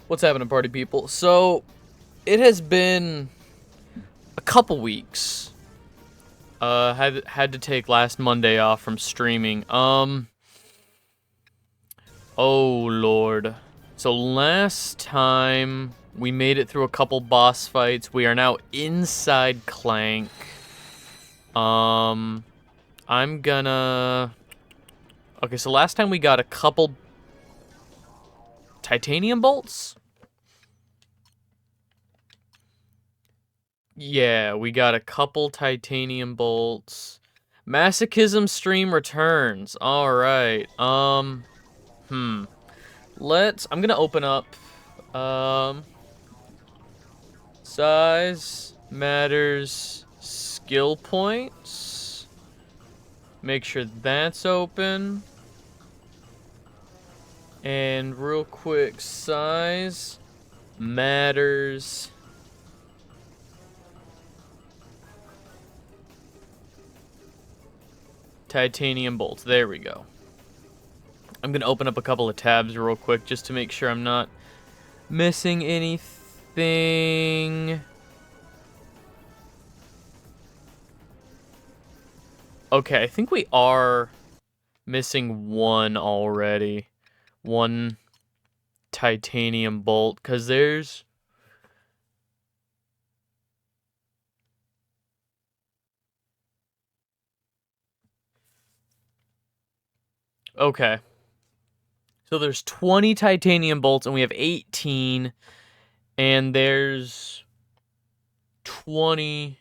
What's happening, party people? So, it has been a couple weeks. Had to take last Monday off from streaming. Oh lord. So last time we made it through a couple boss fights. We are now inside Clank. I'm gonna. Okay, so last time we got a couple titanium bolts. Yeah, we got a couple titanium bolts. Masochism stream returns. All right. I'm gonna open up. Um. Size matters. Skill points. Make sure that's open. And real quick, size matters. Titanium bolts. There we go. I'm going to open up a couple of tabs real quick just to make sure I'm not missing anything. Okay, I think we are missing one already. One titanium bolt, because there's... Okay. So there's 20 titanium bolts, and we have 18. And there's 20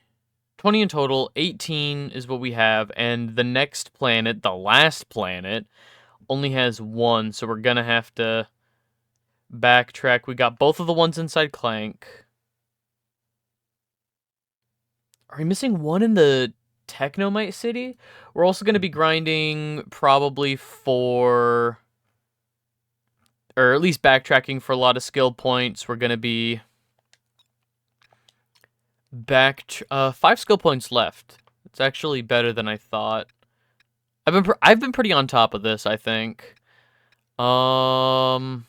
in total. 18 is what we have. And the next planet, the last planet, only has one. So we're going to have to backtrack. We got both of the ones inside Clank. Are we missing one in the Technomite City? We're also going to be grinding probably for... or at least backtracking for a lot of skill points. We're going to be... 5 skill points left. It's actually better than I thought. I've been pretty on top of this, I think. Farming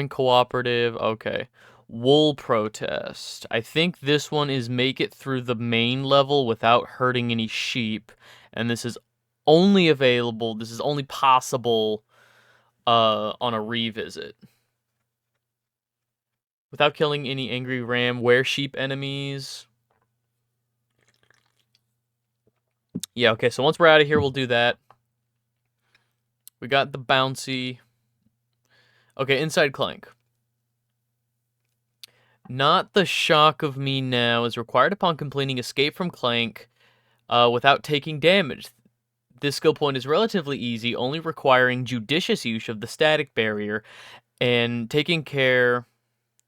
cooperative, okay. Wool protest. I think this one is make it through the main level without hurting any sheep, and this is only available, this is only possible on a revisit. Without killing any angry ram, wear sheep enemies. Yeah, okay, so once we're out of here, we'll do that. We got the bouncy. Okay, inside Clank. Not the shock of me now is required upon completing escape from Clank without taking damage. This skill point is relatively easy, only requiring judicious use of the static barrier and taking care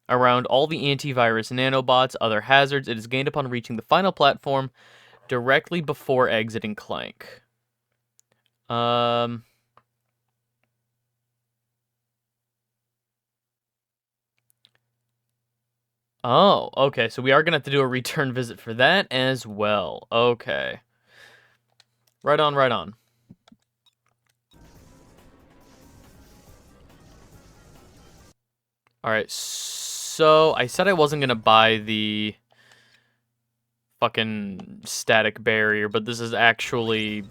around all the antivirus nanobots, other hazards. It is gained upon reaching the final platform directly before exiting Clank. Oh, okay, so we are going to have to do a return visit for that as well. Okay. Right on, right on. Alright, so I said I wasn't going to buy the fucking static barrier, but this is actually...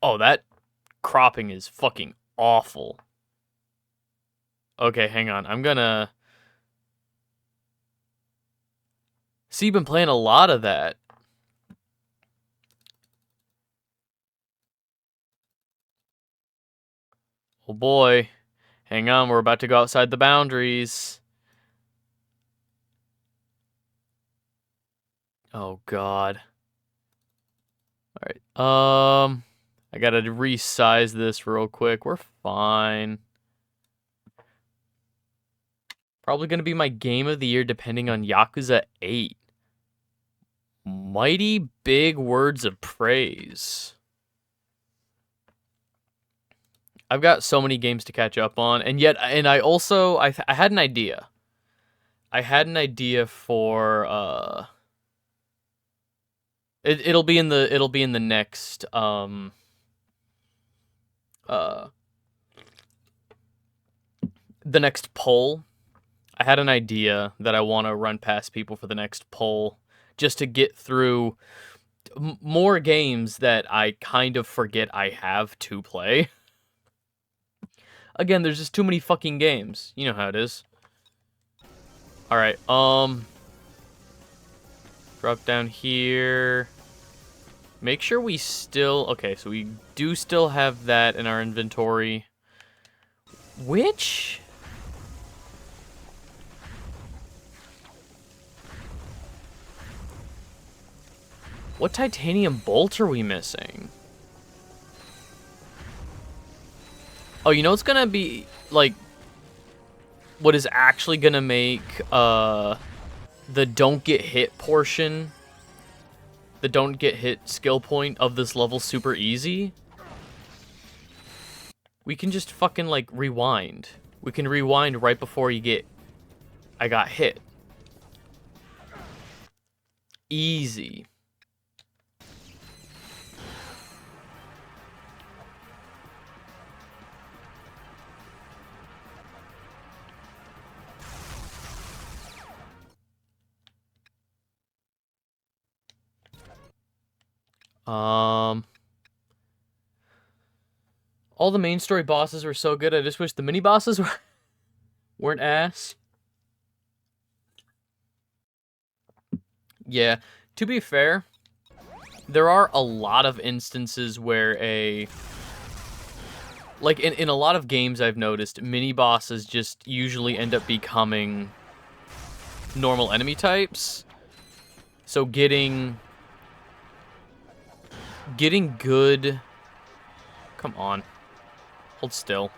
Oh, that cropping is fucking awful. Okay, hang on. I'm gonna... See, you've been playing a lot of that. Oh boy. Hang on, we're about to go outside the boundaries. Oh god. Alright, I gotta resize this real quick. We're fine. Probably gonna be my game of the year depending on Yakuza 8. Mighty big words of praise. I've got so many games to catch up on, and I also I had an idea. I had an idea for it'll be in the next the next poll. I had an idea that I want to run past people for the next poll, just to get through more games that I kind of forget I have to play. Again, there's just too many fucking games. You know how it is. Alright, drop down here. Make sure we still... Okay, so we do still have that in our inventory. Which... What titanium bolt are we missing? Oh, you know what's gonna be, like... What is actually gonna make, the don't get hit portion... The don't get hit skill point of this level super easy? We can just fucking, like, rewind. We can rewind right before you get... I got hit. Easy. All the main story bosses were so good, I just wish the mini bosses weren't ass. Yeah, to be fair, there are a lot of instances where like, in a lot of games I've noticed, mini bosses just usually end up becoming normal enemy types. So getting good... Come on. Hold still.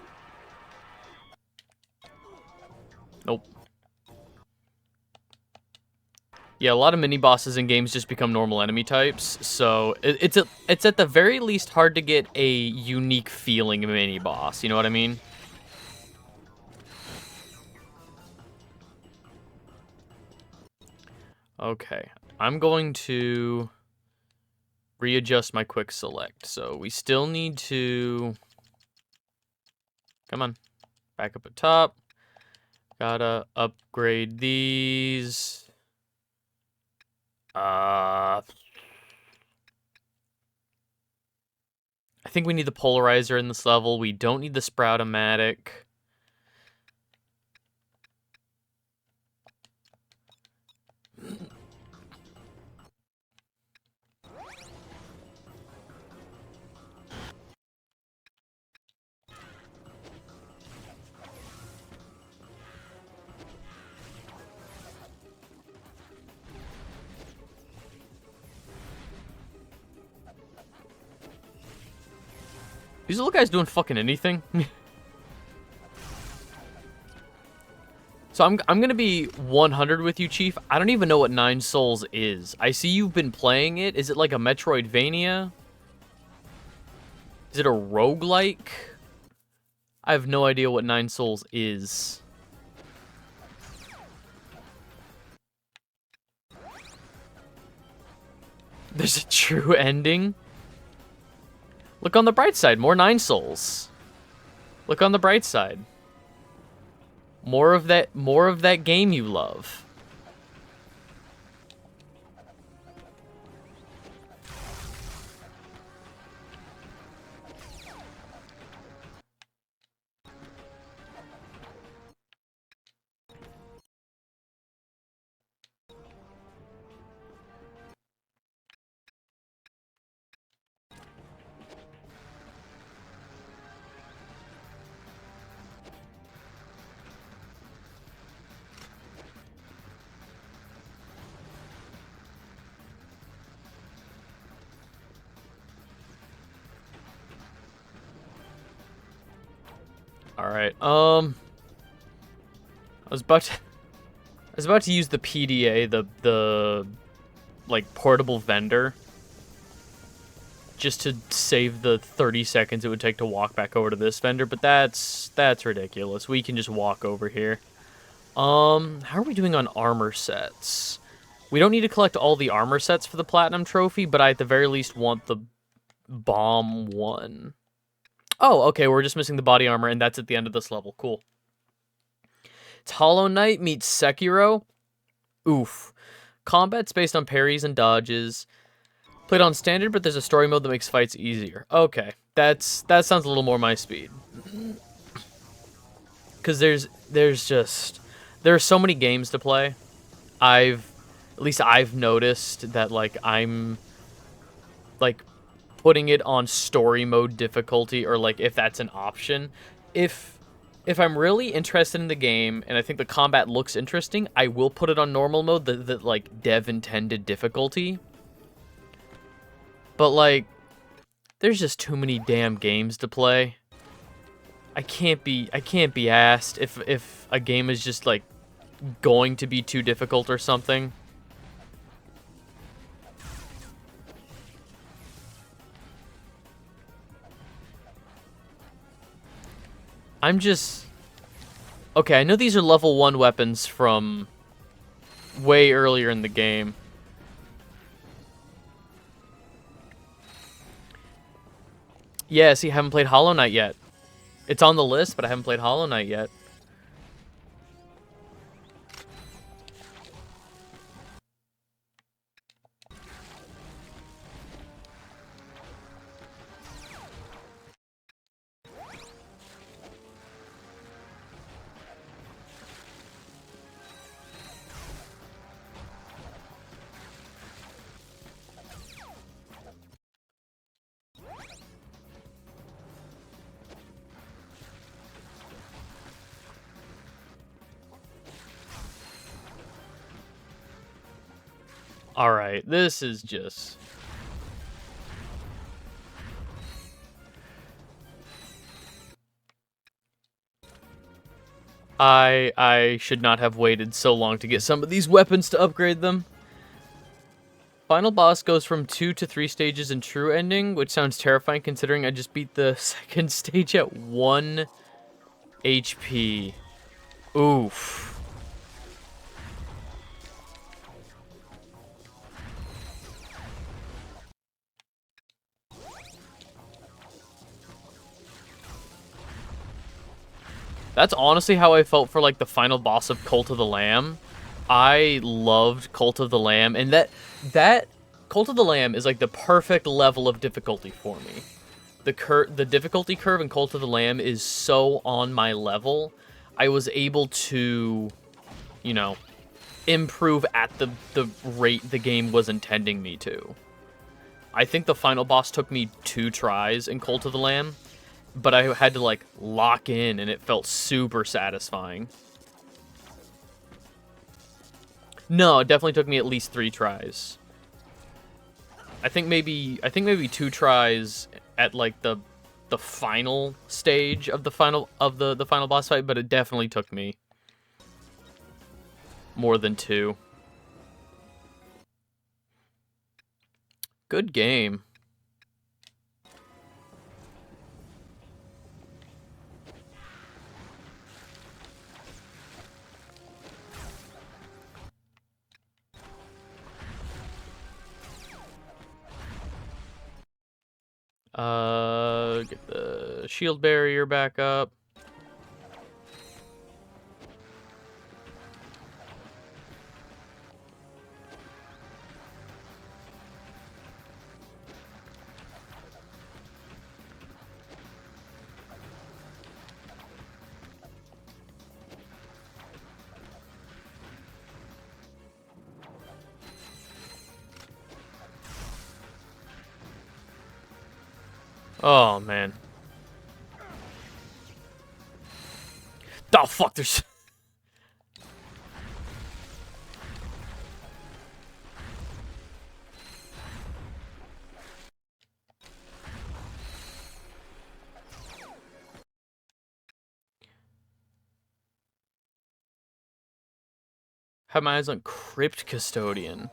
Nope. Yeah, a lot of mini-bosses in games just become normal enemy types, so it's at the very least hard to get a unique feeling mini-boss, you know what I mean? Okay, I'm going to readjust my quick select, so we still need to... Come on, back up at top. Gotta upgrade these... I think we need the polarizer in this level. We don't need the Sprout-O-Matic. These little guys doing fucking anything? So I'm gonna be 100 with you, Chief. I don't even know what Nine Souls is. I see you've been playing it. Is it like a Metroidvania? Is it a roguelike? I have no idea what Nine Souls is. There's a true ending? Look on the bright side, more Nine Souls. Look on the bright side. More of that game you love. Alright, I was about to use the PDA, the like portable vendor, just to save the 30 seconds it would take to walk back over to this vendor, but that's ridiculous. We can just walk over here. How are we doing on armor sets? We don't need to collect all the armor sets for the platinum trophy, but I at the very least want the bomb one. Oh, okay, we're just missing the body armor, and that's at the end of this level. Cool. It's Hollow Knight meets Sekiro. Oof. Combat's based on parries and dodges. Played on standard, but there's a story mode that makes fights easier. Okay, that sounds a little more my speed. Because there are so many games to play. At least I've noticed that, like, I'm, like, putting it on story mode difficulty, or, like, if that's an option. If I'm really interested in the game, and I think the combat looks interesting, I will put it on normal mode, the like, dev-intended difficulty. But, like, there's just too many damn games to play. I can't be asked if a game is just, like, going to be too difficult or something. I'm just... Okay, I know these are level 1 weapons from way earlier in the game. Yeah, see, I haven't played Hollow Knight yet. It's on the list, but I haven't played Hollow Knight yet. Alright, this is just... I should not have waited so long to get some of these weapons to upgrade them. Final boss goes from 2 to 3 stages in true ending, which sounds terrifying considering I just beat the second stage at 1 HP. Oof. That's honestly how I felt for, like, the final boss of Cult of the Lamb. I loved Cult of the Lamb, and that Cult of the Lamb is, like, the perfect level of difficulty for me. The difficulty curve in Cult of the Lamb is so on my level. I was able to, you know, improve at the rate the game was intending me to. I think the final boss took me 2 tries in Cult of the Lamb, but I had to, like, lock in, and it felt super satisfying. No, it definitely took me at least 3 tries. I think maybe 2 tries at, like, the final stage of the final boss fight, but it definitely took me more than 2. Good game. Get the shield barrier back up. Oh, man. Oh, fuck, there's... Have my eyes on Crypt Custodian.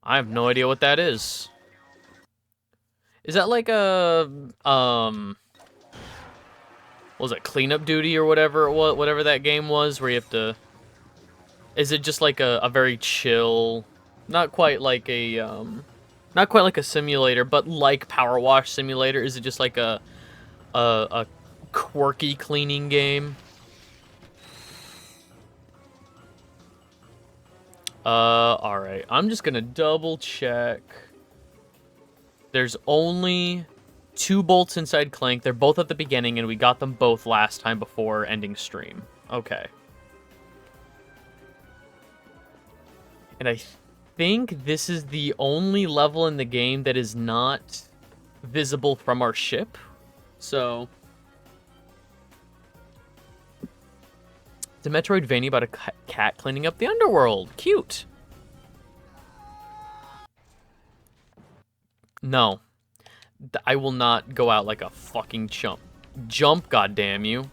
I have no idea what that is. Is that like a, what was it, cleanup duty or whatever it was, whatever that game was, where you have to... Is it just like a very chill, not quite like a simulator, but like Power Wash Simulator? Is it just like a a quirky cleaning game. Alright. I'm just gonna double check. There's only 2 bolts inside Clank. They're both at the beginning, and we got them both last time before ending stream. Okay. And I think this is the only level in the game that is not visible from our ship. So it's a Metroidvania about a cat cleaning up the underworld. Cute. No. I will not go out like a fucking chump. Jump, goddamn you.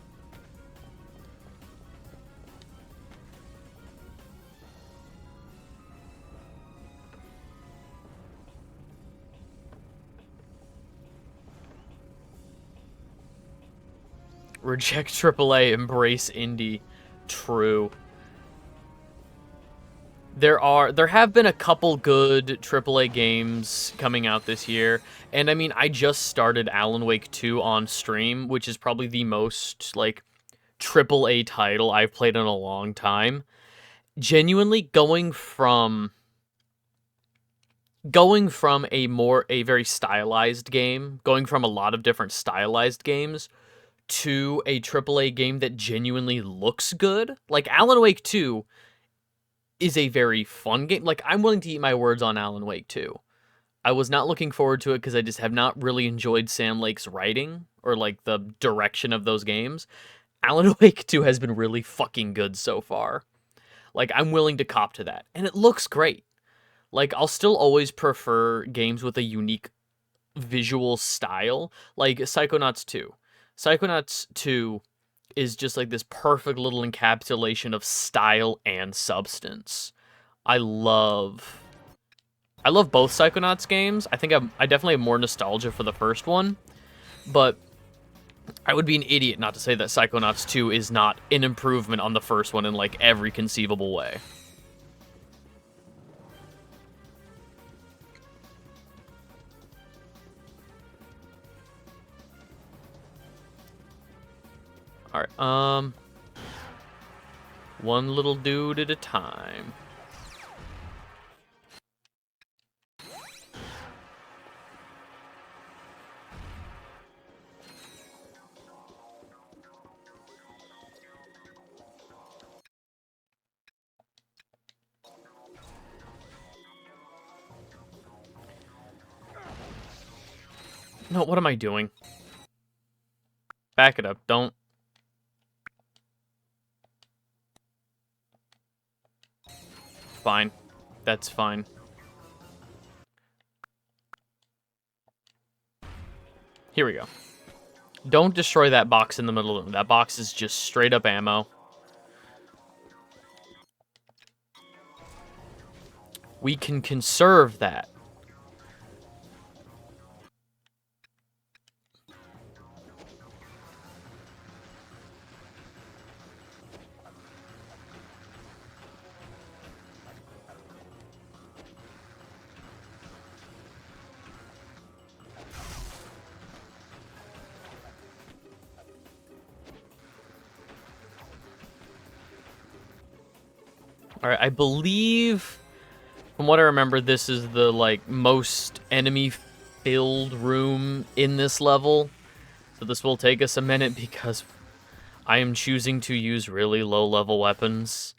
Reject AAA, embrace indie. True. There have been a couple good AAA games coming out this year, and I mean, I just started Alan Wake 2 on stream, which is probably the most, like, AAA title I've played in a long time. Genuinely, going from a very stylized game, going from a lot of different stylized games, to a AAA game that genuinely looks good. Like, Alan Wake 2 is a very fun game. Like, I'm willing to eat my words on Alan Wake 2. I was not looking forward to it because I just have not really enjoyed Sam Lake's writing or, like, the direction of those games. Alan Wake 2 has been really fucking good so far. Like, I'm willing to cop to that. And it looks great. Like, I'll still always prefer games with a unique visual style, like Psychonauts 2. Psychonauts 2 is just like this perfect little encapsulation of style and substance. I love both Psychonauts games. I think I definitely have more nostalgia for the first one, but I would be an idiot not to say that Psychonauts 2 is not an improvement on the first one in like every conceivable way. Alright, one little dude at a time. No, what am I doing? Back it up, don't. Fine. That's fine. Here we go. Don't destroy that box in the middle of the room. That box is just straight up ammo. We can conserve that. Alright, I believe, from what I remember, this is the, like, most enemy-filled room in this level. So this will take us a minute because I am choosing to use really low-level weapons.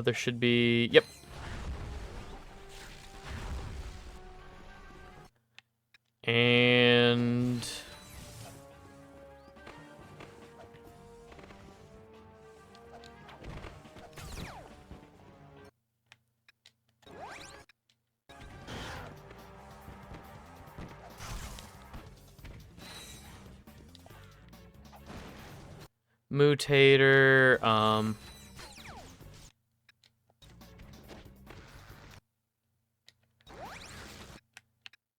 There should be... Yep. And... Mutator,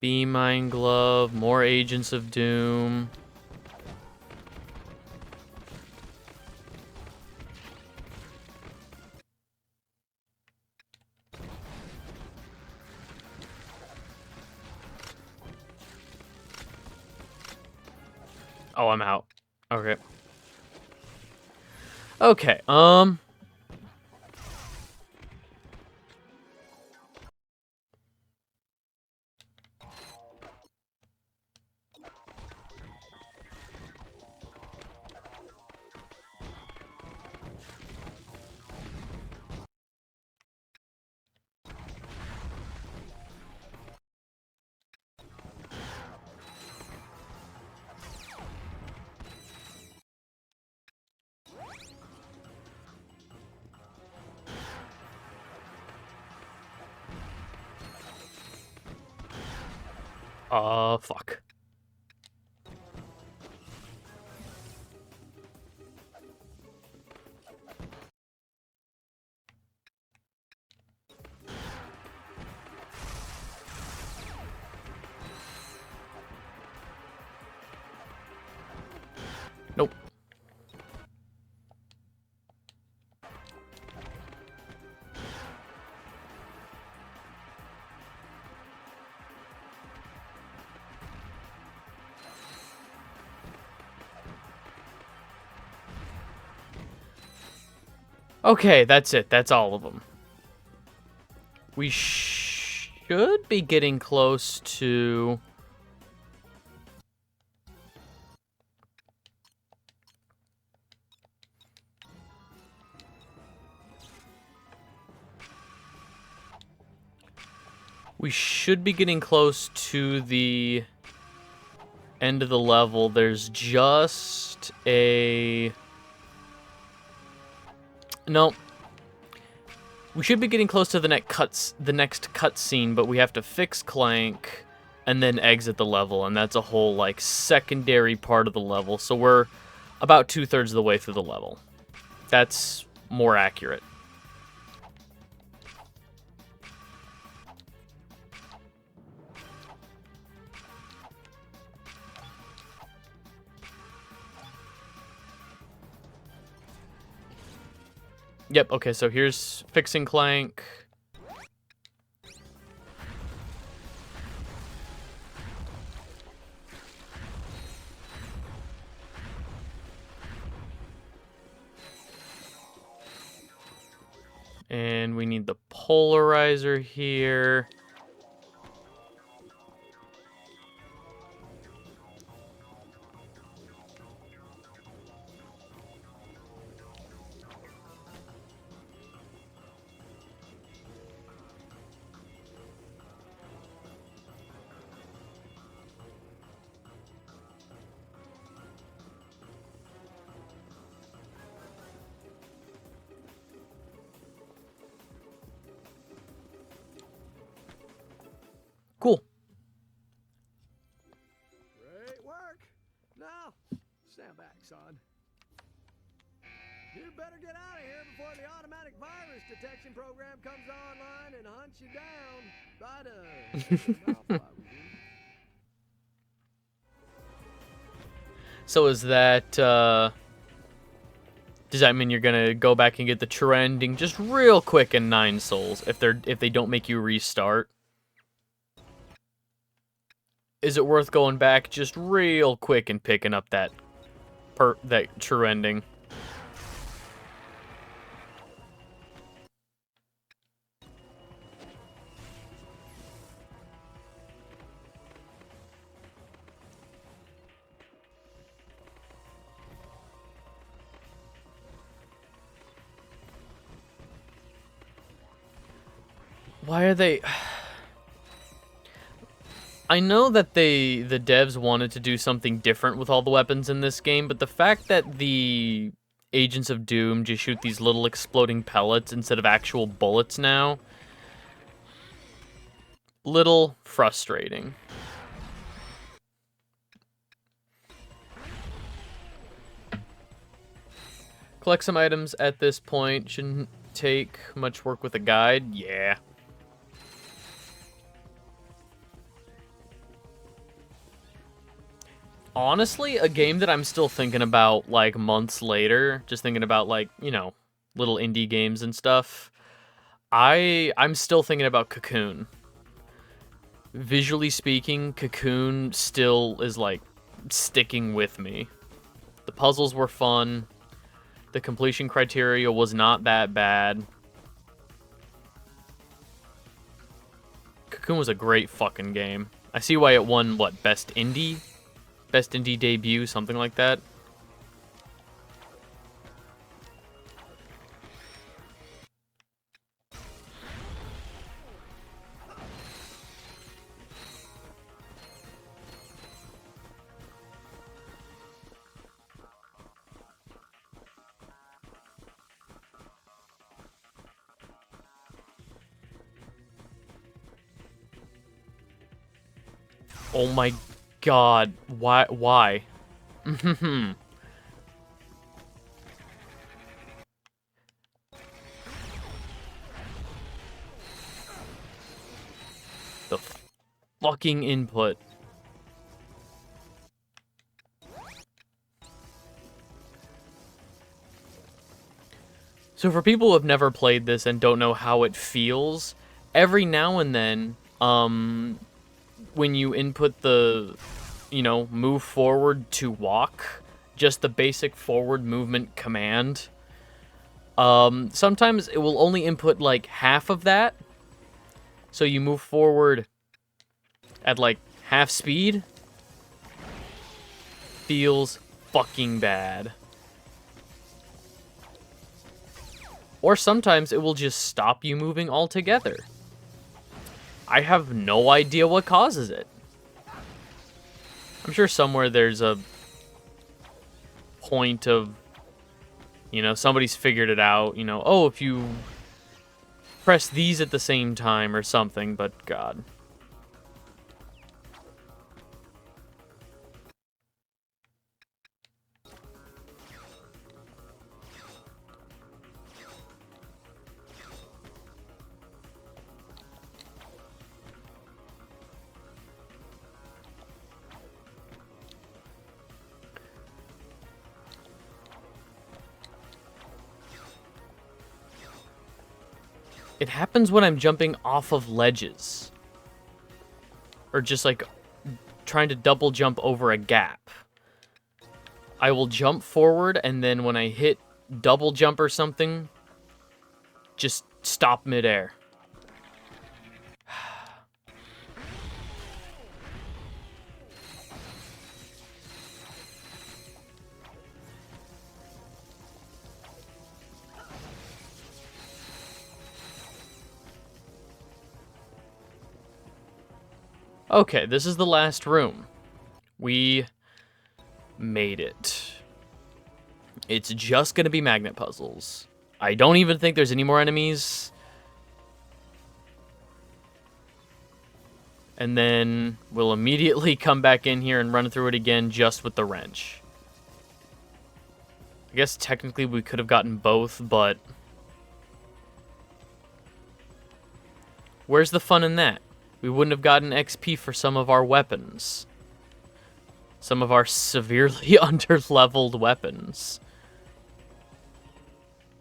B-Mine Glove, more Agents of Doom. Oh, I'm out. Okay. Okay, fuck. Nope. Okay, that's it. That's all of them. We should be getting close to... We should be getting close to the end of the level. There's just a... No. We should be getting close to the next cutscene, but we have to fix Clank and then exit the level, and that's a whole, like, secondary part of the level. So we're about 2/3 of the way through the level. That's more accurate. Yep, okay, so here's fixing Clank. And we need the polarizer here. Cool. Great work. Now, stand back, son. You better get out of here before the automatic virus detection program comes online and hunts you down. So is that, does that mean you're gonna go back and get the true ending just real quick in 9 souls if they don't make you restart? Is it worth going back just real quick and picking up that true ending? Why are they... I know that the devs wanted to do something different with all the weapons in this game, but the fact that the Agents of Doom just shoot these little exploding pellets instead of actual bullets now, little frustrating. Collect some items at this point. Shouldn't take much work with a guide. Yeah. Honestly, a game that I'm still thinking about, like, months later, just thinking about, like, you know, little indie games and stuff. I'm still thinking about Cocoon. Visually speaking, Cocoon still is, like, sticking with me. The puzzles were fun. The completion criteria was not that bad. Cocoon was a great fucking game. I see why it won, what, Best Indie? Best Indie Debut, something like that. Oh my god. Why? The fucking input. So for people who have never played this and don't know how it feels, every now and then, when you input the, you know, move forward to walk, just the basic forward movement command, sometimes it will only input like half of that. So you move forward at like half speed. Feels fucking bad. Or sometimes it will just stop you moving altogether. I have no idea what causes it. I'm sure somewhere there's a point of, you know, somebody's figured it out, you know, oh, if you press these at the same time or something, but God. It happens when I'm jumping off of ledges. Or just like trying to double jump over a gap. I will jump forward and then when I hit double jump or something, just stop midair. Okay, this is the last room. We made it. It's just gonna be magnet puzzles. I don't even think there's any more enemies. And then we'll immediately come back in here and run through it again just with the wrench. I guess technically we could have gotten both, but where's the fun in that? We wouldn't have gotten XP for some of our weapons. Some of our severely under-leveled weapons.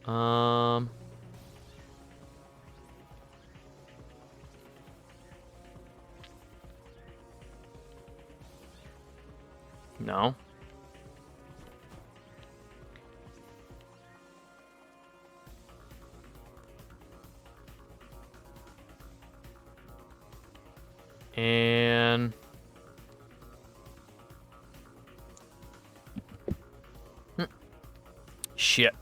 No. And shit.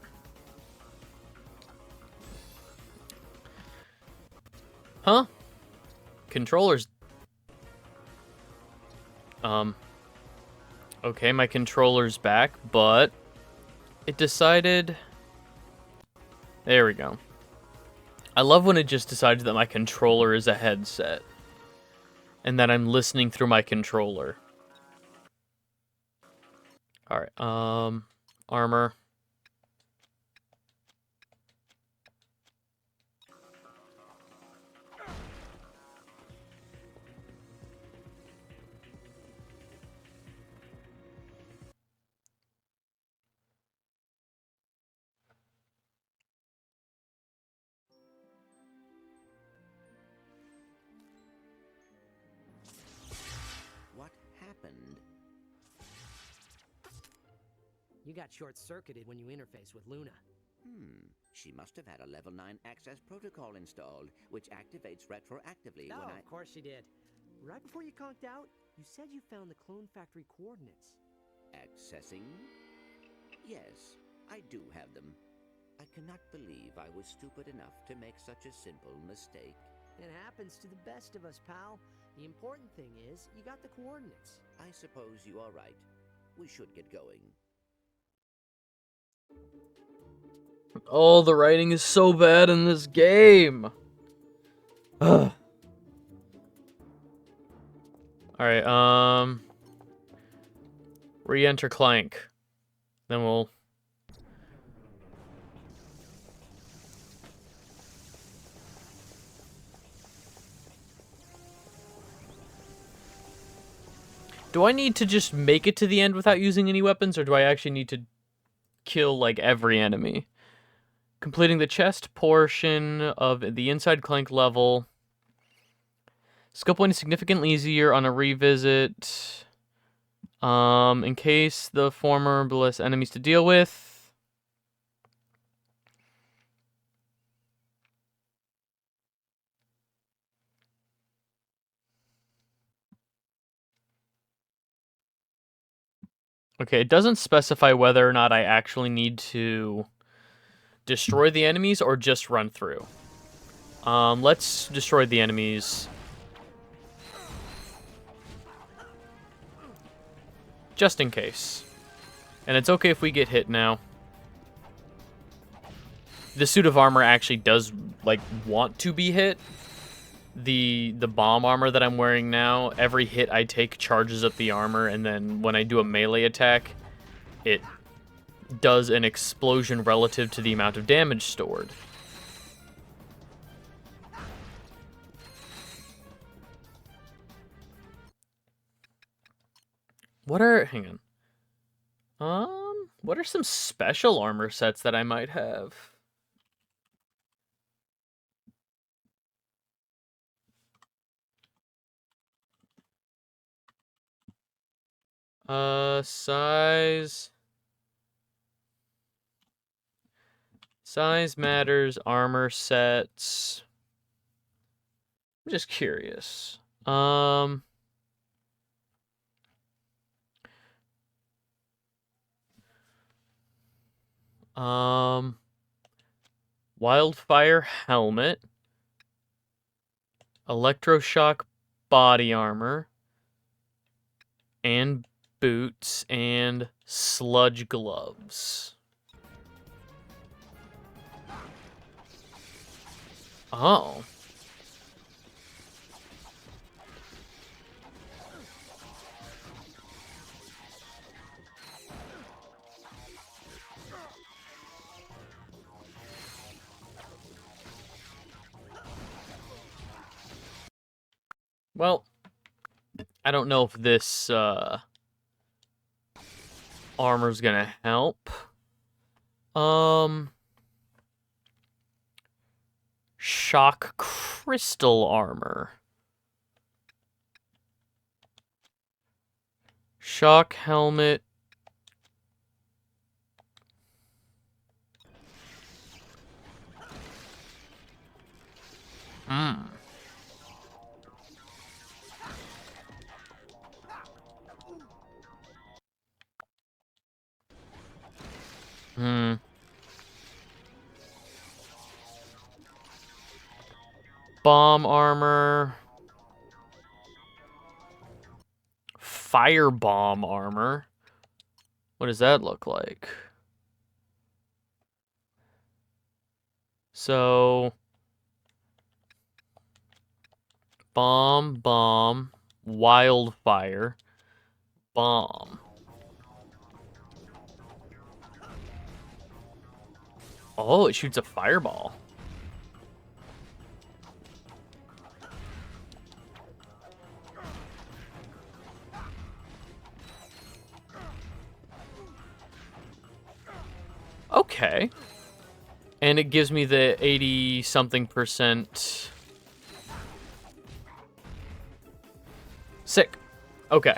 Huh? Controllers. Okay, my controller's back, but it decided... There we go. I love when it just decides that my controller is a headset. And that I'm listening through my controller. Alright, armor. You got short-circuited when you interfaced with Luna. She must have had a level 9 access protocol installed, which activates retroactively No, when I... of course she did. Right before you conked out, you said you found the clone factory coordinates. Accessing? Yes, I do have them. I cannot believe I was stupid enough to make such a simple mistake. It happens to the best of us, pal. The important thing is, you got the coordinates. I suppose you are right. We should get going. Oh, the writing is so bad in this game. Ugh. Alright, re-enter Clank. Then we'll... Do I need to just make it to the end without using any weapons, or do I actually need to kill, like, every enemy? Completing the chest portion of the inside Clank level. Skill point is significantly easier on a revisit. In case the former less enemies to deal with. Okay, it doesn't specify whether or not I actually need to destroy the enemies or just run through. Let's destroy the enemies. Just in case. And it's okay if we get hit now. The suit of armor actually does, like, want to be hit. The bomb armor that I'm wearing now, every hit I take charges up the armor, and then when I do a melee attack, it does an explosion relative to the amount of damage stored. Hang on. What are some special armor sets that I might have? Size. Size matters, armor sets. I'm just curious. Wildfire helmet. Electroshock body armor. And boots and sludge gloves. Oh. Well, I don't know if this armor's gonna help. Shock crystal armor. Shock helmet. Hmm. Bomb armor. Firebomb armor. What does that look like? So, bomb, wildfire, bomb. Oh, it shoots a fireball. Okay. And it gives me the 80-something%. Sick. Okay.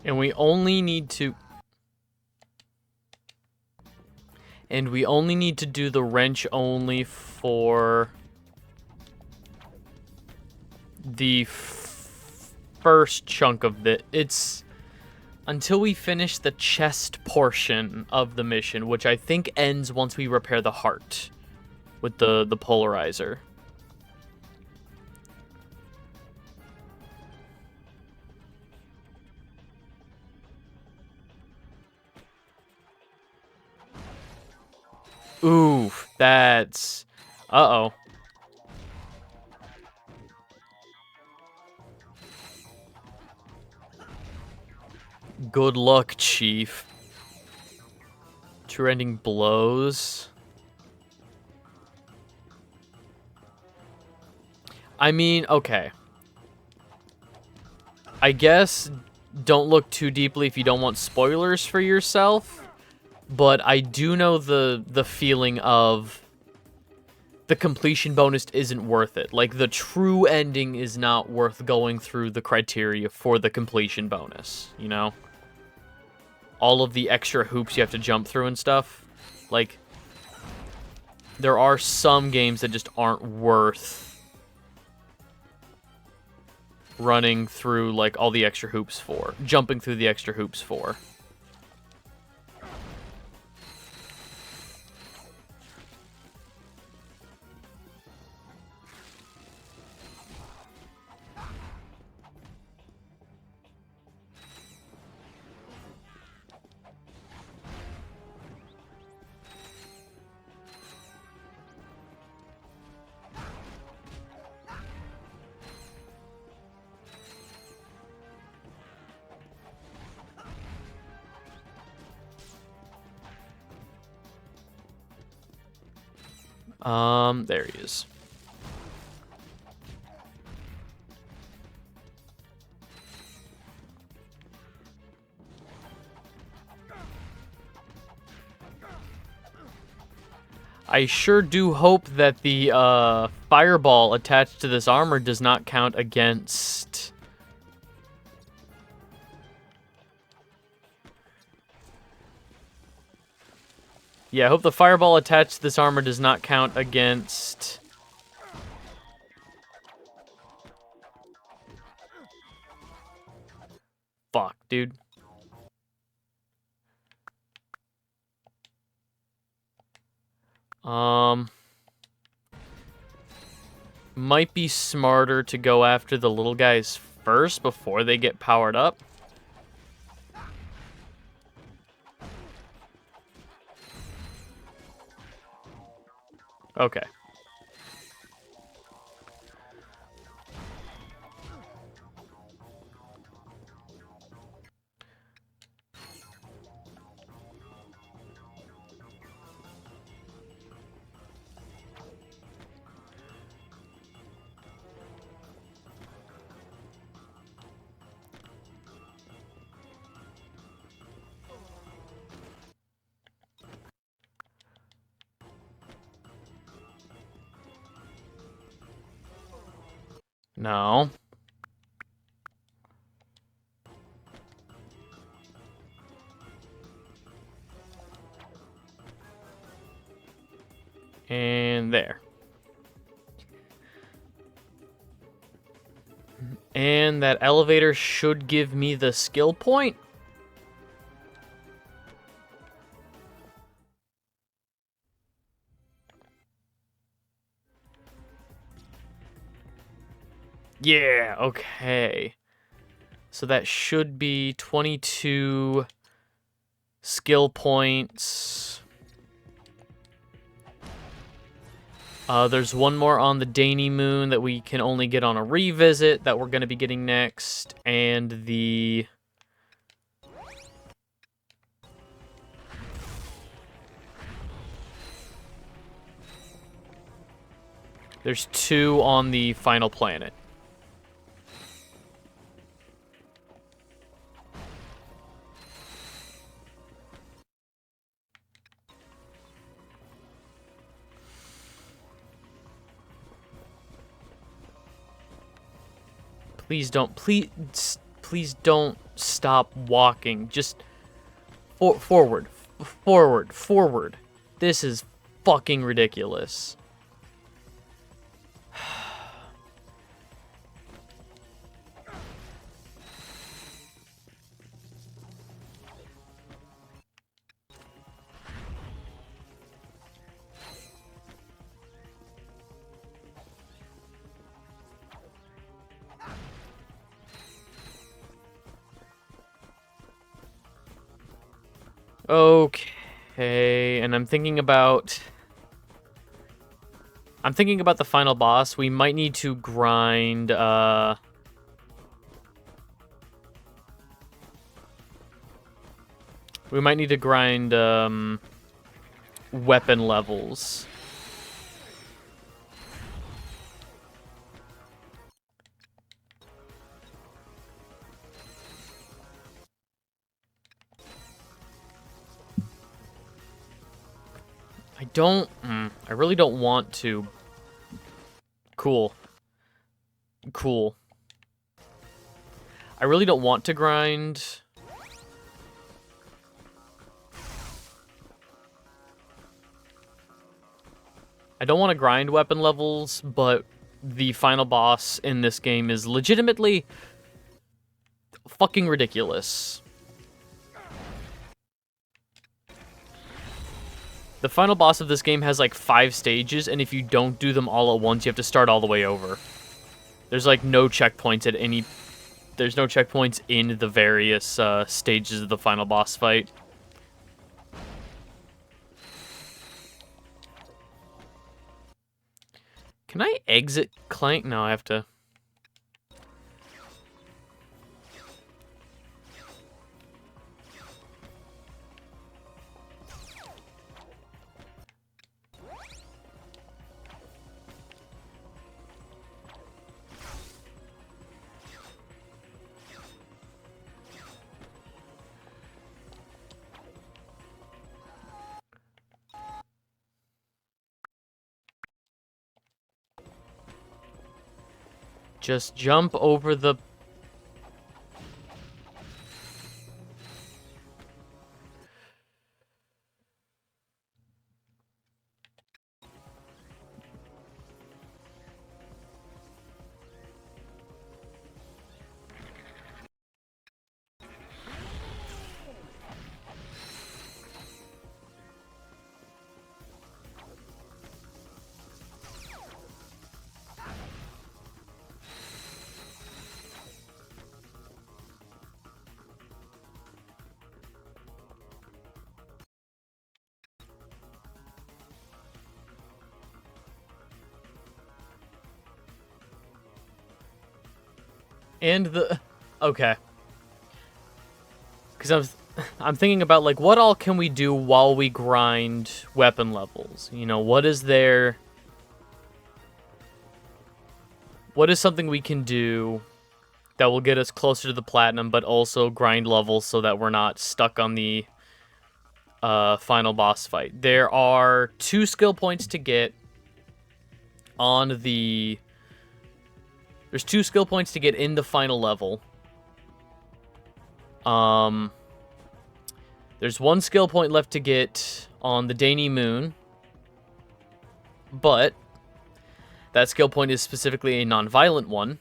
And we only need to... And we only need to do the wrench only for... the first chunk of it's until we finish the chest portion of the mission, which I think ends once we repair the heart with the polarizer. Ooh, that's... Uh-oh. Good luck, Chief. Trending blows. I mean, okay. I guess don't look too deeply if you don't want spoilers for yourself, but I do know the feeling of the completion bonus isn't worth it. Like, the true ending is not worth going through the criteria for the completion bonus, you know? All of the extra hoops you have to jump through and stuff. Like, there are some games that just aren't worth running through, like, all the extra hoops for. Jumping through the extra hoops for. There he is. I sure do hope that the fireball attached to this armor does not count against... Yeah, I hope the fireball attached to this armor does not count against... Fuck, dude. Might be smarter to go after the little guys first before they get powered up. Okay. No. And there. And that elevator should give me the skill point. Yeah, okay. So that should be 22 skill points. There's one more on the Daney Moon that we can only get on a revisit that we're going to be getting next. And the... There's 2 on the final planet. Please don't, please please don't stop walking. Just forward, forward, forward. This is fucking ridiculous. Okay, and I'm thinking about the final boss. We might need to grind, weapon levels. I really don't want to. Cool. Cool. I really don't want to grind. I don't want to grind weapon levels, but the final boss in this game is legitimately fucking ridiculous. The final boss of this game has like 5 stages, and if you don't do them all at once, you have to start all the way over. There's like no checkpoints at any... There's no checkpoints in the various stages of the final boss fight. Can I exit Clank? No, I have to... Just jump over the... And the... Okay. Because I'm thinking about, like, what all can we do while we grind weapon levels? You know, what is there... What is something we can do that will get us closer to the platinum, but also grind levels so that we're not stuck on the final boss fight? There are 2 skill points to get on the... There's 2 skill points to get in the final level. There's 1 skill point left to get on the Dainy Moon. But that skill point is specifically a non-violent one.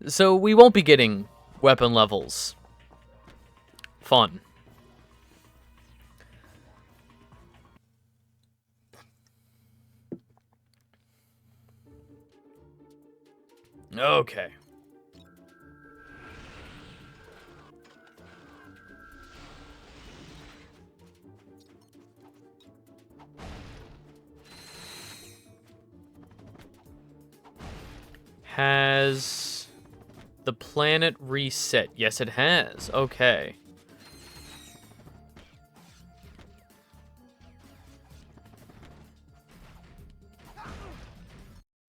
So we won't be getting weapon levels. Fun. Okay. Has the planet reset? Yes, it has. Okay.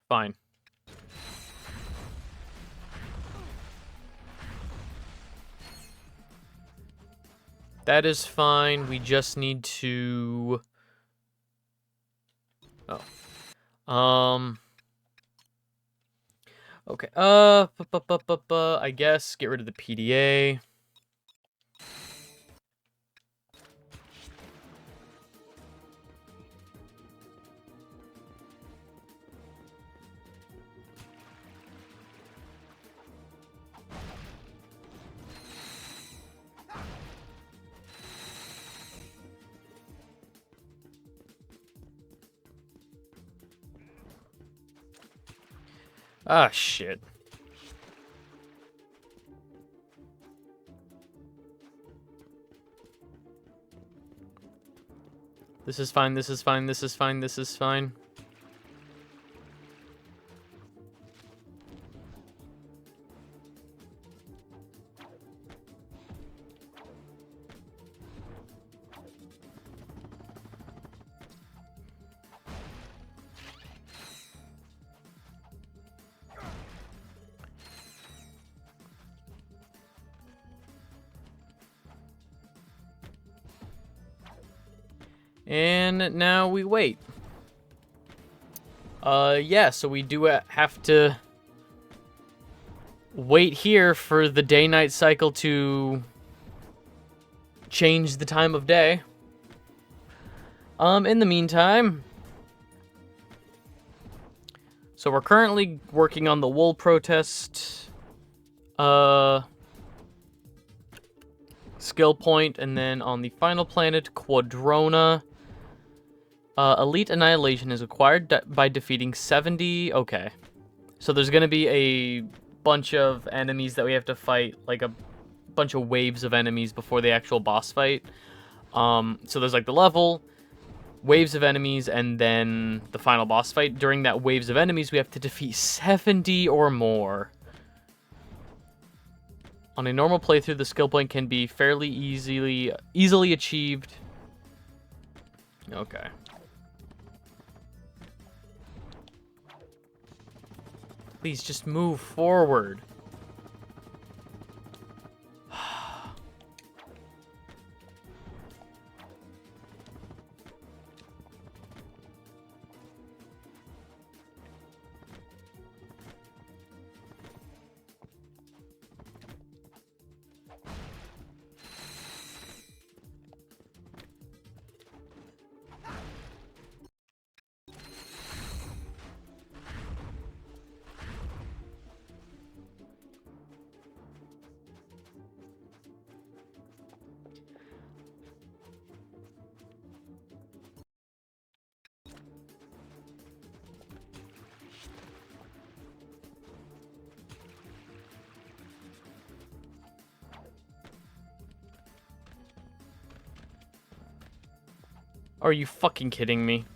Fine. That is fine. We just need to... Oh. Okay, I guess get rid of the PDA. Ah, shit. This is fine, this is fine, this is fine, this is fine. And now we wait. Yeah, so we do have to wait here for the day-night cycle to change the time of day. In the meantime, so we're currently working on the wool protest, skill point, and then on the final planet, Quadrona, Elite Annihilation is acquired by defeating 70. Okay. So there's going to be a bunch of enemies that we have to fight, like a bunch of waves of enemies before the actual boss fight. So there's like the level, waves of enemies, and then the final boss fight. During that waves of enemies, we have to defeat 70 or more. On a normal playthrough, the skill point can be fairly easily achieved. Okay. Please just move forward. Are you fucking kidding me?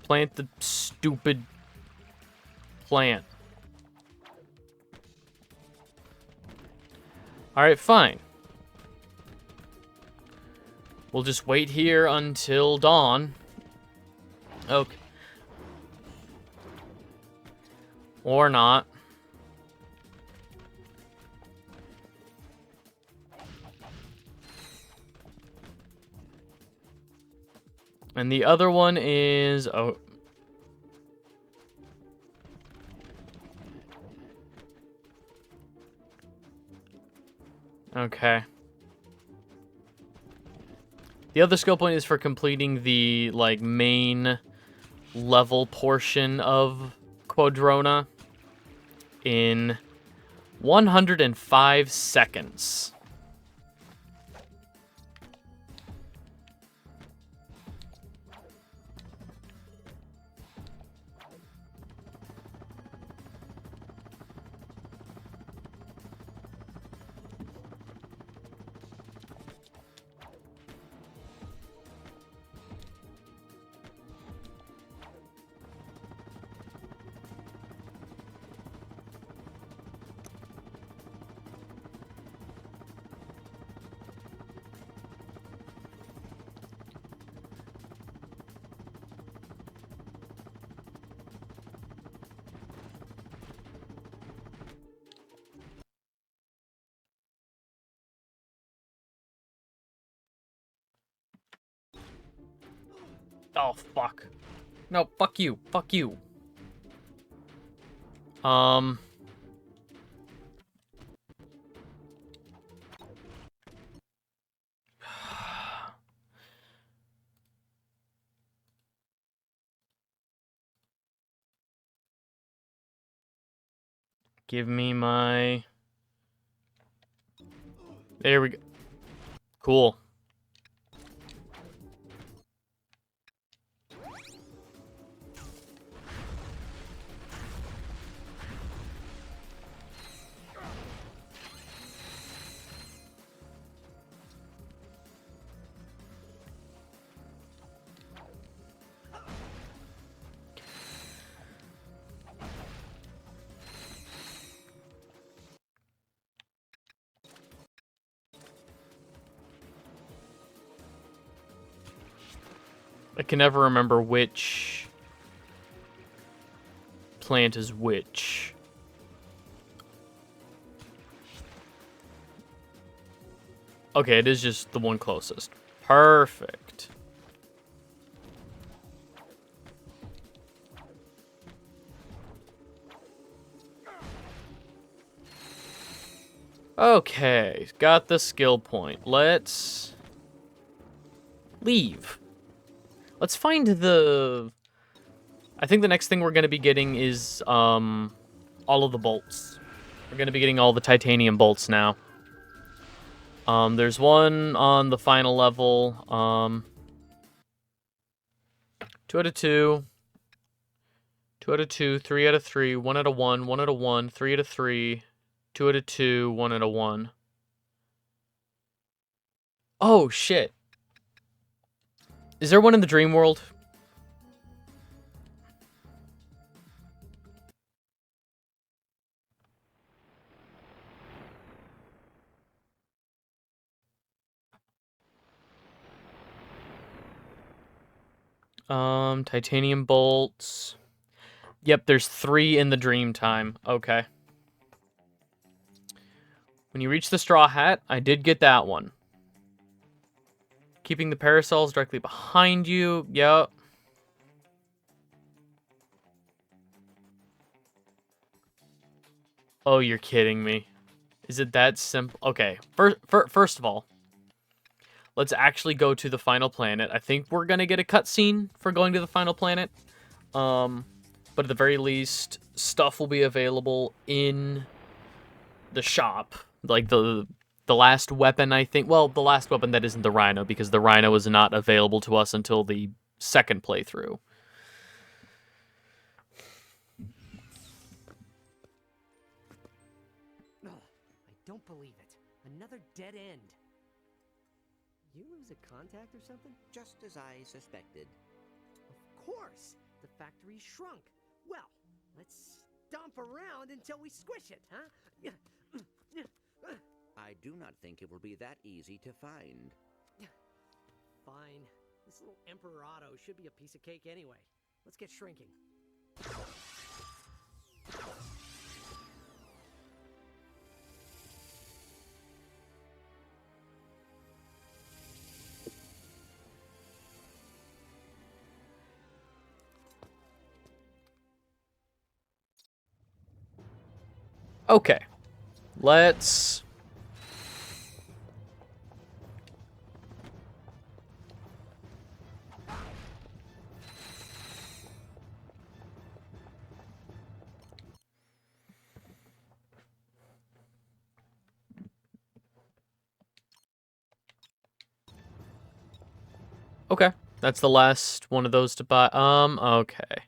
Plant the stupid plant. Alright, fine. We'll just wait here until dawn. Okay. Or not. And the other one is... Oh. Okay. The other skill point is for completing the, like, main level portion of Quadrona in 105 seconds. Oh, fuck. No, fuck you. Fuck you. Um... Give me my... There we go. Cool. I can never remember which plant is which. Okay, it is just the one closest. Perfect. Okay, got the skill point. Let's leave. Let's find the... I think the next thing we're going to be getting is all of the bolts. We're going to be getting all the titanium bolts now. There's one on the final level. 2 out of 2. 2 out of 2, 3 out of 3, 1 out of 1, 1 out of 1, 3 out of 3, 2 out of 2, 1 out of 1. Oh, shit. Is there one in the dream world? Titanium bolts. Yep, there's 3 in the dream time. Okay. When you reach the straw hat, I did get that one. Keeping the parasols directly behind you. Yep. Oh, you're kidding me. Is it that simple? Okay. First of all, let's actually go to the final planet. I think we're going to get a cutscene for going to the final planet. But at the very least, stuff will be available in the shop. Like the last weapon, I think. Well, the last weapon that isn't the Rhino, because the Rhino is not available to us until the second playthrough. Ugh, I don't believe it. Another dead end. You lose a contact or something? Just as I suspected. Of course. The factory shrunk. Well, let's stomp around until we squish it, huh? I do not think it will be that easy to find. Fine. This little Emperor Otto should be a piece of cake anyway. Let's get shrinking. Okay. Let's... Okay. That's the last one of those to buy. Okay.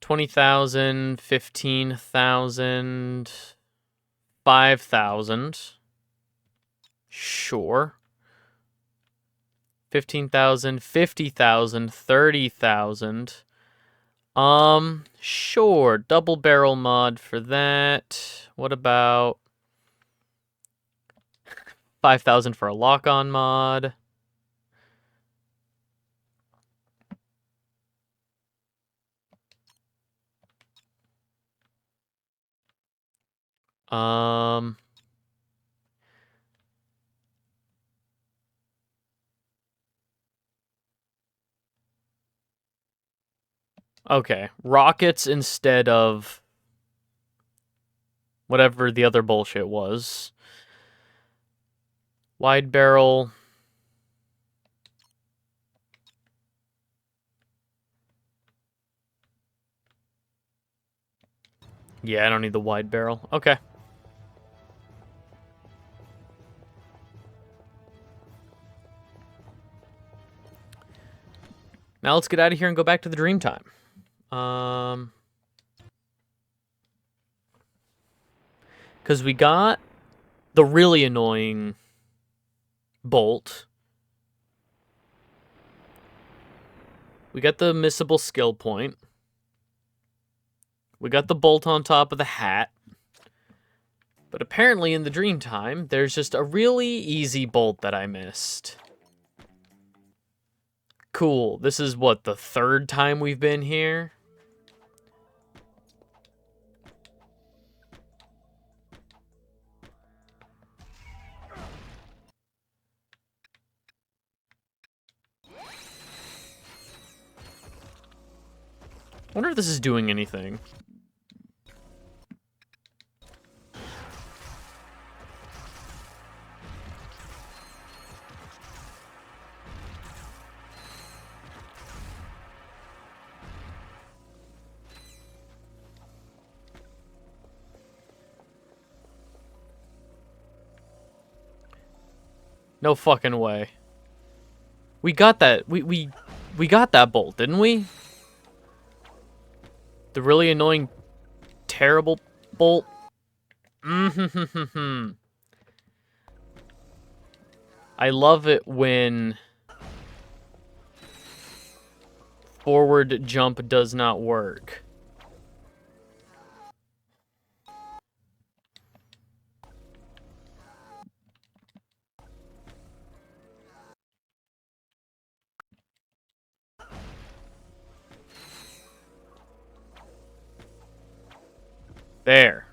20,000, 15,000, 5,000. Sure. 15,000, 50,000, 30,000. Sure. Double barrel mod for that. What about 5,000 for a lock-on mod? Um... Okay, rockets instead of whatever the other bullshit was. Wide barrel. Yeah, I don't need the wide barrel. Okay. Now let's get out of here and go back to the dream time. Because we got the really annoying bolt. We got the missable skill point. We got the bolt on top of the hat. But apparently in the dream time, there's just a really easy bolt that I missed. Cool. This is what, the third time we've been here? I wonder if this is doing anything. No fucking way. We got that. We got that bolt, didn't we? The really annoying, terrible bolt. I love it when forward jump does not work. There.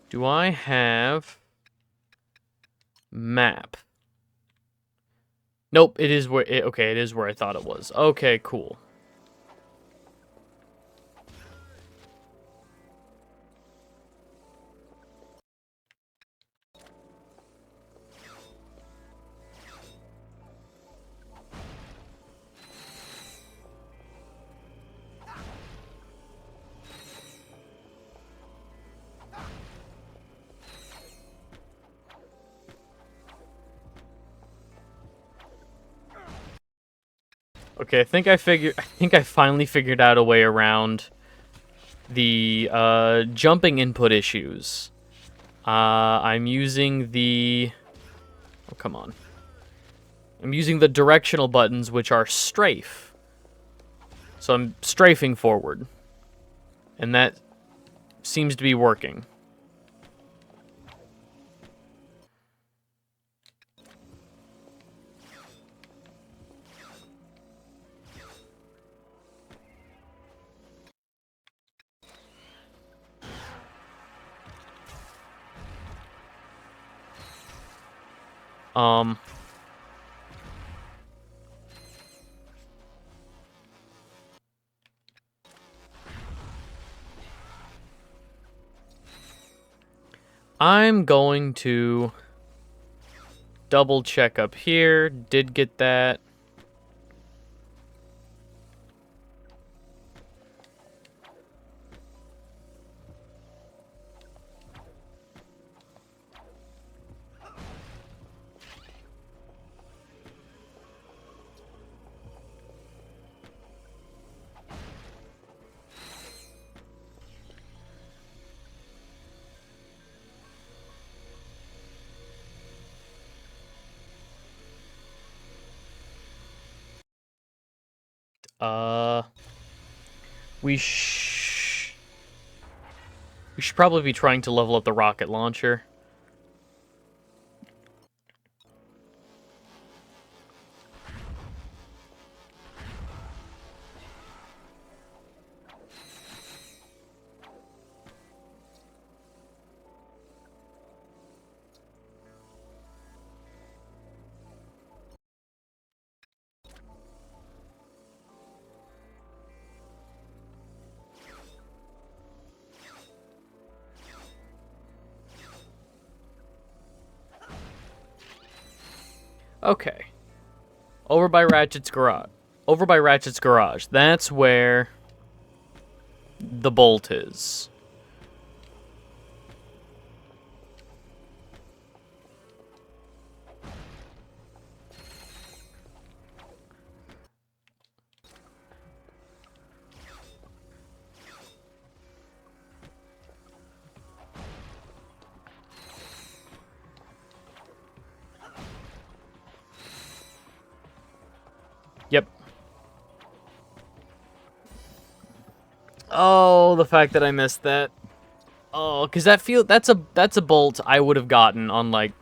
Do I have map? Nope, it is where okay, it is where I thought it was. Okay, cool. Okay, I think I finally figured out a way around the jumping input issues. I'm using the oh, come on. I'm using the directional buttons, which are strafe. So I'm strafing forward. And that seems to be working. Um... I'm going to double check up here. Did get that. Uh... We We should probably be trying to level up the rocket launcher. Okay. Over by Ratchet's garage. Over by Ratchet's garage. That's where the bolt is. Yep. Oh, the fact that I missed that. Oh, cause that's a bolt I would have gotten on like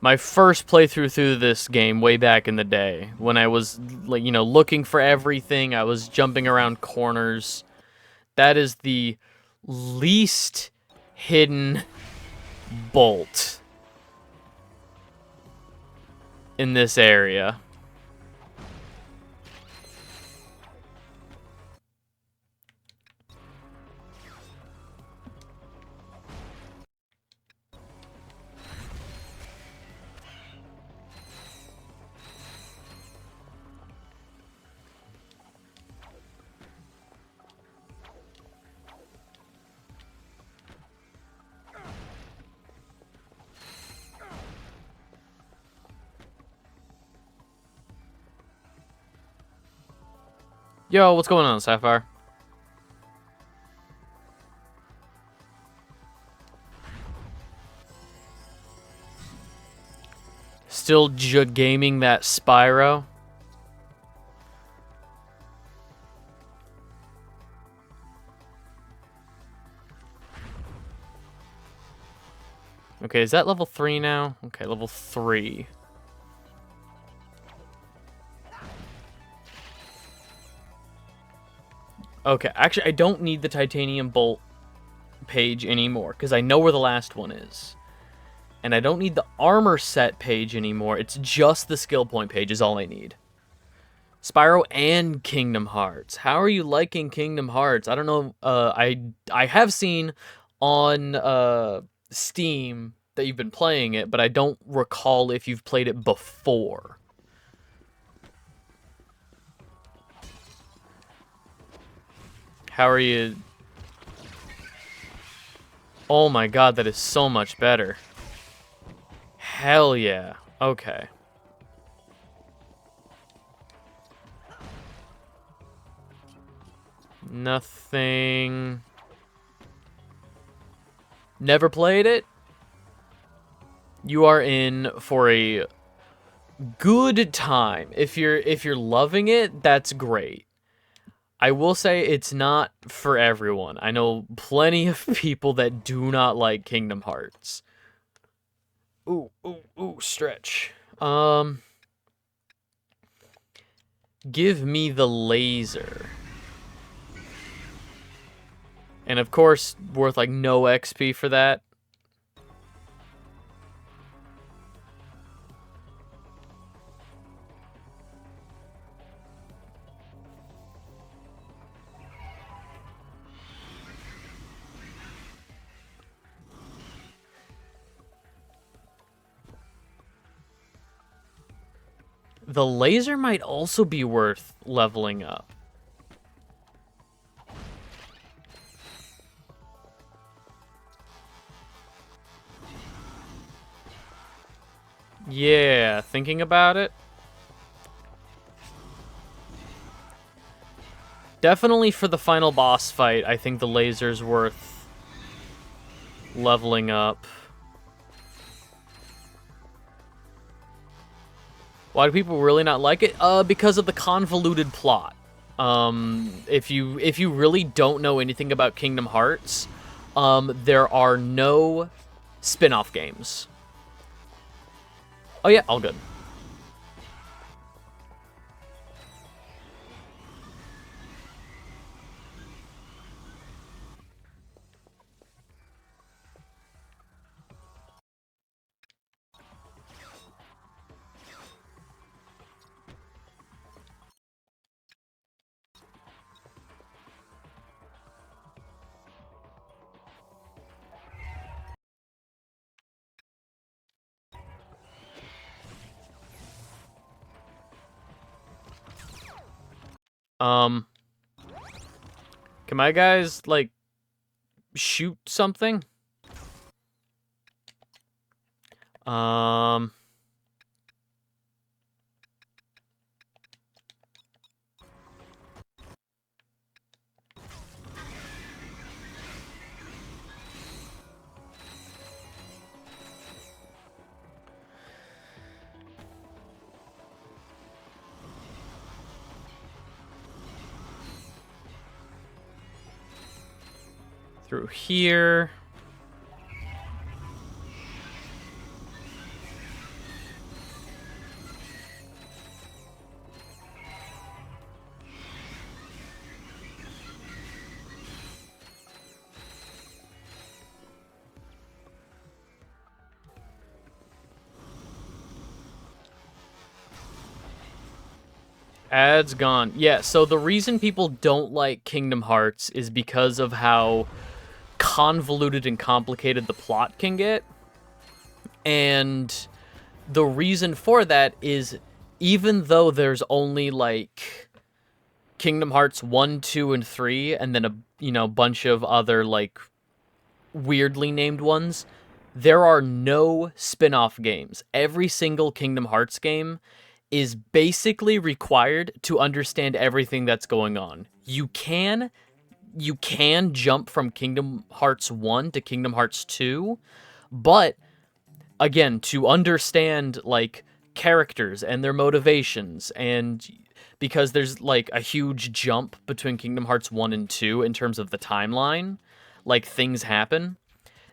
my first playthrough through this game way back in the day when I was like, you know, looking for everything. I was jumping around corners. That is the least hidden bolt in this area. Yo, what's going on, Sapphire? Still gaming that Spyro? Okay, is that level 3 now? Okay, level 3. Okay, actually, I don't need the titanium bolt page anymore, because I know where the last one is. And I don't need the armor set page anymore. It's just the skill point page is all I need. Spyro and Kingdom Hearts. How are you liking Kingdom Hearts? I don't know. I have seen on Steam that you've been playing it, but I don't recall if you've played it before. How are you? Oh my god, that is so much better. Hell yeah. Okay. Nothing. Never played it? You are in for a good time. If you're loving it, that's great. I will say it's not for everyone. I know plenty of people that do not like Kingdom Hearts. Ooh, stretch. Give me the laser. And of course, worth like no XP for that. The laser might also be worth leveling up. Yeah, thinking about it. Definitely for the final boss fight, I think the laser's worth leveling up. Why do people really not like it? Because of the convoluted plot. If you really don't know anything about Kingdom Hearts, there are no spin-off games. Oh yeah, all good. Can my guys, like, shoot something? Through here. Ads gone. Yeah, so the reason people don't like Kingdom Hearts is because of how convoluted and complicated the plot can get. And the reason for that is even though there's only like Kingdom Hearts 1, 2, and 3, and then a bunch of other like weirdly named ones, there are no spin-off games. Every single Kingdom Hearts game is basically required to understand everything that's going on. You can jump from Kingdom Hearts 1 to Kingdom Hearts 2, but again, to understand like characters and their motivations, and because there's like a huge jump between Kingdom Hearts 1 and 2 in terms of the timeline, like things happen.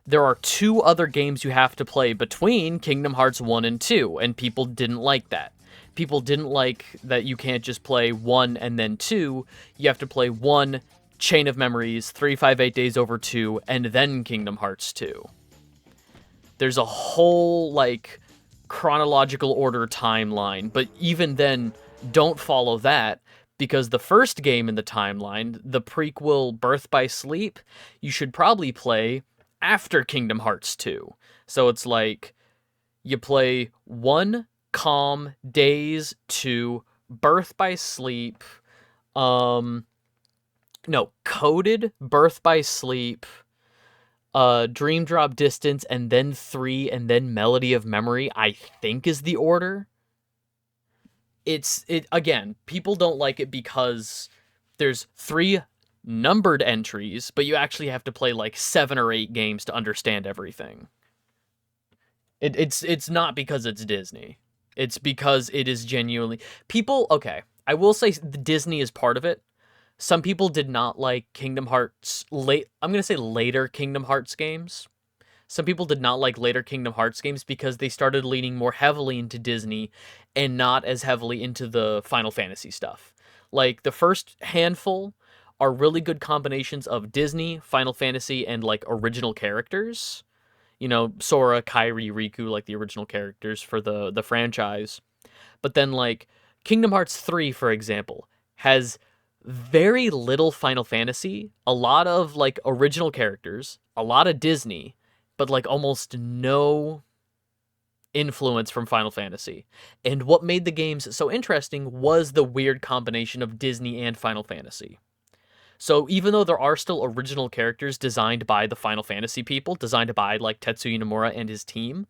There are 2 other games you have to play between Kingdom Hearts 1 and 2, and people didn't like that. People didn't like that you can't just play 1 and then 2. You have to play 1, Chain of Memories, 358 Days Over 2, and then Kingdom Hearts 2. There's a whole, like, chronological order timeline, but even then, don't follow that, because the first game in the timeline, the prequel Birth by Sleep, you should probably play after Kingdom Hearts 2. So it's like, you play 1, Calm, Days, 2, Birth by Sleep, Coded, Birth by Sleep, Dream Drop Distance, and then 3, and then Melody of Memory, I think is the order. Again, people don't like it because there's 3 numbered entries, but you actually have to play like 7 or 8 games to understand everything. It's not because it's Disney. It's because it is genuinely... People, okay, I will say Disney is part of it. Some people did not like Kingdom Hearts I'm going to say later Kingdom Hearts games. Some people did not like later Kingdom Hearts games because they started leaning more heavily into Disney and not as heavily into the Final Fantasy stuff. Like, the first handful are really good combinations of Disney, Final Fantasy, and, like, original characters. You know, Sora, Kairi, Riku, like the original characters for the franchise. But then, like, Kingdom Hearts 3, for example, has very little Final Fantasy, a lot of, like, original characters, a lot of Disney, but, like, almost no influence from Final Fantasy. And what made the games so interesting was the weird combination of Disney and Final Fantasy. So even though there are still original characters designed by the Final Fantasy people, designed by, like, Tetsuya Nomura and his team,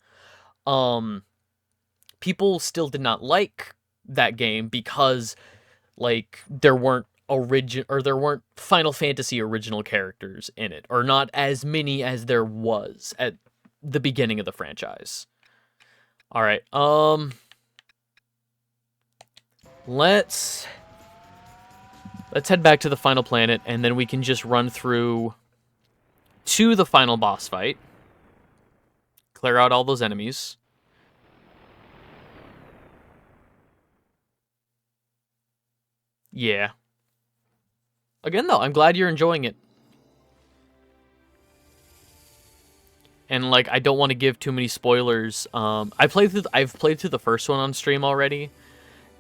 people still did not like that game because, like, there weren't Final Fantasy original characters in it, or not as many as there was at the beginning of the franchise. All right, let's head back to the final planet, and then we can just run through to the final boss fight. Clear out all those enemies. Yeah. Again, though, I'm glad you're enjoying it. And, like, I don't want to give too many spoilers. I've played through the first one on stream already,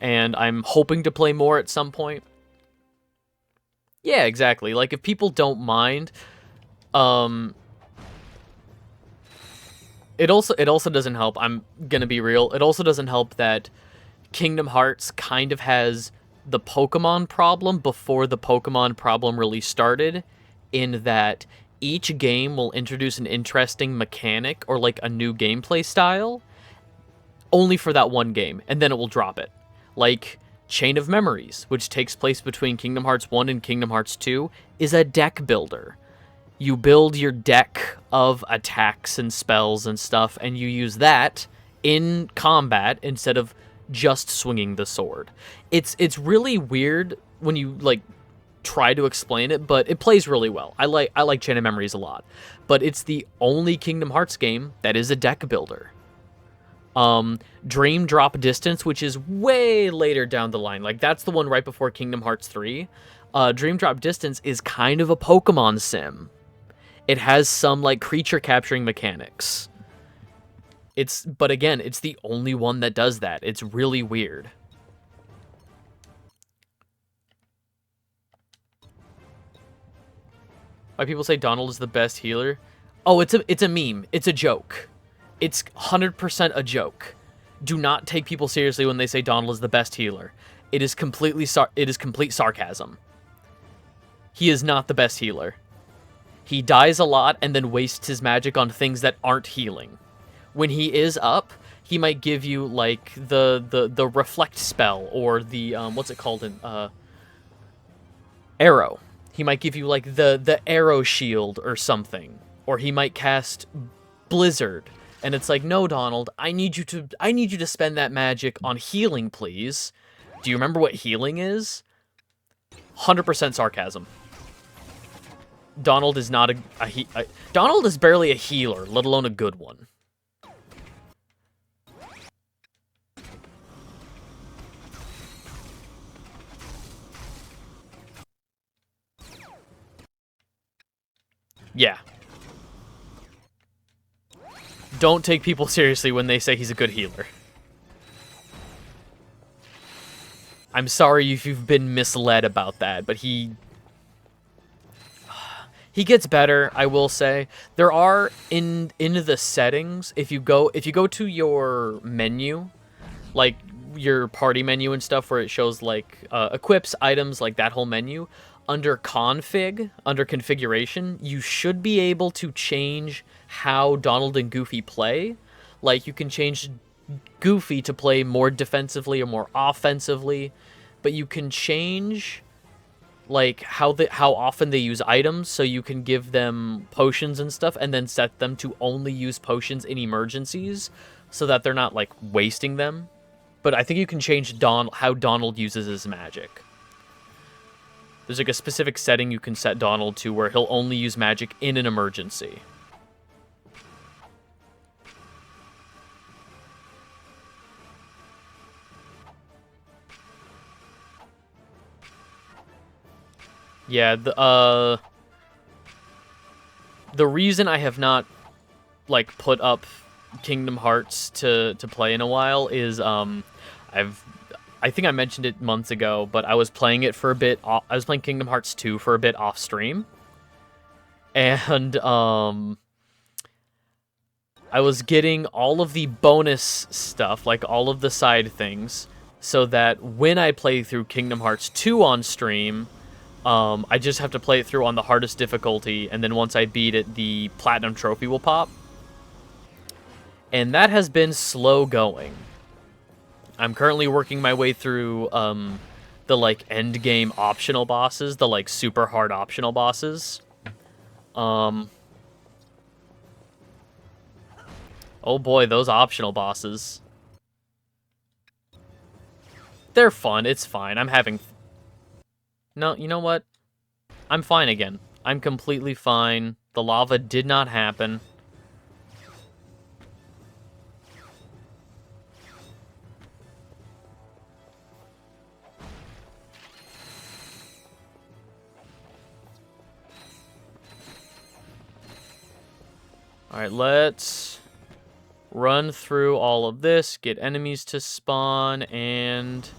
and I'm hoping to play more at some point. Yeah, exactly. Like, if people don't mind, it also doesn't help. I'm gonna be real. It also doesn't help that Kingdom Hearts kind of has the Pokemon problem before the Pokemon problem really started, in that each game will introduce an interesting mechanic or like a new gameplay style only for that one game, and then it will drop it. Like Chain of Memories, which takes place between Kingdom Hearts 1 and Kingdom Hearts 2, is a deck builder. You build your deck of attacks and spells and stuff, and you use that in combat instead of just swinging the sword. It's really weird when you like try to explain it, but it plays really well. I like Chain of Memories a lot, but it's the only Kingdom Hearts game that is a deck builder. Dream Drop Distance, which is way later down the line, like that's the one right before Kingdom Hearts 3. Dream Drop Distance is kind of a Pokemon sim. It has some like creature capturing mechanics. But again, it's the only one that does that. It's really weird. Why people say Donald is the best healer? Oh, it's a meme. It's a joke. It's 100% a joke. Do not take people seriously when they say Donald is the best healer. It is complete sarcasm. He is not the best healer. He dies a lot and then wastes his magic on things that aren't healing. When he is up, he might give you like the reflect spell or the what's it called in arrow. He might give you like the arrow shield or something, or he might cast blizzard. And it's like, no, Donald, I need you to spend that magic on healing, please. Do you remember what healing is? 100% sarcasm. Donald is not Donald is barely a healer, let alone a good one. Yeah. Don't take people seriously when they say he's a good healer. I'm sorry if you've been misled about that, but he gets better, I will say. There are in the settings, if you go to your menu, like your party menu and stuff where it shows like equips, items, like that whole menu, under configuration, you should be able to change how Donald and Goofy play. Like you can change Goofy to play more defensively or more offensively, but you can change like how often they use items, so you can give them potions and stuff and then set them to only use potions in emergencies so that they're not like wasting them. But I think you can change how Donald uses his magic. There's like a specific setting you can set Donald to where he'll only use magic in an emergency. Yeah, the reason I have not like put up Kingdom Hearts to play in a while is I think I mentioned it months ago, but I was playing it for a bit. I was playing Kingdom Hearts 2 for a bit off stream, and I was getting all of the bonus stuff, like all of the side things, so that when I play through Kingdom Hearts 2 on stream, I just have to play it through on the hardest difficulty, and then once I beat it, the Platinum Trophy will pop. And that has been slow going. I'm currently working my way through the like end game optional bosses, the like super hard optional bosses. Oh boy, those optional bosses. They're fun, it's fine. I'm having... No, you know what? I'm fine again. I'm completely fine. The lava did not happen. Alright, let's run through all of this, get enemies to spawn, and...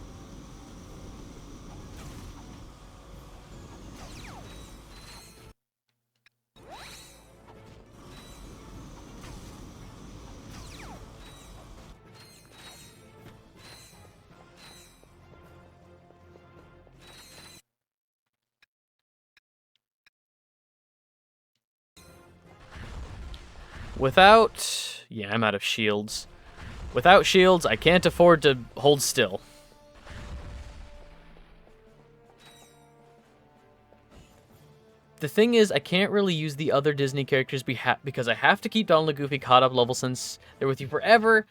Without... Yeah, I'm out of shields. Without shields, I can't afford to hold still. The thing is, I can't really use the other Disney characters because I have to keep Donald and Goofy caught up level since they're with you forever.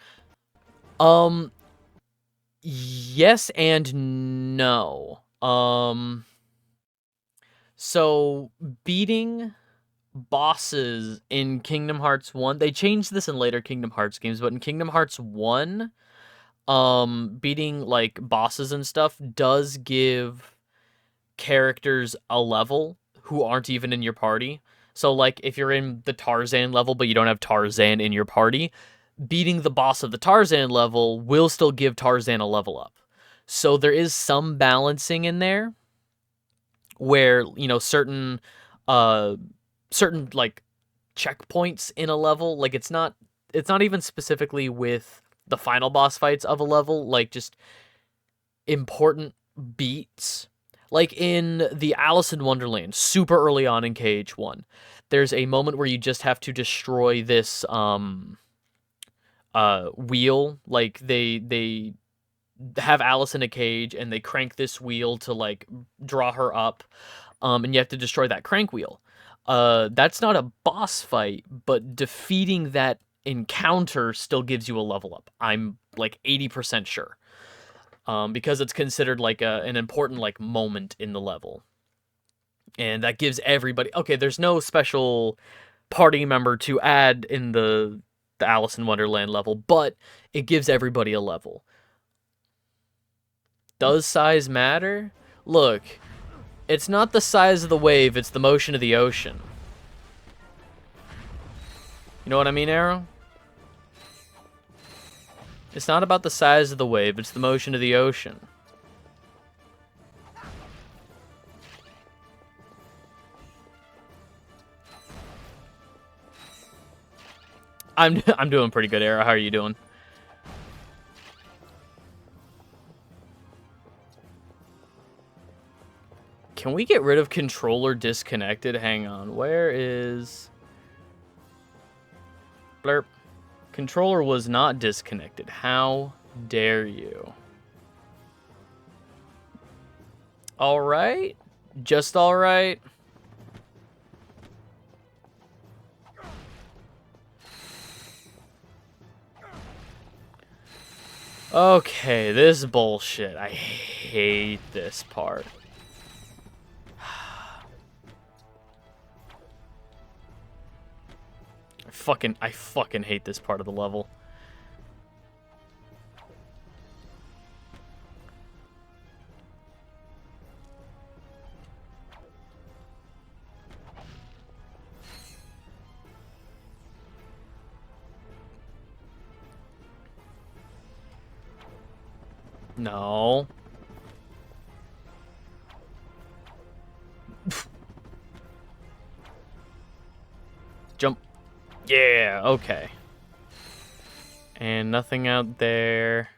Yes and no. So beating bosses in Kingdom Hearts 1, they changed this in later Kingdom Hearts games, but in Kingdom Hearts 1, beating like bosses and stuff does give characters a level who aren't even in your party. So like if you're in the Tarzan level but you don't have Tarzan in your party, beating the boss of the Tarzan level will still give Tarzan a level up. So there is some balancing in there where, you know, certain like checkpoints in a level, like it's not even specifically with the final boss fights of a level, like just important beats. Like in the Alice in Wonderland, super early on in KH1, there's a moment where you just have to destroy this wheel. Like they have Alice in a cage and they crank this wheel to like draw her up, and you have to destroy that crank wheel. That's not a boss fight, but defeating that encounter still gives you a level up. I'm like 80% sure. Because it's considered like an important like moment in the level. And that gives everybody... Okay, there's no special party member to add in the Alice in Wonderland level, but it gives everybody a level. Does size matter? Look, it's not the size of the wave, it's the motion of the ocean. You know what I mean, Arrow? It's not about the size of the wave, it's the motion of the ocean. I'm doing pretty good, Arrow. How are you doing? Can we get rid of controller disconnected? Hang on. Where is... Blurp. Controller was not disconnected. How dare you? Alright. Just alright. Okay, this bullshit. I hate this part. I fucking hate this part of the level. No. Jump. Yeah, okay. And nothing out there.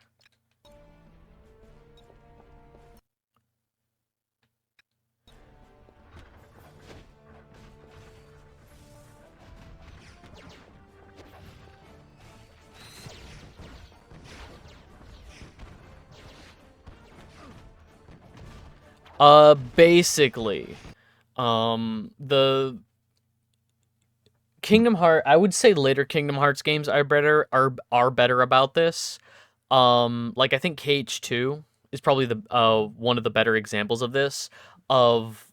Basically, the Kingdom Hearts, I would say later Kingdom Hearts games are better about this. Like I think KH2 is probably the one of the better examples of this, of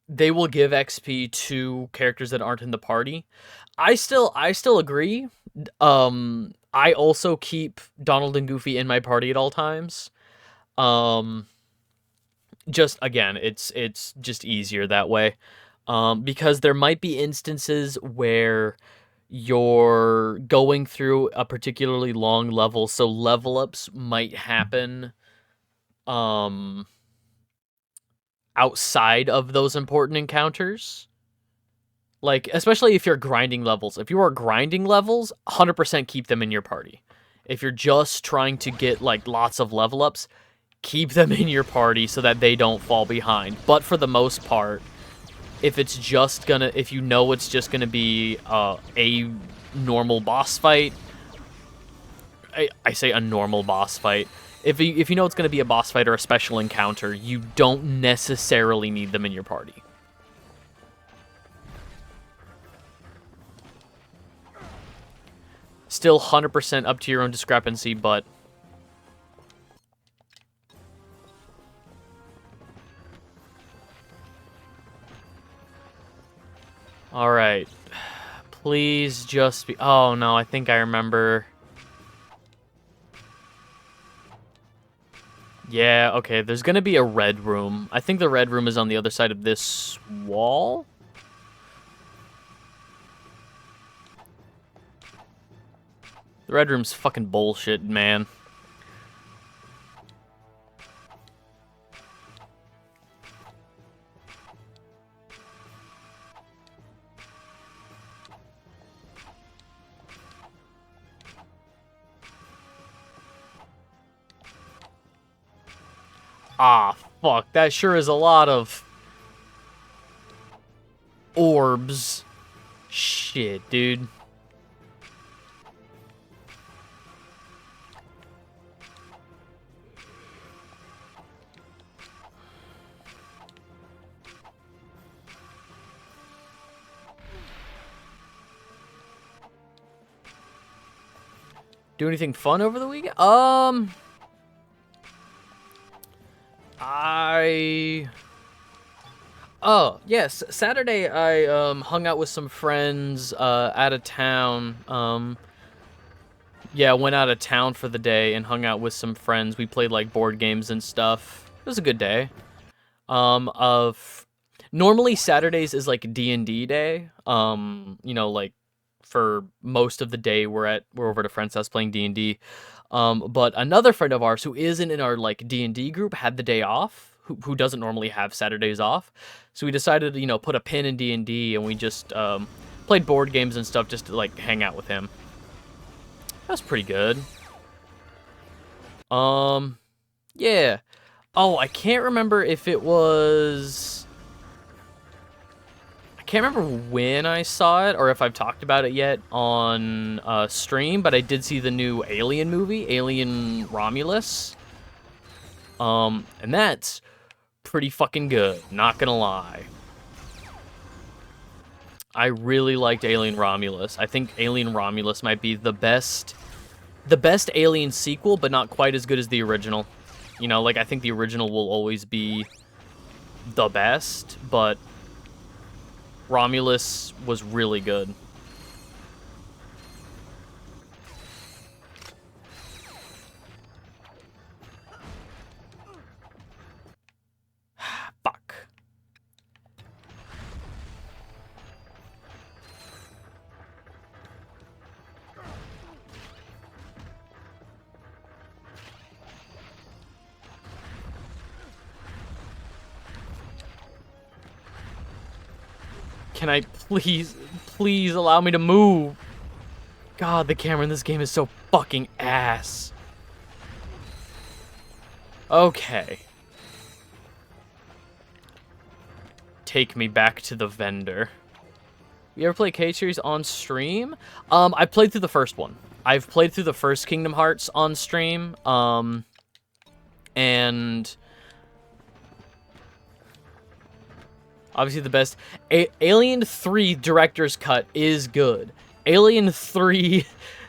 they will give XP to characters that aren't in the party. I still agree. I also keep Donald and Goofy in my party at all times. Um, just again, it's just easier that way. Because there might be instances where you're going through a particularly long level, so level ups might happen outside of those important encounters. Like, especially if you're grinding levels. If you are grinding levels, 100% keep them in your party. If you're just trying to get, like, lots of level ups, keep them in your party so that they don't fall behind. But for the most part, if you know it's just gonna be a normal boss fight, I say a normal boss fight. If you know it's gonna be a boss fight or a special encounter, you don't necessarily need them in your party. Still 100% up to your own discrepancy, but... Alright. Please just be... Oh, no, I think I remember... Yeah, okay, there's gonna be a red room. I think the red room is on the other side of this wall? The red room's fucking bullshit, man. Ah, fuck. That sure is a lot of orbs. Shit, dude. Do anything fun over the weekend? Oh, yes, Saturday I hung out with some friends out of town. Yeah, went out of town for the day and hung out with some friends. We played like board games and stuff. It was a good day. Normally Saturdays is like D&D day. You know, like for most of the day we're over at a friend's house playing D&D. But another friend of ours who isn't in our like D&D group had the day off, who doesn't normally have Saturdays off. So we decided to, you know, put a pin in D&D and we just played board games and stuff just to like hang out with him. That was pretty good. Yeah. Oh, I can't remember if it was... I can't remember when I saw it or if I've talked about it yet on stream, but I did see the new Alien movie, Alien Romulus. And that's pretty fucking good, not gonna lie. I really liked Alien Romulus. I think Alien Romulus might be the best Alien sequel, but not quite as good as the original. You know, like, I think the original will always be the best, but Romulus was really good. Fuck. Can I please allow me to move? God, the camera in this game is so fucking ass. Okay. Take me back to the vendor. You ever play K-Series on stream? I played through the first one. I've played through the first Kingdom Hearts on stream. And... obviously the best. Alien 3 Director's Cut is good. Alien 3,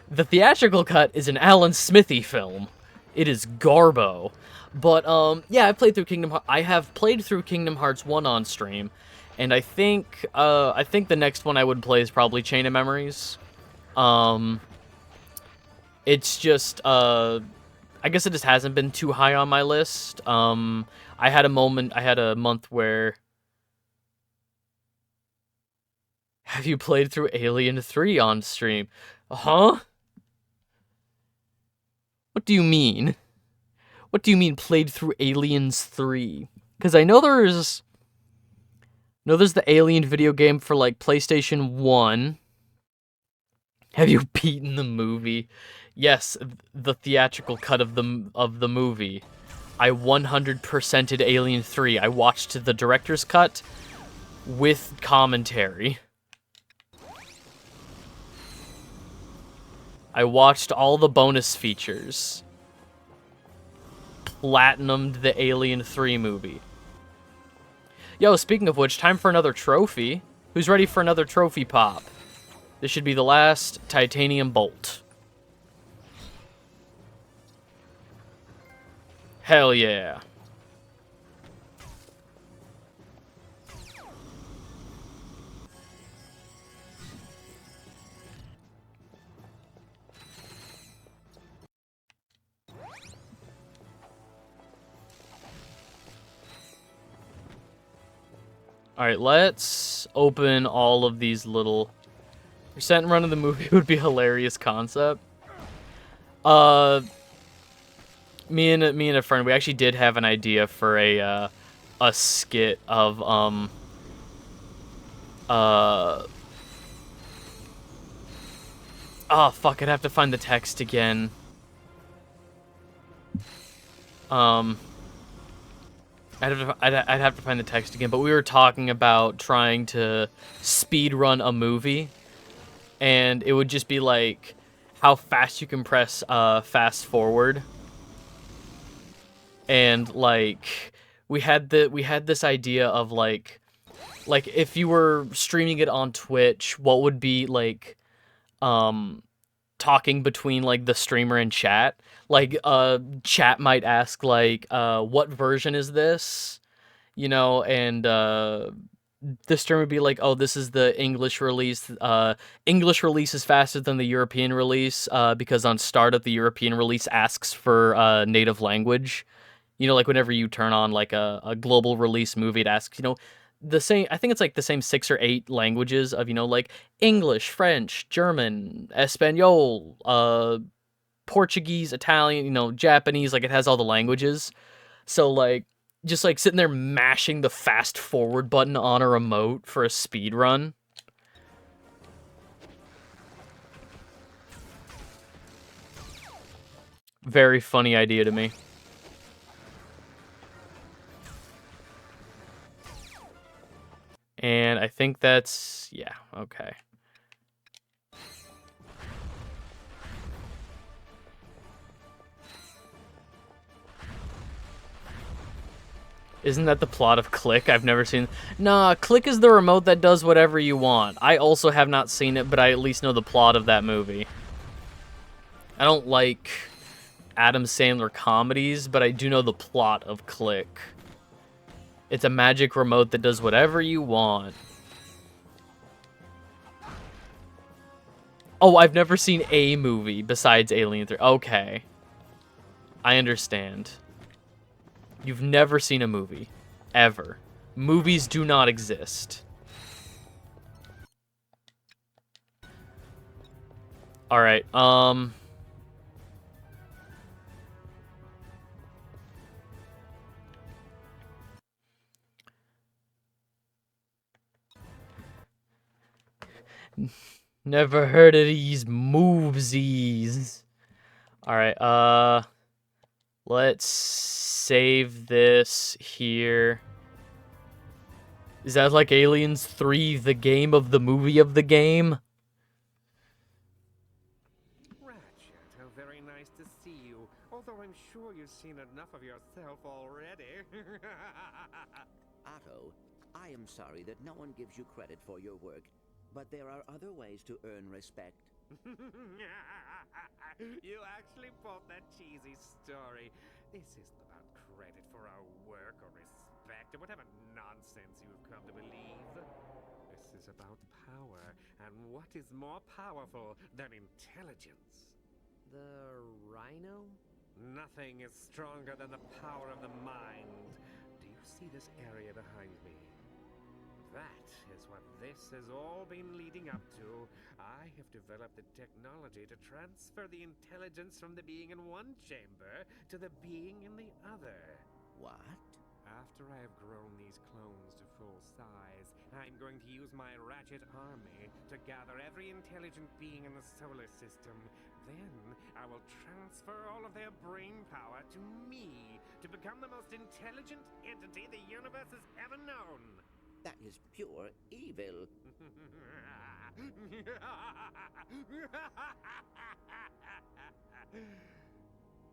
the theatrical cut, is an Alan Smithy film. It is garbo. But, yeah, I have played through Kingdom Hearts 1 on stream. And I think the next one I would play is probably Chain of Memories. It's just I guess it just hasn't been too high on my list. I had a month where. Have you played through Alien 3 on stream? Huh? What do you mean? What do you mean played through Aliens 3? Because I know there's the Alien video game for like PlayStation 1. Have you beaten the movie? Yes, the theatrical cut of the movie. I 100%ed Alien 3. I watched the director's cut with commentary. I watched all the bonus features. Platinumed the Alien 3 movie. Yo, speaking of which, time for another trophy. Who's ready for another trophy pop? This should be the last titanium bolt. Hell yeah. Alright, let's open all of these little... Percent run of the movie would be a hilarious concept. Me and a friend, we actually did have an idea for a skit of, oh, fuck, I'd have to find the text again. I'd have to find the text again, but we were talking about trying to speed run a movie, and it would just be like how fast you can press fast forward, and like we had this idea of like if you were streaming it on Twitch, what would be like talking between like the streamer and chat. Like chat might ask like what version is this? You know, and the streamer would be like, "Oh, this is the English release. English release is faster than the European release because on startup the European release asks for native language. You know, like whenever you turn on like a global release movie, it asks, you know, the same, I think it's like the same 6 or 8 languages of, you know, like English, French, German, Espanol, Portuguese, Italian, you know, Japanese, like it has all the languages. So like just like sitting there mashing the fast forward button on a remote for a speed run. Very funny idea to me. And I think that's, yeah, okay. Isn't that the plot of Click? I've never seen... Nah, Click is the remote that does whatever you want. I also have not seen it, but I at least know the plot of that movie. I don't like Adam Sandler comedies, but I do know the plot of Click. It's a magic remote that does whatever you want. Oh, I've never seen a movie besides Alien 3. Okay. I understand. You've never seen a movie. Ever. Movies do not exist. Alright, Never heard of these movesies. Alright, let's save this here. Is that like Aliens 3, the game of the movie of the game? Ratchet, how very nice to see you. Although I'm sure you've seen enough of yourself already. Otto, I am sorry that no one gives you credit for your work, but there are other ways to earn respect. You actually pulled that cheesy story. This isn't about credit for our work or respect. respect or whatever nonsense you have come to believe. This is about power, and what is more powerful than intelligence? The rhino? Nothing is stronger than the power of the mind. Do you see this area behind me? That is what this has all been leading up to. I have developed the technology to transfer the intelligence from the being in one chamber to the being in the other. What? After I have grown these clones to full size, I'm going to use my Ratchet army to gather every intelligent being in the solar system. Then I will transfer all of their brain power to me to become the most intelligent entity the universe has ever known. That is pure evil. Yeah?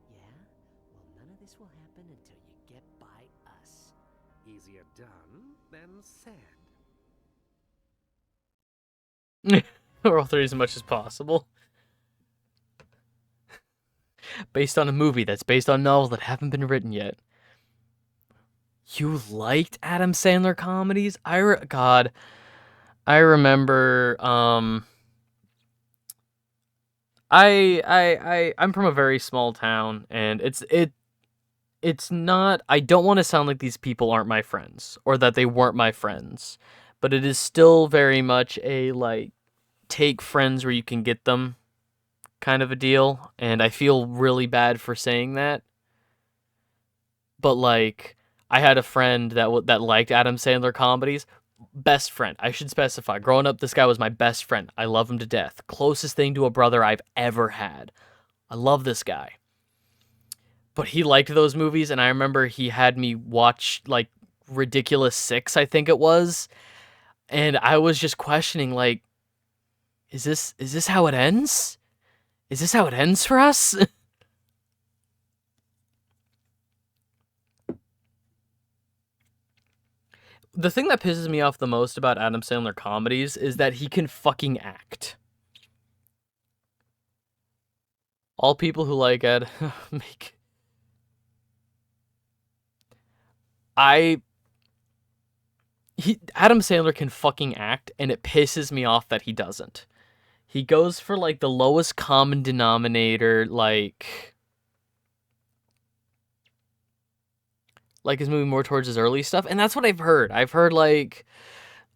Well, none of this will happen until you get by us. Easier done than said. Or alter as much as possible. Based on a movie that's based on novels that haven't been written yet. You liked Adam Sandler comedies? God, I remember. I'm from a very small town, and it's not. I don't want to sound like these people aren't my friends or that they weren't my friends, but it is still very much a like take friends where you can get them kind of a deal, and I feel really bad for saying that. But like, I had a friend that liked Adam Sandler comedies. Best friend, I should specify. Growing up, this guy was my best friend. I love him to death. Closest thing to a brother I've ever had. I love this guy. But he liked those movies, and I remember he had me watch like Ridiculous Six, I think it was, and I was just questioning like, is this how it ends? Is this how it ends for us? The thing that pisses me off the most about Adam Sandler comedies is that he can fucking act. All people who like Ed make... Adam Sandler can fucking act, and it pisses me off that he doesn't. He goes for, like, the lowest common denominator, like his movie more towards his early stuff, and that's what I've heard. I've heard, like,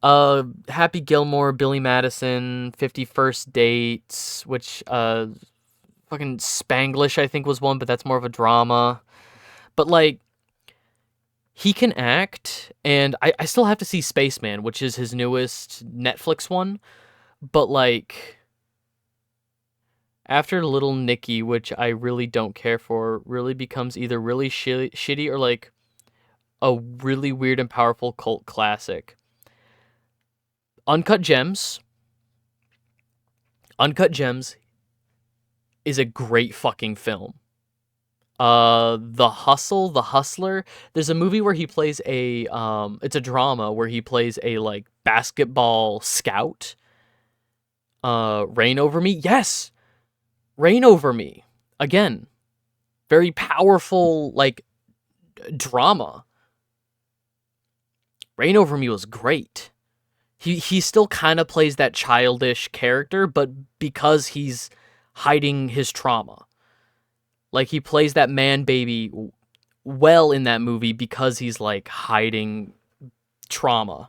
Happy Gilmore, Billy Madison, 51st Dates, which, fucking Spanglish, I think, was one, but that's more of a drama. But, like, he can act, and I still have to see Spaceman, which is his newest Netflix one, but, like, after Little Nicky, which I really don't care for, really becomes either really shitty or, like, a really weird and powerful cult classic. Uncut Gems is a great fucking film. The Hustler. There's a movie where he plays it's a drama where he plays a like basketball scout. Reign Over Me. Yes. Reign Over Me. Again, very powerful like drama. Reign Over Me was great. He still kind of plays that childish character, but because he's hiding his trauma. Like, he plays that man baby well in that movie because he's, like, hiding trauma.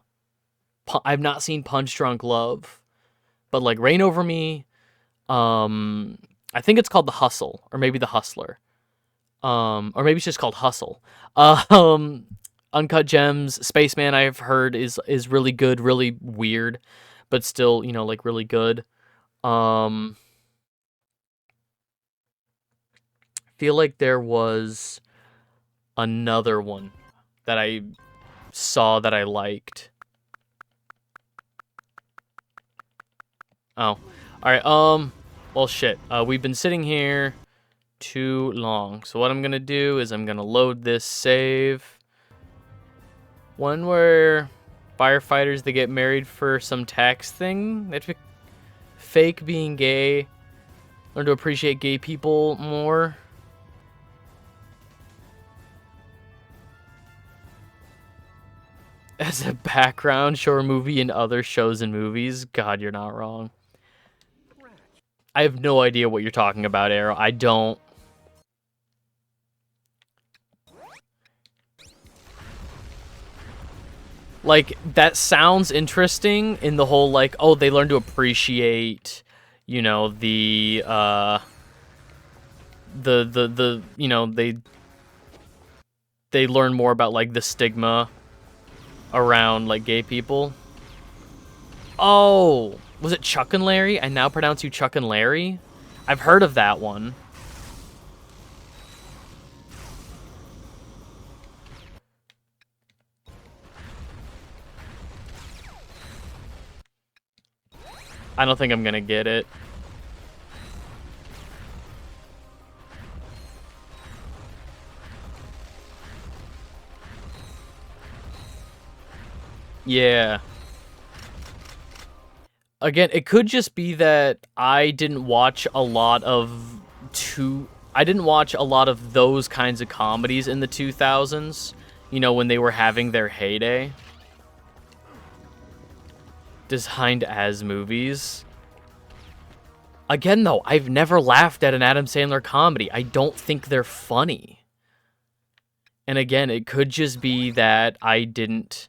I've not seen Punch Drunk Love, but, like, Reign Over Me, I think it's called The Hustle, or maybe The Hustler. Or maybe it's just called Hustle. Uncut Gems, Spaceman, I've heard is really good, really weird, but still, you know, like, really good. Feel like there was another one that I saw that I liked. Oh, alright, well, shit, we've been sitting here too long, so what I'm gonna do is I'm gonna load this save. One where firefighters, they get married for some tax thing. That's fake being gay. Learn to appreciate gay people more. as a background short movie in other shows and movies. God, you're not wrong. I have no idea what you're talking about, Arrow. I don't. Like, that sounds interesting in the whole, like, oh, they learn to appreciate, you know, you know, they learn more about, like, the stigma around, like, gay people. Oh, was it Chuck and Larry? I now pronounce you Chuck and Larry? I've heard of that one. I don't think I'm gonna get it. Yeah. Again, it could just be that I didn't watch a lot of those kinds of comedies in the 2000s, you know, when they were having their heyday. Designed as movies. Again, though, I've never laughed at an Adam Sandler comedy. I don't think they're funny. And again, it could just be that I didn't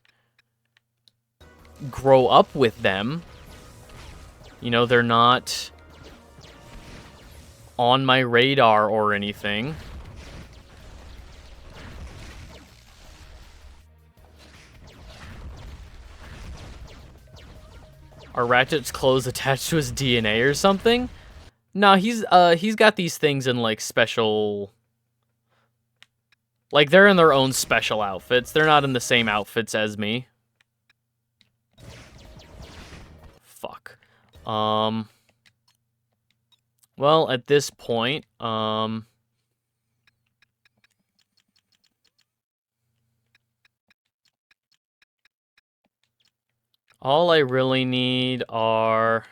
grow up with them. You know, they're not on my radar or anything. Are Ratchet's clothes attached to his DNA or something? No, he's got these things in, like, special... Like, they're in their own special outfits. They're not in the same outfits as me. Fuck. Well, at this point, all I really need are...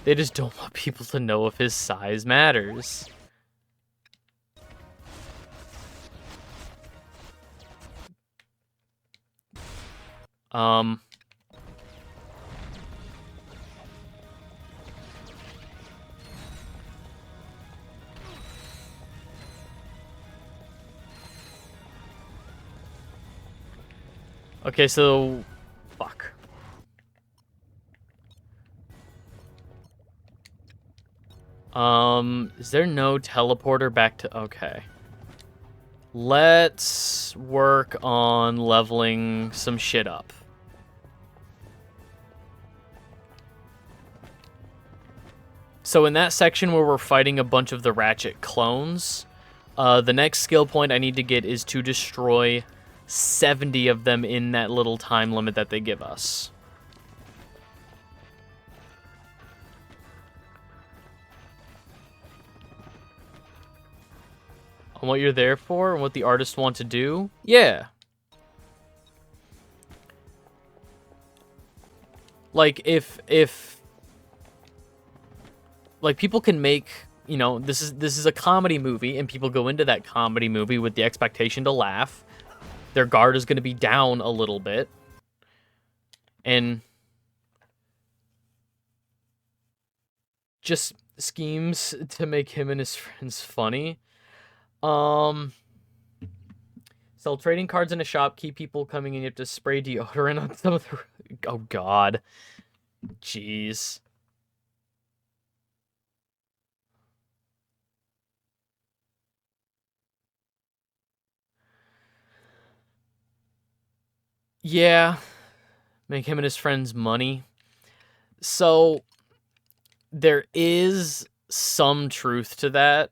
They just don't want people to know if his size matters. Okay, so... Fuck. Is there no teleporter back to... Okay. Let's work on leveling some shit up. So in that section where we're fighting a bunch of the Ratchet clones, the next skill point I need to get is to destroy 70 of them in that little time limit that they give us. On what you're there for and what the artists want to do? Yeah. Like, if like, people can make, you know, this is a comedy movie, and people go into that comedy movie with the expectation to laugh. Their guard is going to be down a little bit. And just schemes to make him and his friends funny. Sell trading cards in a shop, keep people coming in, you have to spray deodorant on some of the... Oh, God. Jeez. Yeah. Make him and his friends money. So, there is some truth to that.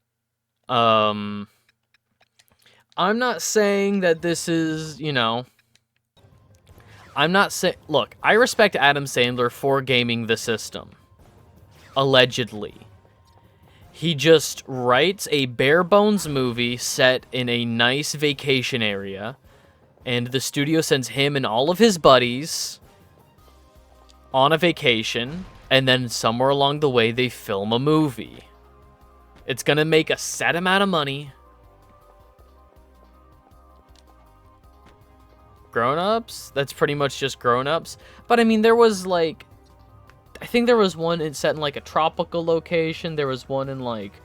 I'm not saying that this is, you know... I'm not saying... Look, I respect Adam Sandler for gaming the system. Allegedly. He just writes a bare-bones movie set in a nice vacation area, and the studio sends him and all of his buddies on a vacation, And then somewhere along the way, they film a movie. It's gonna make a set amount of money. Grown-ups? That's pretty much just grown-ups. But I mean, there was like, I think there was one set in like a tropical location. There was one in like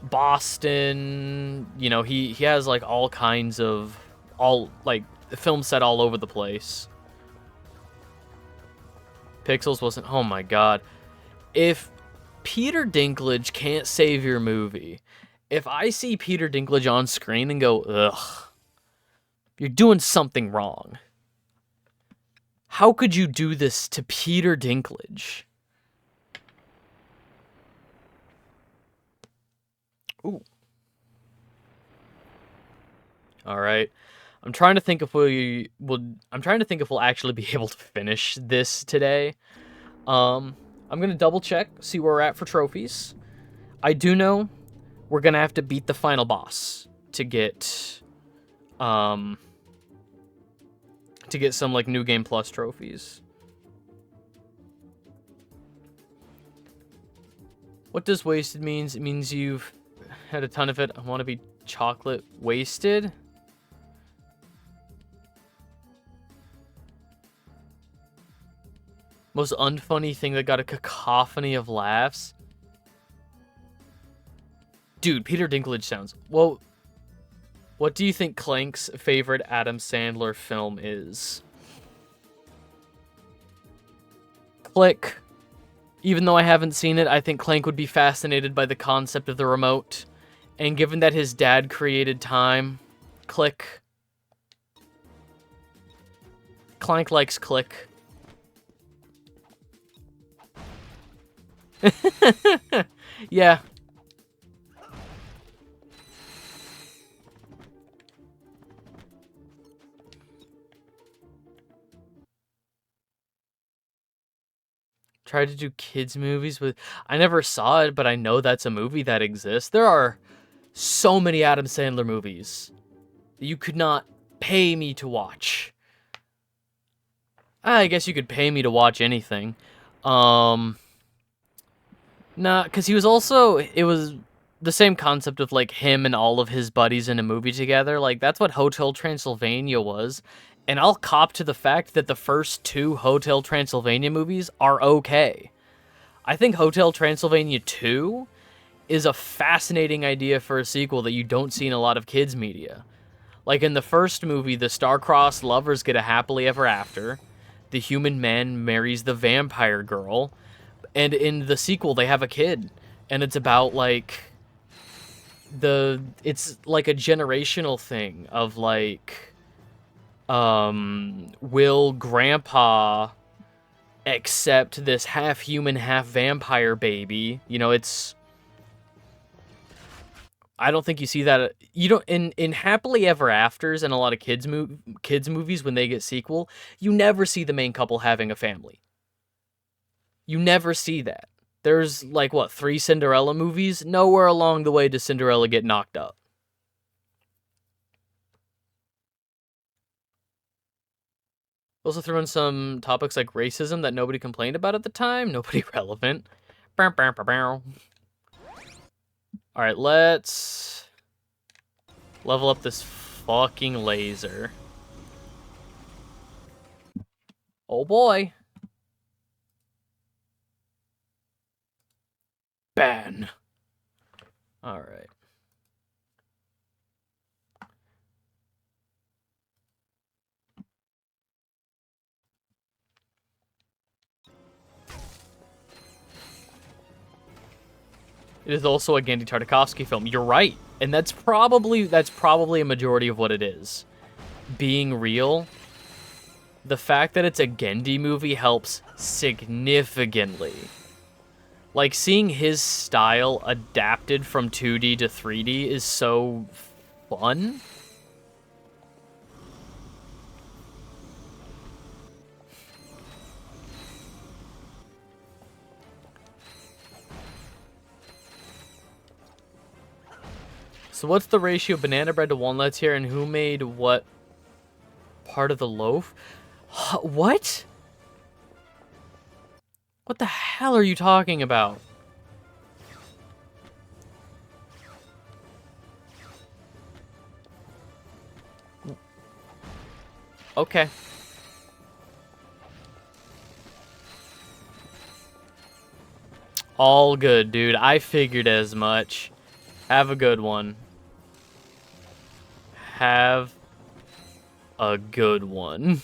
Boston. You know, he has like all kinds of, all like film set all over the place. Pixels wasn't, oh my god. If Peter Dinklage can't save your movie, if I see Peter Dinklage on screen and go, ugh, you're doing something wrong. How could you do this to Peter Dinklage? Ooh. All right. I'm trying to think if we'll actually be able to finish this today. I'm gonna double check, see where we're at for trophies. I do know we're gonna have to beat the final boss to get some like New Game Plus trophies. What does wasted means? It means you've had a ton of it. I want to be chocolate wasted. Most unfunny thing that got a cacophony of laughs. Dude, Peter Dinklage sounds... Well, what do you think Clank's favorite Adam Sandler film is? Click. Even though I haven't seen it, I think Clank would be fascinated by the concept of the remote. And given that his dad created time, Click. Clank likes Click. Yeah. Tried to do kids movies with... I never saw it, but I know that's a movie that exists. There are so many Adam Sandler movies that you could not pay me to watch. I guess you could pay me to watch anything. Nah, because he was also... It was the same concept of, like, him and all of his buddies in a movie together. Like, that's what Hotel Transylvania was. And I'll cop to the fact that the first two Hotel Transylvania movies are okay. I think Hotel Transylvania 2 is a fascinating idea for a sequel that you don't see in a lot of kids' media. Like, in the first movie, the star-crossed lovers get a happily ever after. The human man marries the vampire girl. And in the sequel, they have a kid. And it's about, like... It's like a generational thing of, like... will Grandpa accept this half-human, half-vampire baby? You know, it's... I don't think you see that... You don't... In Happily Ever Afters and a lot of kids movies, when they get sequel, you never see the main couple having a family. You never see that. There's, like, what, 3 Cinderella movies? Nowhere along the way does Cinderella get knocked up. Also threw in some topics like racism that nobody complained about at the time. Nobody relevant. Alright, let's level up this fucking laser. Oh boy. Ban. Alright. It is also a Genndy Tartakovsky film. You're right. And that's probably a majority of what it is. Being real, the fact that it's a Genndy movie helps significantly. Like, seeing his style adapted from 2D to 3D is so fun. So what's the ratio of banana bread to walnuts here, and who made what part of the loaf? What? What the hell are you talking about? Okay. All good, dude. I figured as much. Have a good one. Have a good one.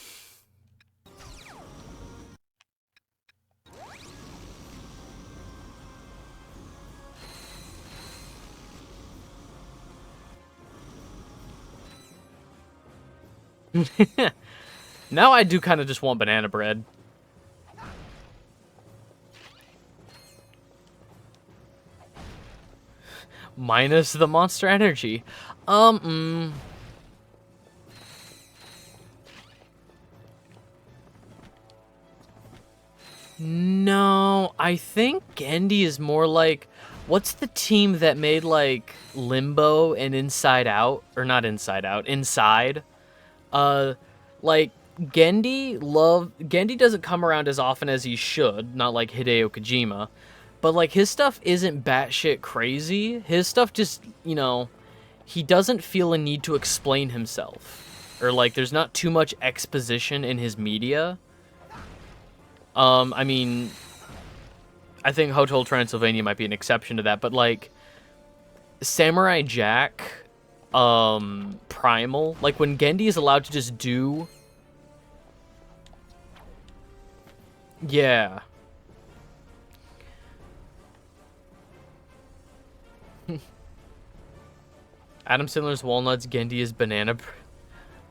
Now I do kind of just want banana bread. Minus the monster energy. No, I think Gendy is more like... What's the team that made, like, Limbo and Inside Out? Or not Inside Out, Inside? Like, Gendy doesn't come around as often as he should, not like Hideo Kojima. But, like, his stuff isn't batshit crazy. His stuff just, you know, he doesn't feel a need to explain himself. Or, like, there's not too much exposition in his media. I mean, I think Hotel Transylvania might be an exception to that, but, like, Samurai Jack, Primal, like, when Gendy is allowed to just do... Yeah. Adam Sandler's Walnuts, Gendy is Banana...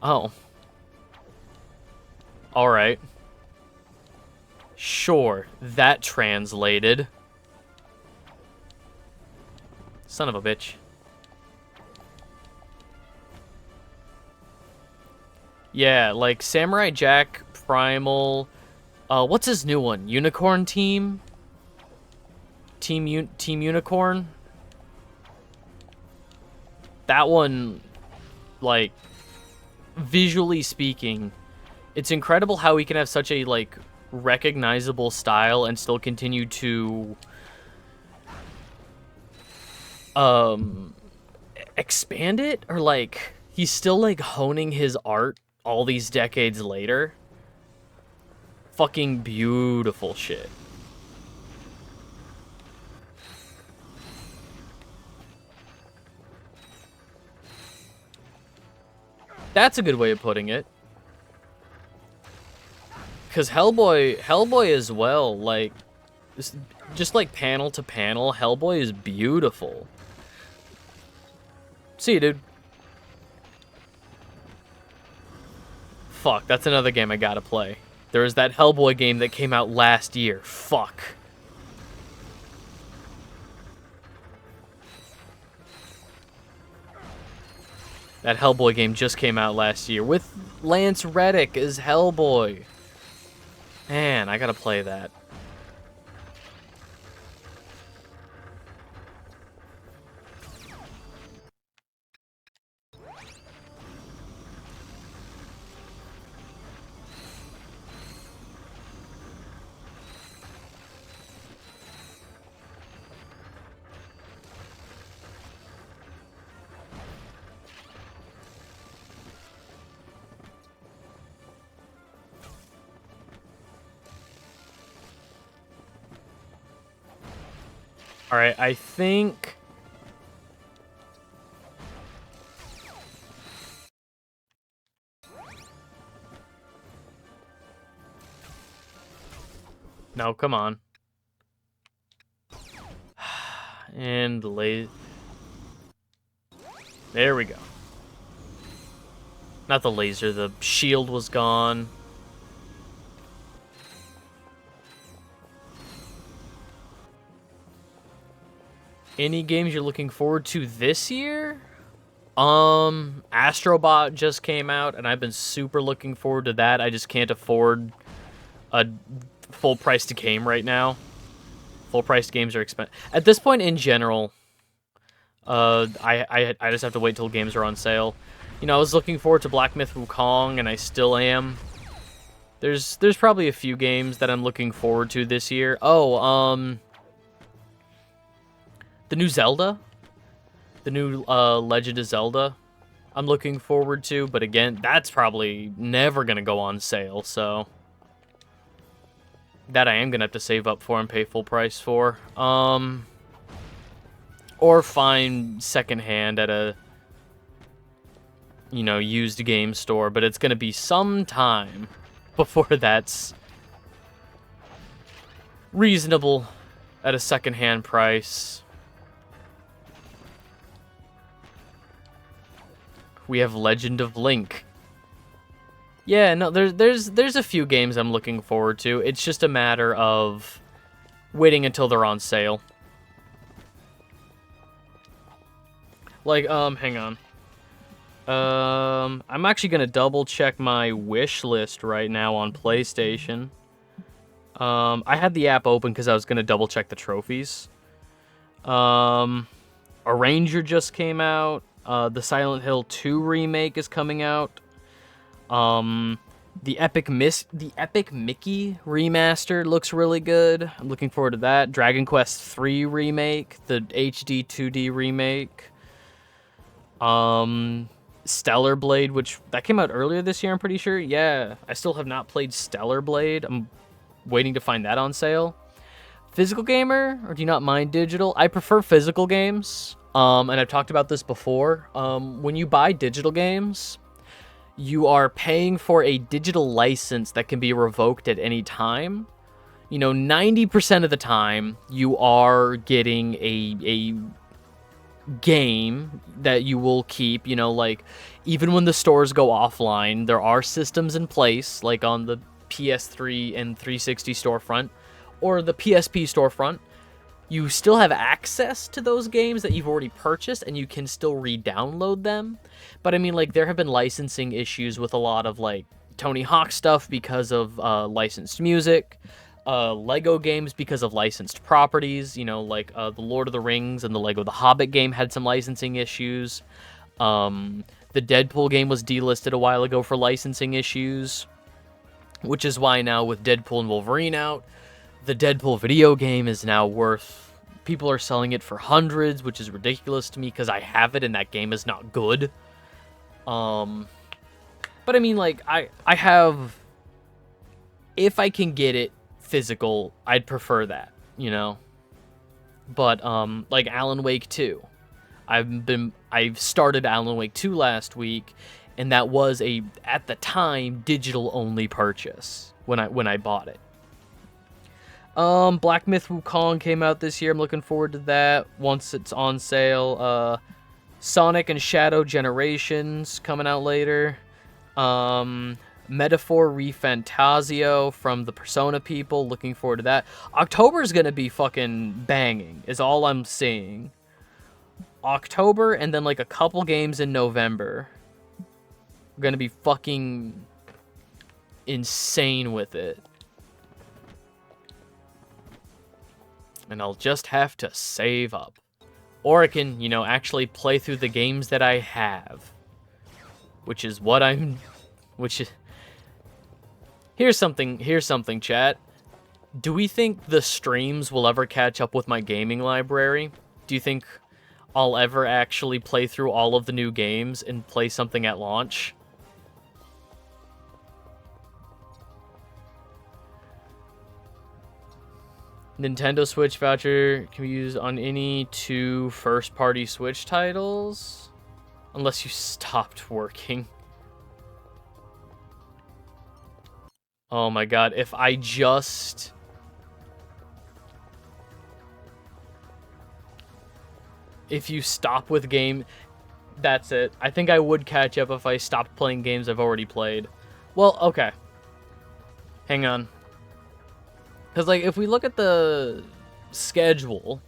Oh. Alright. Sure, that translated. Son of a bitch. Yeah, like Samurai Jack, Primal. What's his new one? Unicorn Team? Team Unicorn? That one, like, visually speaking, it's incredible how he can have such a, like, recognizable style and still continue to expand it, or like he's still like honing his art all these decades later. Fucking beautiful shit. That's a good way of putting it. Because Hellboy as well, like, just like panel to panel, Hellboy is beautiful. See you, dude. Fuck, that's another game I gotta play. There is that Hellboy game that came out last year. Fuck. That Hellboy game just came out last year with Lance Reddick as Hellboy. Man, I gotta play that. Alright, I think... No, come on. And the There we go. Not the laser, the shield was gone. Any games you're looking forward to this year? Astrobot just came out, and I've been super looking forward to that. I just can't afford a full-priced game right now. Full-priced games are expensive. At this point, in general, I just have to wait till games are on sale. You know, I was looking forward to Black Myth Wukong, and I still am. There's probably a few games that I'm looking forward to this year. Oh, the new Zelda, the new Legend of Zelda, I'm looking forward to. But again, that's probably never gonna go on sale, so that I am gonna have to save up for and pay full price for. Or find secondhand at a, you know, used game store, but it's gonna be some time before that's reasonable at a secondhand price. We have Legend of Link. Yeah, no, there's a few games I'm looking forward to. It's just a matter of waiting until they're on sale. Like, hang on. I'm actually gonna double check my wish list right now on PlayStation. I had the app open because I was gonna double check the trophies. A Ranger just came out. The Silent Hill 2 remake is coming out. The Epic Mickey remaster looks really good. I'm looking forward to that. Dragon Quest 3 remake, the HD 2D remake. Stellar Blade, which that came out earlier this year, I'm pretty sure. Yeah, I still have not played Stellar Blade. I'm waiting to find that on sale. Physical gamer, or do you not mind digital? I prefer physical games. And I've talked about this before. When you buy digital games, you are paying for a digital license that can be revoked at any time. You know, 90% of the time, you are getting a game that you will keep. You know, like, even when the stores go offline, there are systems in place, like on the PS3 and 360 storefront, or the PSP storefront. You still have access to those games that you've already purchased, and you can still re-download them. But I mean, like, there have been licensing issues with a lot of, like, Tony Hawk stuff because of licensed music, Lego games because of licensed properties. You know, like the Lord of the Rings and the Lego The Hobbit game had some licensing issues. The Deadpool game was delisted a while ago for licensing issues, which is why now with Deadpool and Wolverine out, the Deadpool video game is now worth... People are selling it for hundreds, which is ridiculous to me because I have it and that game is not good. But I mean, like, I have... If I can get it physical, I'd prefer that, you know? But, like Alan Wake 2. I've started Alan Wake 2 last week, and that was a, at the time, digital-only purchase when I bought it. Black Myth Wukong came out this year. I'm looking forward to that once it's on sale. Sonic and Shadow Generations coming out later. Metaphor ReFantasio from the Persona people. Looking forward to that. October is going to be fucking banging, is all I'm seeing. October, and then like a couple games in November. I'm going to be fucking insane with it. And I'll just have to save up. Or I can, you know, actually play through the games that I have. Which is what I'm... Which is... Here's something, chat. Do we think the streams will ever catch up with my gaming library? Do you think I'll ever actually play through all of the new games and play something at launch? Nintendo Switch voucher can be used on any 2 first-party Switch titles, unless you stopped working. Oh my god, if I just... If you stop with game... That's it. I think I would catch up if I stopped playing games I've already played. Well, okay. Hang on. Because, like, if we look at the schedule...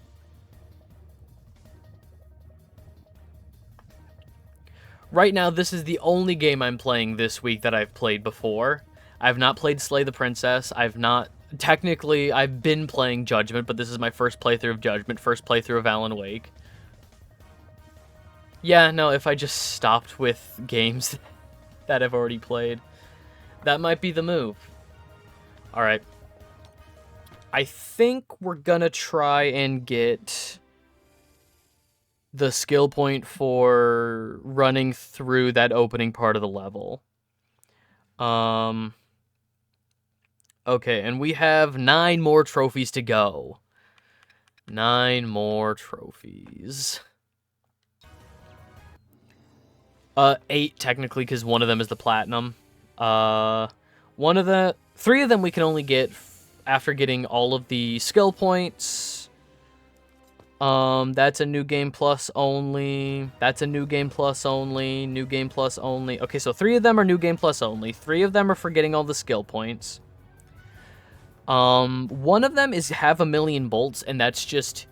Right now, this is the only game I'm playing this week that I've played before. I've not played Slay the Princess. I've not... Technically, I've been playing Judgment, but this is my first playthrough of Judgment, first playthrough of Alan Wake. Yeah, no, if I just stopped with games that I've already played, that might be the move. Alright. I think we're gonna try and get the skill point for running through that opening part of the level. Okay, and we have 9 more trophies to go. 9 more trophies. 8 technically, because one of them is the platinum. 3 of them we can only get after getting all of the skill points. That's a new game plus only. That's a new game plus only. New game plus only. Okay, so 3 of them are new game plus only. 3 of them are for getting all the skill points. One of them is have a million bolts, and that's just,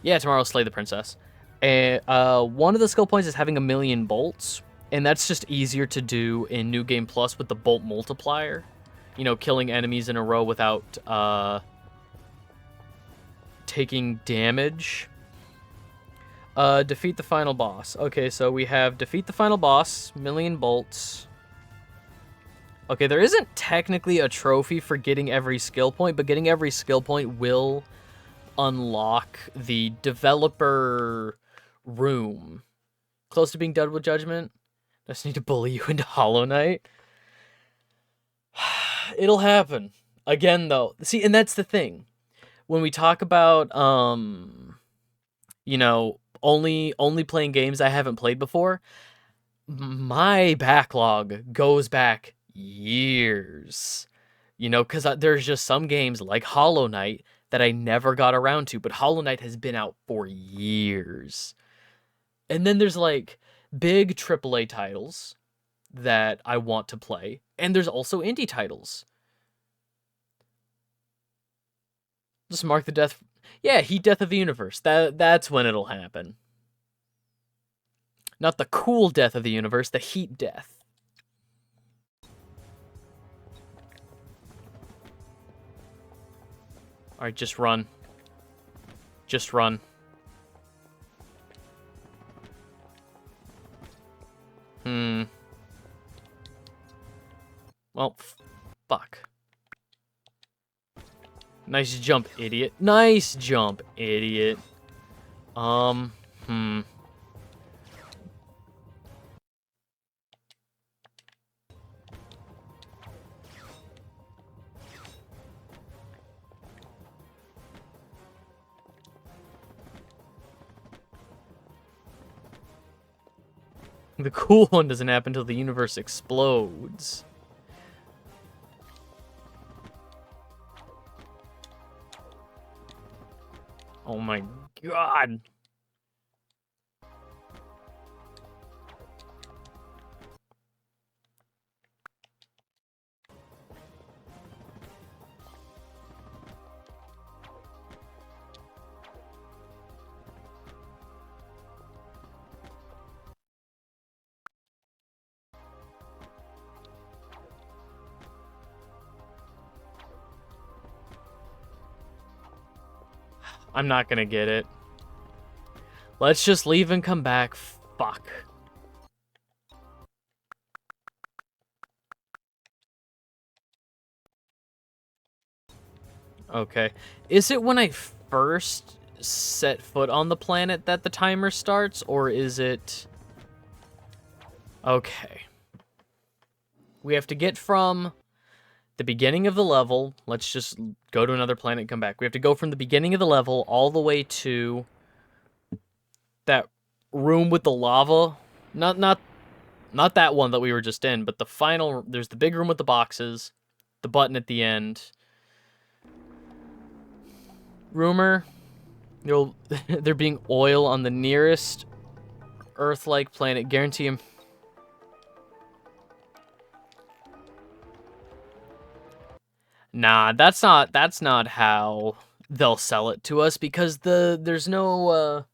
yeah, tomorrow slay the princess. And one of the skill points is having a million bolts, and that's just easier to do in New Game Plus with the bolt multiplier. You know, killing enemies in a row without taking damage. Defeat the final boss. Okay, so we have defeat the final boss, million bolts. Okay, there isn't technically a trophy for getting every skill point, but getting every skill point will unlock the developer room. Close to being done with Judgment. I just need to bully you into Hollow Knight. It'll happen. Again, though. See, and that's the thing. When we talk about, you know, only playing games I haven't played before, my backlog goes back years. You know, because there's just some games like Hollow Knight that I never got around to, but Hollow Knight has been out for years. And then there's, like, big AAA titles that I want to play, and there's also indie titles. Just mark the death... Yeah, Heat Death of the Universe. That's when it'll happen. Not the cool death of the universe, the heat death. Alright, just run. Just run. Well, fuck. Nice jump, idiot. Nice jump, idiot. The cool one doesn't happen until the universe explodes. Oh my god. I'm not gonna get it. Let's just leave and come back. Fuck. Okay. Is it when I first set foot on the planet that the timer starts, or is it... Okay. We have to get from the beginning of the level. Let's just go to another planet and come back. We have to go from the beginning of the level all the way to that room with the lava. Not that one that we were just in, but the final... There's the big room with the boxes, the button at the end. Rumor, there being oil on the nearest Earth-like planet. Guarantee him. Nah, that's not how they'll sell it to us, because there's no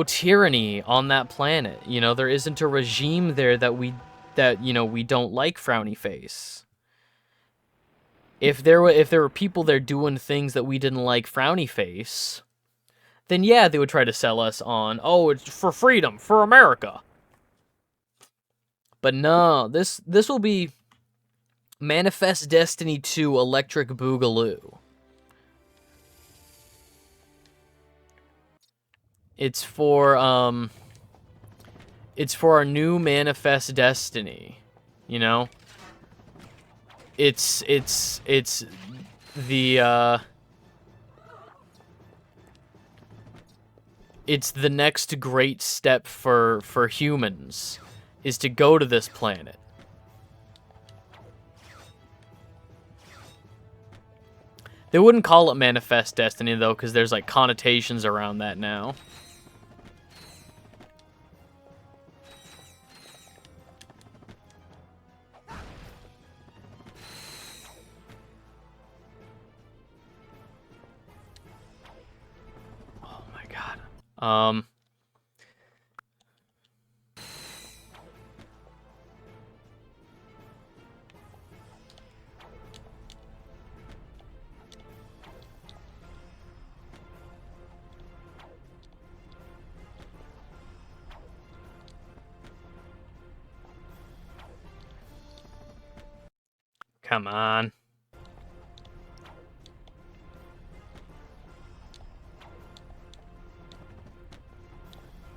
tyranny on that planet. You know, there isn't a regime there that we don't like, Frowny Face. If there were people there doing things that we didn't like, Frowny Face, then yeah, they would try to sell us on, oh, it's for freedom, for America. But no, this will be Manifest Destiny 2 Electric Boogaloo. It's for our new Manifest Destiny, you know? It's the it's the next great step for humans, is to go to this planet. They wouldn't call it Manifest Destiny, though, because there's, like, connotations around that now. Oh, my God. Come on.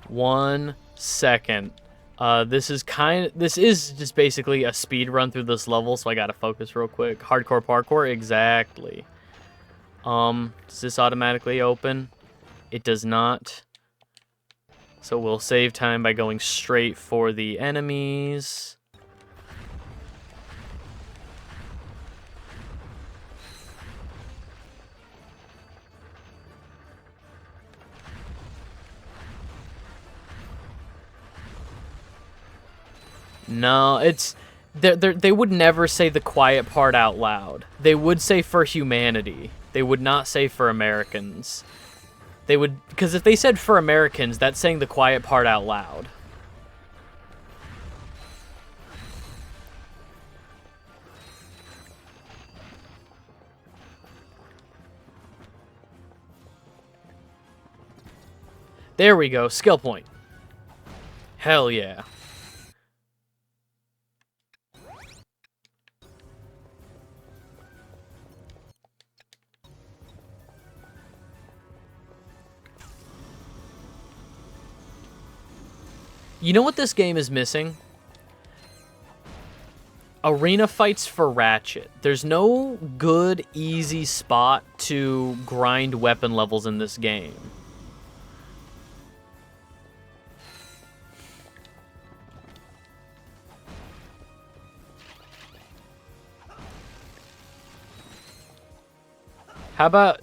One second. This is just basically a speed run through this level, so I gotta focus real quick. Hardcore parkour, exactly. Does this automatically open? It does not. So we'll save time by going straight for the enemies. No, they would never say the quiet part out loud. They would say for humanity. They would not say for Americans. They would, because if they said for Americans, that's saying the quiet part out loud. There we go, skill point. Hell yeah. You know what this game is missing? Arena fights for Ratchet. There's no good, easy spot to grind weapon levels in this game. How about...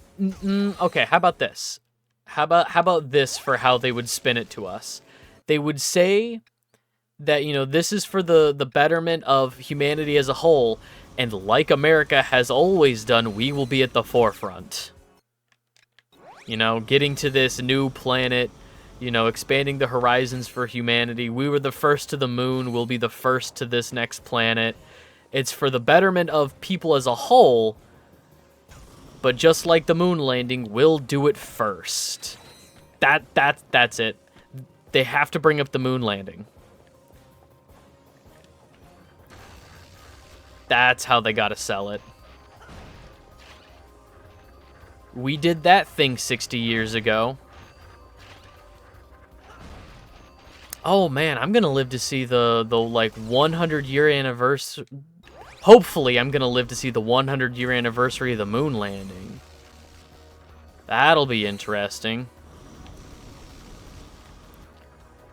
okay, how about this? How about this for how they would spin it to us? They would say that, you know, this is for the betterment of humanity as a whole, and like America has always done, we will be at the forefront. You know, getting to this new planet, you know, expanding the horizons for humanity. We were the first to the moon, we'll be the first to this next planet. It's for the betterment of people as a whole, but just like the moon landing, we'll do it first. That's it. They have to bring up the moon landing. That's how they gotta sell it. We did that thing 60 years ago. Oh man, I'm gonna live to see the like 100-year anniversary. Hopefully, I'm gonna live to see the 100-year anniversary of the moon landing. That'll be interesting.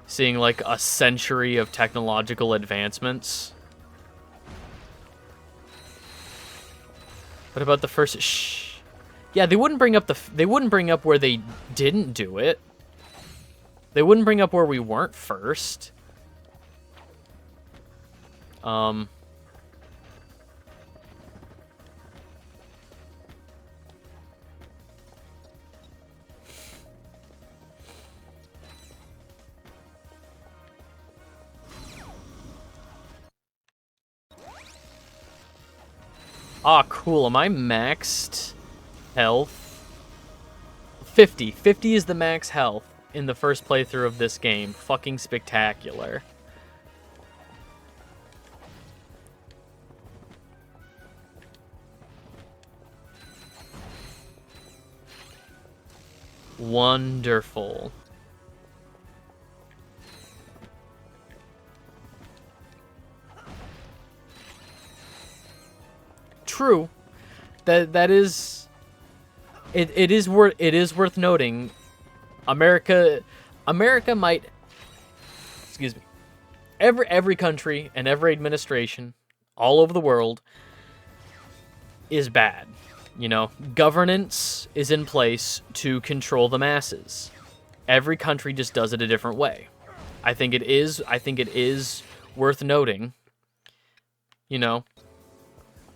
Seeing like a century of technological advancements. What about the first? Shh. Yeah, they wouldn't bring up they wouldn't bring up where they didn't do it. They wouldn't bring up where we weren't first. Ah, cool. Am I maxed health? 50. 50 is the max health in the first playthrough of this game. Fucking spectacular. Wonderful. True. That is it is worth noting. America might, excuse me. Every country and every administration all over the world is bad. You know, governance is in place to control the masses. Every country just does it a different way. I think it is worth noting. You know,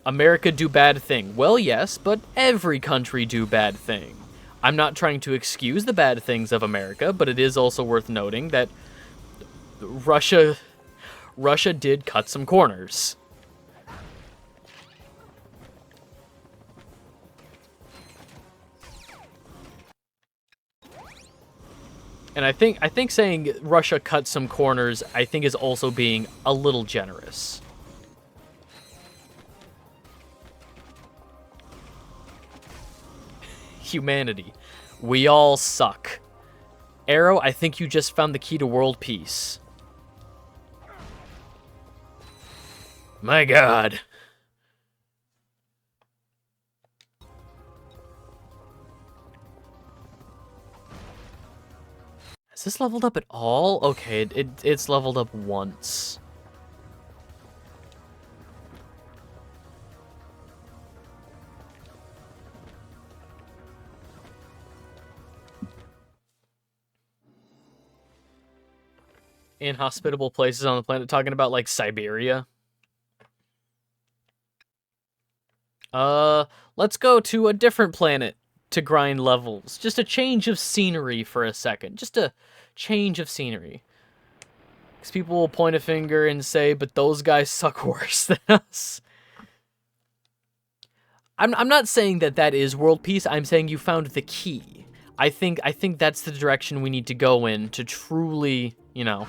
America do bad thing. Well, yes, but every country do bad thing. I'm not trying to excuse the bad things of America, but it is also worth noting that Russia did cut some corners. And I think saying Russia cut some corners, I think is also being a little generous. Humanity. We all suck. Arrow, I think you just found the key to world peace. My god. Is this leveled up at all? Okay, it's leveled up once. Inhospitable places on the planet, talking about like Siberia. Let's go to a different planet to grind levels. Just a change of scenery for a second. Just a change of scenery. Because people will point a finger and say, but those guys suck worse than us. I'm not saying that is world peace. I'm saying you found the key. I think that's the direction we need to go in to truly, you know.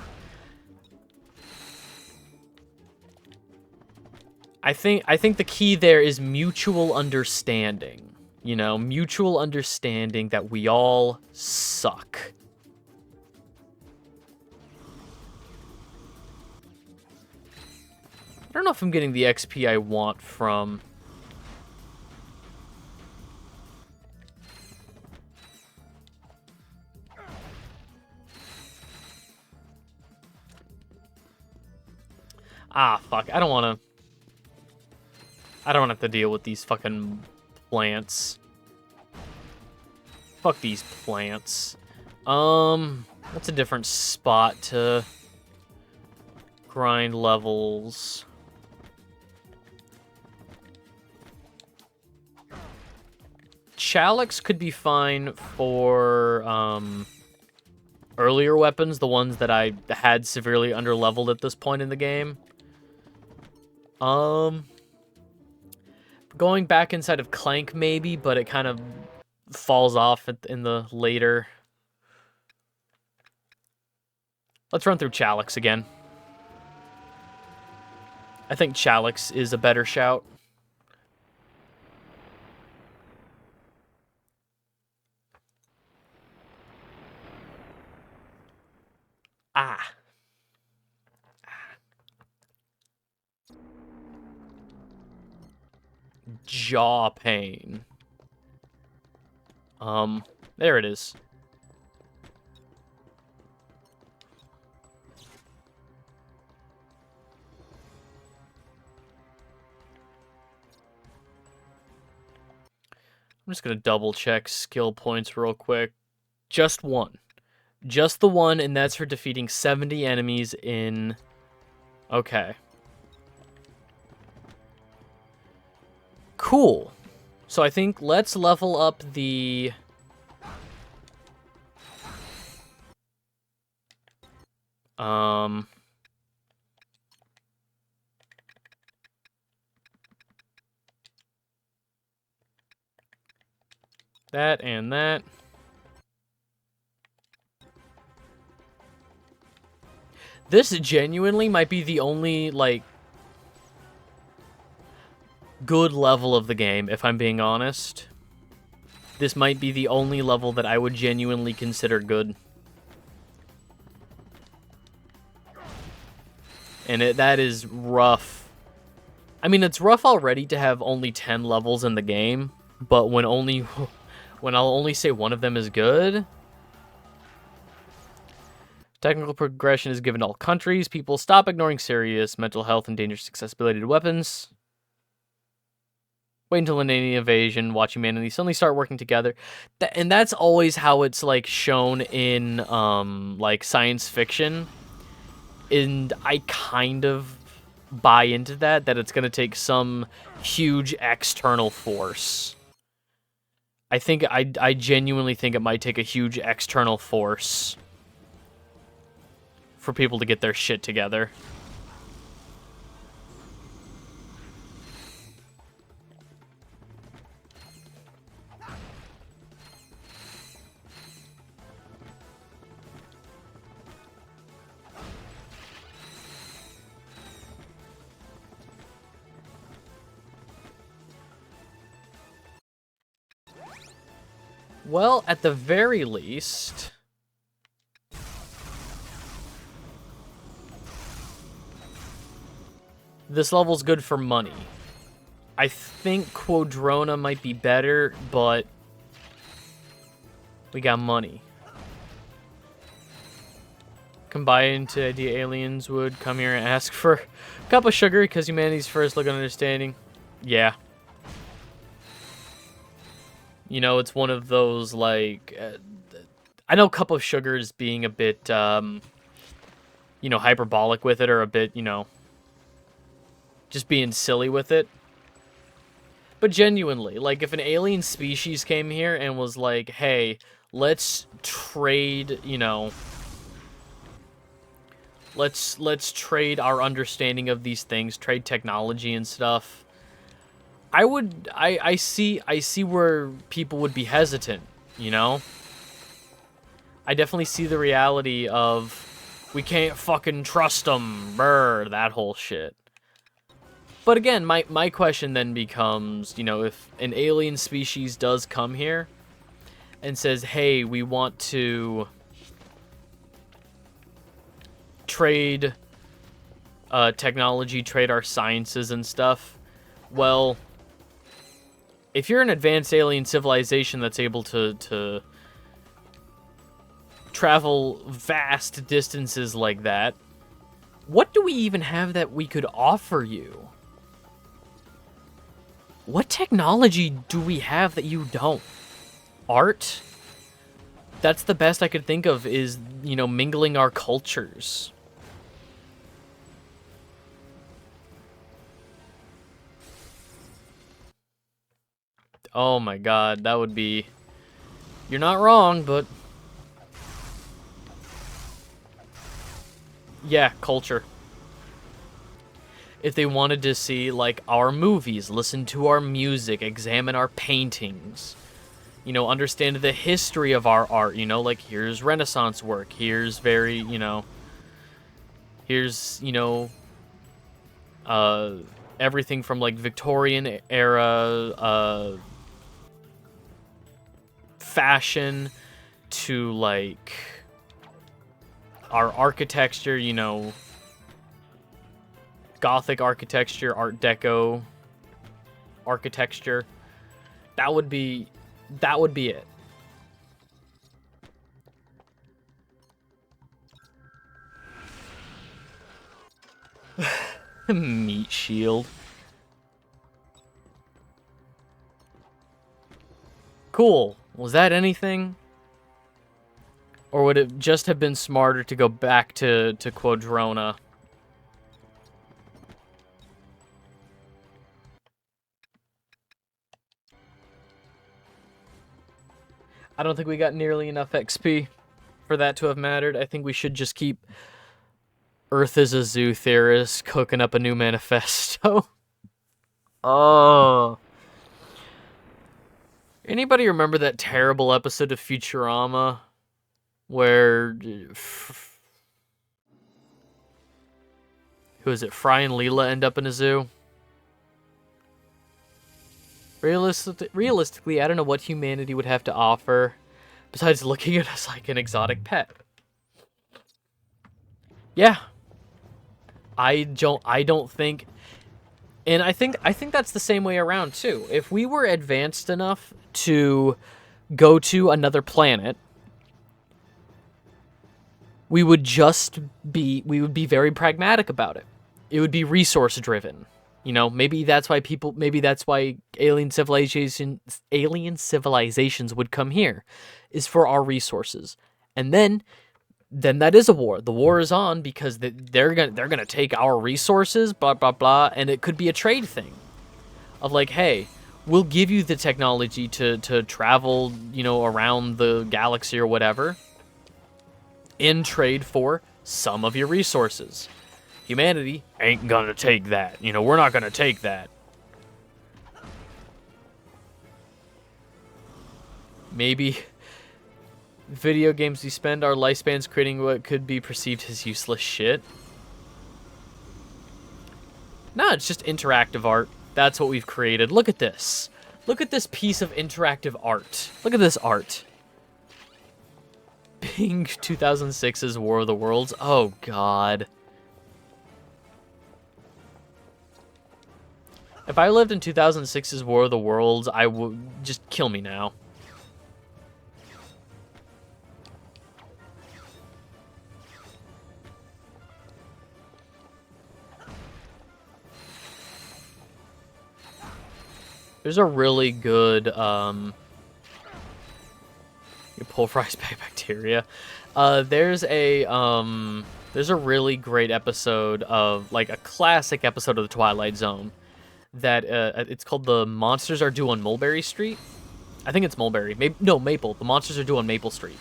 I think the key there is mutual understanding. You know, mutual understanding that we all suck. I don't know if I'm getting the XP I want from... Ah, fuck. I don't want to have to deal with these fucking plants. Fuck these plants. What's a different spot to grind levels? Chalix could be fine for, earlier weapons, the ones that I had severely underleveled at this point in the game. Going back inside of Clank, maybe, but it kind of falls off in the later. Let's run through Chalix again. I think Chalix is a better shout. Ah. Jaw pain. There it is. I'm just gonna double check skill points real quick. Just one. Just the one, and that's for defeating 70 enemies in... Okay. Cool. So I think let's level up the... That and that. This genuinely might be the only, like, good level of the game, if I'm being honest. this might be the only level that I would genuinely consider good. And that is rough. I mean, it's rough already to have only 10 levels in the game, but when I'll only say one of them is good. Technical progression is given to all countries. People stop ignoring serious mental health and dangerous accessibility to weapons. Wait until an alien invasion, watch humanity suddenly start working together. And that's always how it's, like, shown in, like, science fiction. And I kind of buy into that it's going to take some huge external force. I genuinely think it might take a huge external force for people to get their shit together. Well, at the very least, this level's good for money. I think Quadrona might be better, but we got money. Combined to idea aliens would come here and ask for a cup of sugar because humanity's first look at understanding. Yeah. You know, it's one of those, like, I know cup of sugar is being a bit, you know, hyperbolic with it, or a bit, you know, just being silly with it. But genuinely, like, if an alien species came here and was like, hey, let's trade, you know, let's trade our understanding of these things, trade technology and stuff, I see where people would be hesitant, you know? I definitely see the reality of, we can't fucking trust them, brr, that whole shit. But again, my question then becomes, you know, if an alien species does come here and says, hey, we want to trade technology, trade our sciences and stuff, well, if you're an advanced alien civilization that's able to travel vast distances like that, what do we even have that we could offer you? What technology do we have that you don't? Art? That's the best I could think of, is, you know, mingling our cultures. Oh my god, that would be... You're not wrong, but... Yeah, culture. If they wanted to see, like, our movies, listen to our music, examine our paintings, you know, understand the history of our art, you know, like, here's Renaissance work, here's very, you know, here's, you know, everything from, like, Victorian era, fashion to, like, our architecture, you know, Gothic architecture, Art Deco architecture. That would be it. Meat shield. Cool. Was that anything? Or would it just have been smarter to go back to Quadrona? I don't think we got nearly enough XP for that to have mattered. I think we should just keep Earth is a Zoo theorist cooking up a new manifesto. Oh. Anybody remember that terrible episode of Futurama where... who is it? Fry and Leela end up in a zoo? Realistically, I don't know what humanity would have to offer besides looking at us like an exotic pet. Yeah. I don't think, and I think that's the same way around too. If we were advanced enough to go to another planet, we would be very pragmatic about it. It would be resource driven. You know, maybe that's why alien civilizations would come here, is for our resources. And then that is a war. The war is on because they're gonna take our resources, blah blah blah, and it could be a trade thing of like, hey, we'll give you the technology to travel, around the galaxy or whatever, in trade for some of your resources. Humanity ain't gonna take that. We're not gonna take that. Maybe video games, we spend our lifespans creating what could be perceived as useless shit. No, it's just interactive art. That's what we've created. Look at this. Look at this piece of interactive art. Look at this art. Being 2006's War of the Worlds. Oh, God. If I lived in 2006's War of the Worlds, I would just kill me now. There's a really good, you pulverize bacteria. There's a really great episode of, like, a classic episode of The Twilight Zone that, it's called The Monsters Are Due on Mulberry Street. I think it's Mulberry. Maple. The Monsters Are Due on Maple Street.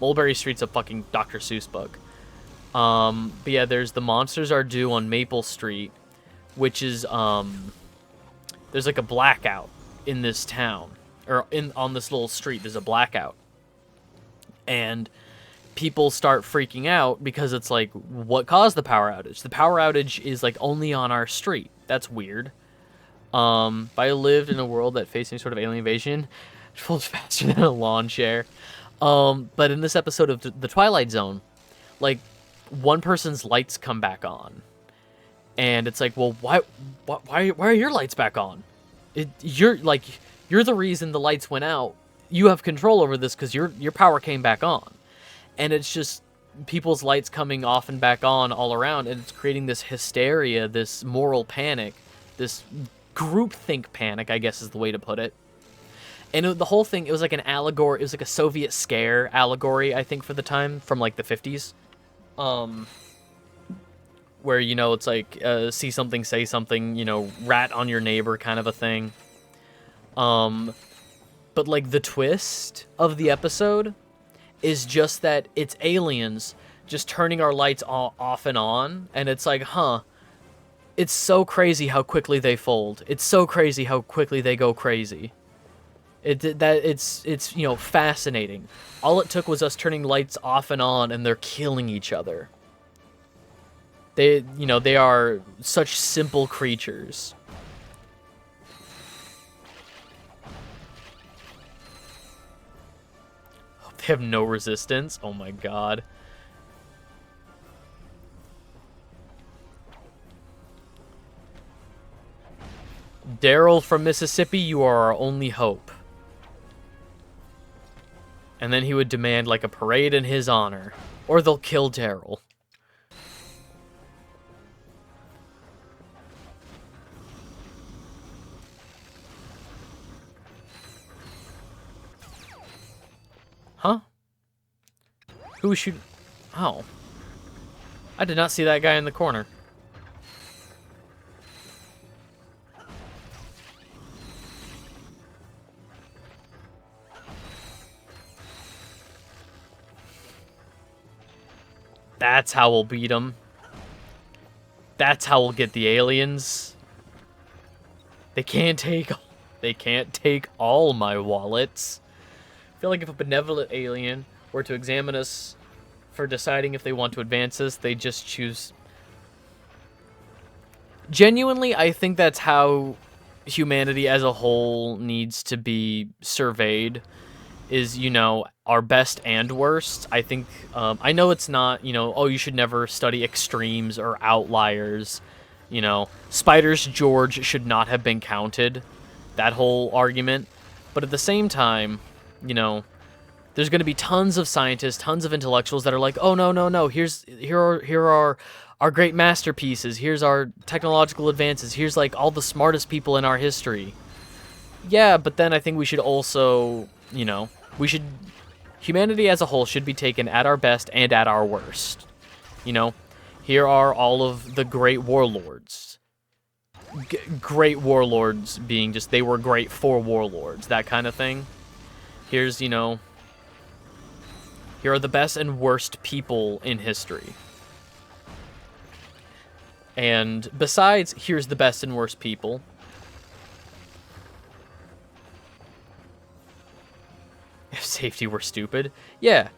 Mulberry Street's a fucking Dr. Seuss book. But yeah, there's The Monsters Are Due on Maple Street, which is, there's like a blackout in this town, or on this little street. There's a blackout, and people start freaking out because it's like, what caused the power outage? The power outage is like only on our street. That's weird. If I lived in a world that faced any sort of alien invasion, it folds faster than a lawn chair. But in this episode of The Twilight Zone, like, one person's lights come back on. And it's like, well, why are your lights back on? You're the reason the lights went out. You have control over this because your power came back on. And it's just people's lights coming off and back on all around, and it's creating this hysteria, this moral panic, this groupthink panic, I guess is the way to put it. And the whole thing, it was like an allegory. It was like a Soviet scare allegory, I think, for the time, from like the 50s. Where, it's like, see something, say something, rat on your neighbor kind of a thing. But, like, the twist of the episode is just that it's aliens just turning our lights off and on, and it's like, it's so crazy how quickly they fold. It's so crazy how quickly they go crazy. It's fascinating. All it took was us turning lights off and on, and they're killing each other. They are such simple creatures. Hope they have no resistance. Oh my god. Daryl from Mississippi, you are our only hope. And then he would demand, like, a parade in his honor. Or they'll kill Daryl. Huh? Who was shooting? Oh. I did not see that guy in the corner. That's how we'll beat them. That's how we'll get the aliens. They can't take all my wallets. I feel like if a benevolent alien were to examine us for deciding if they want to advance us, they just choose. Genuinely, I think that's how humanity as a whole needs to be surveyed is, you know, our best and worst. I think, I know it's not, you know, oh, you should never study extremes or outliers. You know, Spider's George should not have been counted. That whole argument. But at the same time, you know, there's going to be tons of scientists, tons of intellectuals that are like, oh, no, here are our great masterpieces, here's our technological advances, here's like all the smartest people in our history. Yeah, but then I think we should also, you know, humanity as a whole should be taken at our best and at our worst. You know, here are all of the great warlords. Great warlords being just, they were great for warlords, that kind of thing. Here's, you know, here are the best and worst people in history. And besides, here's the best and worst people. If safety were stupid. Yeah.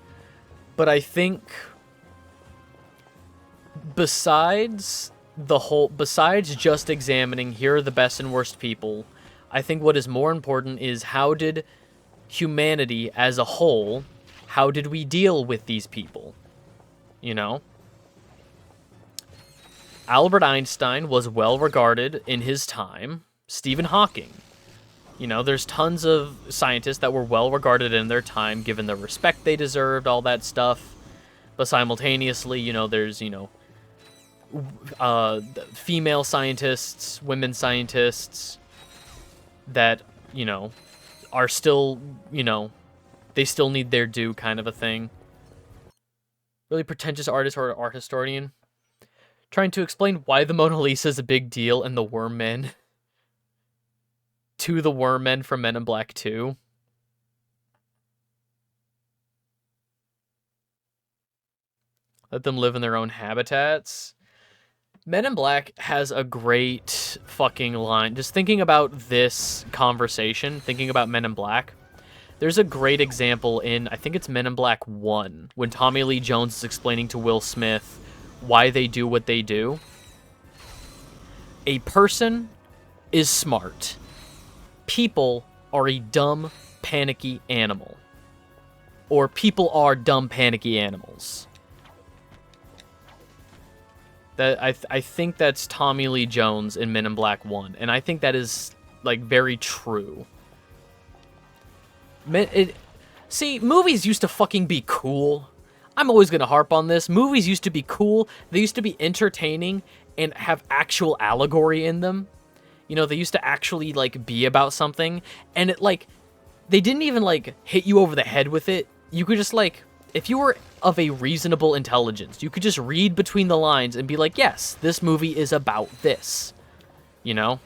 But I think besides just examining here are the best and worst people, I think what is more important is how did humanity as a whole, how did we deal with these people? You know? Albert Einstein was well regarded in his time. Stephen Hawking. You know, there's tons of scientists that were well regarded in their time, given the respect they deserved, all that stuff. But simultaneously, you know, there's, you know, female scientists, women scientists that, you know, are still, you know, they still need their due kind of a thing. Really pretentious artist or art historian. Trying to explain why the Mona Lisa is a big deal and the worm men. To the worm men from Men in Black 2. Let them live in their own habitats. Men in Black has a great fucking line. Just thinking about this conversation, thinking about Men in Black, there's a great example in, I think it's Men in Black 1, when Tommy Lee Jones is explaining to Will Smith why they do what they do. A person is smart. People are a dumb, panicky animal. Or people are dumb, panicky animals. That I think that's Tommy Lee Jones in Men in Black 1, and I think that is, like, very true. See, movies used to fucking be cool. I'm always gonna harp on this. Movies used to be cool. They used to be entertaining and have actual allegory in them. You know, they used to actually, like, be about something. And it, like, they didn't even, like, hit you over the head with it. You could just, like, if you were of a reasonable intelligence, you could just read between the lines and be like, yes, this movie is about this. You know?